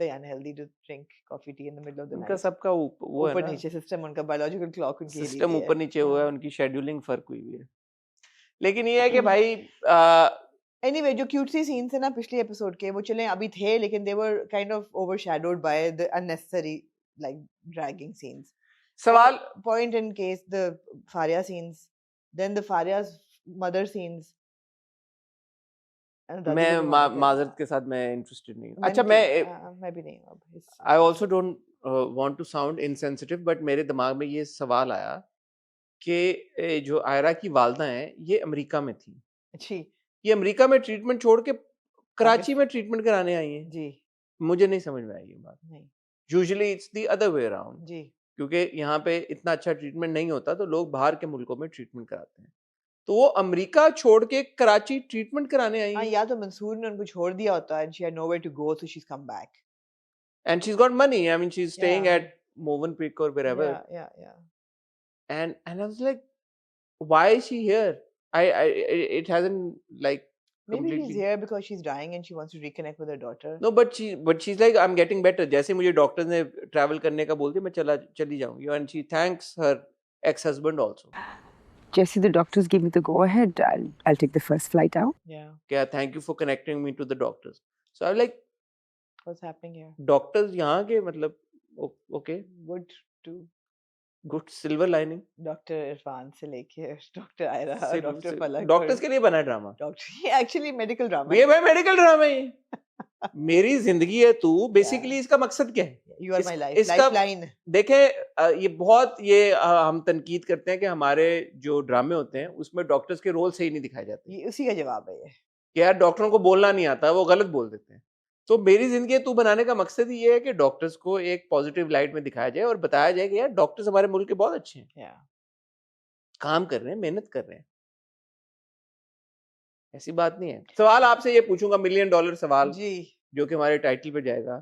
B: सही unhealthy to drink coffee tea in the middle of the
C: उनका
B: नाइट।
C: सबका वो है
B: ऊपर
C: ना,
B: नीचे सिस्टम, उनका बायोलॉजिकल क्लॉक उनकी हिली
C: सिस्टम
B: हुई है।
C: ऊपर नीचे हुआ है,
B: हाँ।
C: उनकी शेड्यूलिंग फर्क हुई हुई है। लेकिन ये है कि भाई
B: एनीवे जो क्यूट सी सीन्स है ना पिछले एपिसोड के, वो चले अभी थे लेकिन they were kind of overshadowed by the unnecessary like dragging scenes.
C: सवाल
B: point in case the Faria scenes, then the Faria's mother scenes.
C: मैं माजरत के साथ मैं इंटरेस्टेड नहीं हूँ। अच्छा,
B: मैं भी नहीं हूँ अब।
C: I also don't want to sound insensitive, but मेरे दिमाग में ये सवाल आया कि जो आयरा की वालदा हैं ये अमेरिका में थी,
B: अच्छी
C: ये अमेरिका में ट्रीटमेंट छोड़ के कराची में ट्रीटमेंट कराने आई हैं।
B: जी
C: मुझे नहीं समझ में आई ये बात।
B: नहीं,
C: usually it's the other way around,
B: जी
C: क्योंकि यहाँ पे इतना अच्छा ट्रीटमेंट नहीं होता तो लोग बाहर के मुल्कों में ट्रीटमेंट कराते हैं। तो वो अमेरिका छोड़ के कराची ट्रीटमेंट कराने आई
B: हाँ,
C: है
B: या तो मंसूर ने उनको छोड़ दिया होता है, and she had nowhere to go, so she's come back.
C: and she's got money. I mean, she's staying
B: Yeah.
C: at Movenpick or wherever.
B: Yeah.
C: And I was like, why is she here? It hasn't like
B: Maybe she's
C: completely.
B: here because she's dying and she wants to reconnect with her daughter.
C: No, but she's like, I'm getting better. जैसे मुझे डॉक्टर ने ट्रैवल करने का बोलती मैं चली जाऊंगी, and she thanks her ex-husband also.
E: Jesse, the doctors gave me the go ahead. I'll take the first flight out.
B: Yeah.
C: Yeah, thank you for connecting me to the doctors. So I was like,
B: What's happening here?
C: doctors यहाँ के मतलब okay,
B: Good to
C: good silver lining.
B: Dr. Irfan से लेके Dr. Aira, Dr. Palak.
C: Doctors के लिए बना ड्रामा।
B: Doctor, ये actually medical drama.
C: ये भाई मेडिकल ड्रामा है। मेरी जिंदगी है तू, बेसिकली इसका मकसद क्या है?
B: You are my life,
C: इसका
B: lifeline.
C: देखें ये बहुत हम तनकीद करते हैं कि हमारे जो ड्रामे होते हैं उसमें डॉक्टर्स के रोल सही नहीं दिखाए जाते
B: ये उसी का जवाब है ये.
C: कि यार डॉक्टरों को बोलना नहीं आता, वो गलत बोल देते हैं। तो मेरी जिंदगी तू बनाने का मकसद ही ये है कि डॉक्टर्स को एक पॉजिटिव लाइट में दिखाया जाए और बताया जाए कि यार डॉक्टर्स हमारे मुल्क के बहुत अच्छे हैं,
B: Yeah.
C: काम कर रहे हैं, मेहनत कर रहे हैं, ऐसी बात नहीं है। सवाल आपसे ये पूछूंगा, $1 मिलियन सवाल
B: जी.
C: जो कि हमारे टाइटल पे जाएगा,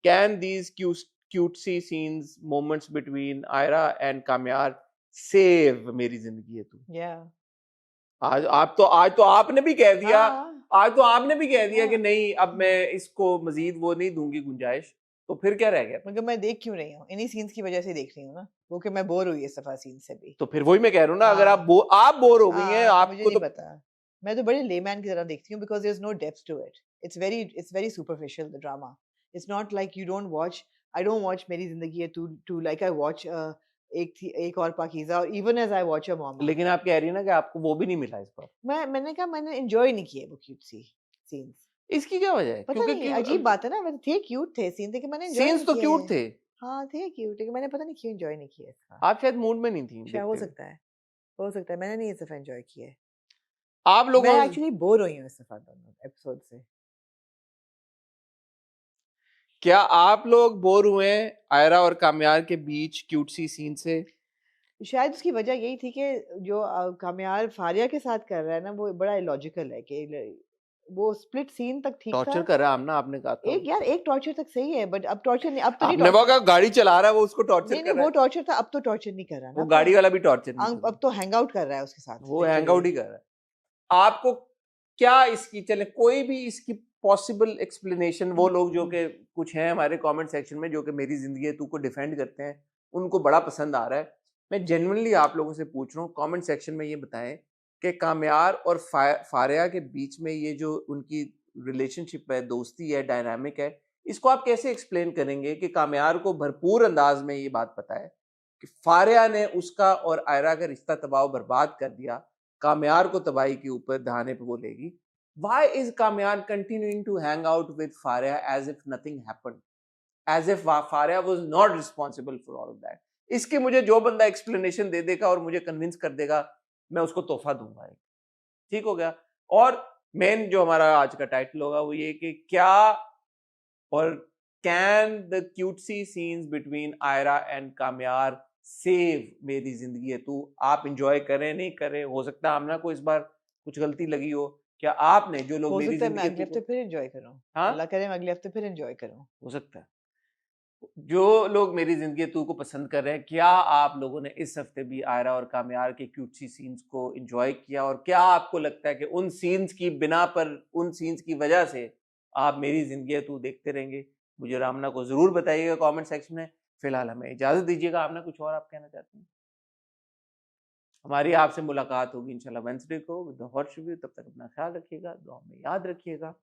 C: can these cutesy scenes moments between Ayra and Kamyar save मेरी जिंदगी है तू?
B: Yeah.
C: आज तो आपने भी कह दिया,
B: हाँ.
C: आज तो आपने भी कह दिया
B: हाँ.
C: कि नहीं अब मैं इसको मजीद वो नहीं दूंगी गुंजाइश, तो फिर क्या रह गया?
B: मगर मैं देख क्यों रही हूँ? इन्हीं सीन्स की वजह से देख रही हूँ ना, वो कि मैं बोर हुई इस दफा सीन से भी.
C: तो फिर वही मैं कह रहा हूँ ना, अगर
B: हाँ.
C: आप बोर हो गई हैं,
B: हाँ, मुझे
C: आपको
B: नहीं
C: तो
B: पता. मैं तो बड़े लेमैन की तरह देखती हूँ because there's no depth to it. It's very superficial, the drama. It's not like I don't watch मेरी जिंदगी है to like I watch एक और Pakeezah, or even as I watch a mom.
C: लेकिन आप कह रही है ना कि आपको वो भी नहीं मिला इस बार।
B: मैंने कहा मैंने enjoy नहीं किए वो cute सी scenes.
C: इसकी क्या वजह है?
B: पता नहीं, अजीब बात है ना, वैसे थे क्यूट थे सीन, लेकिन मैंने enjoy
C: सीन्स
B: नहीं
C: तो
B: किए
C: क्यूट
B: हैं.
C: थे,
B: हाँ थे क्यूट, लेकिन मैंने पता नहीं क्यों enjoy नहीं किया इसका.
C: आप शायद मूड में नहीं थी
B: शायद हो
C: देखते हुए।
B: सकता है मैंने नहीं इस दफा enjoy किए.
C: आप लोगों
B: मैं एक्चुअली बोर हुई हूँ इस दफा दोनों एपिसोड से.
C: क्या आप लोग बोर हुए हैं आयरा और काम्यार के बीच क्यूटसी सीन से?
B: शायद उसकी वजह यही थी कि जो काम्यार फारिया के साथ कर रहा है ना, वो बड़ा इलॉजिकल है कि वो स्प्लिट सीन तक ठीक था.
C: टॉर्चर कर रहा है हमना, आपने कहा था
B: एक टॉर्चर तक सही है, बट अब टॉर्चर नहीं, अब तो नहीं
C: आपने कहा गाड़ी चला रहा है वो उसको टॉर्चर
B: नहीं
C: कर रहा
B: वो
C: है,
B: टॉर्चर था, अब तो टॉर्चर नहीं कर रहा ना.
C: वो गाड़ी वाला भी टॉर्चर नहीं कर
B: अब तो हैंग आउट कर रहा है उसके साथ.
C: रहा, वो हैंग आउट ही कर रहा है। आपको क्या इसकी चले कोई भी इसकी पॉसिबल एक्सप्लेनेशन? वो लोग जो कि कुछ हैं हमारे कमेंट सेक्शन में जो कि मेरी जिंदगी है तू को डिफेंड करते हैं, उनको बड़ा पसंद आ रहा है। मैं जेन्युइनली आप लोगों से पूछ रहा हूँ, कमेंट सेक्शन में ये बताएं कि काम्यार और फारिया के बीच में ये जो उनकी रिलेशनशिप है, दोस्ती है, डायनामिक है, इसको आप कैसे एक्सप्लेन करेंगे कि काम्यार को भरपूर अंदाज में ये बात पता है कि फारिया ने उसका और आयरा का रिश्ता तबाह बर्बाद कर दिया, काम्यार को तबाही के ऊपर दहाने पे बोलेगी। Why is Kamyan continuing to hang out with Faria as if nothing happened? As if Faria was not responsible for all of that. इसके मुझे जो बंदा एक्सप्लेनेशन दे देगा और मुझे कन्विंस कर देगा, मैं उसको तोहफा दूंगा। ठीक हो गया। और मेन जो हमारा आज का टाइटल होगा वो ये कि क्या और can the cutesy scenes between Ayra and Kamyar save मेरी जिंदगी है तू? आप इंजॉय करें नहीं करें, हो सकता है हमना को इस बार कुछ गलती लगी हो। क्या आपने जो लोग मेरी जिंदगी
B: मैं अगले हफ्ते फिर एंजॉय करूं?
C: हाँ?
B: अल्लाह करे मैं अगले हफ्ते फिर एंजॉय करूं।
C: हो सकता है। जो लोग मेरी जिंदगी तू को पसंद कर रहे हैं, क्या आप लोगों ने इस हफ्ते भी आयरा और काम्यार के क्यूटसी सीन्स को एंजॉय किया? और क्या आपको लगता है कि उन सीन्स की बिना पर, उन सीन्स की वजह से आप मेरी जिंदगी तू देखते रहेंगे? मुझे रामना को जरूर बताइएगा कमेंट सेक्शन में। फिलहाल हमें इजाजत दीजिएगा। आपने कुछ और आप कहना चाहते हैं? हमारी आपसे मुलाकात होगी इंशाल्लाह वेडनेसडे को विद द हॉट रिव्यू। तब तक अपना ख्याल रखिएगा, दुआ में याद रखिएगा।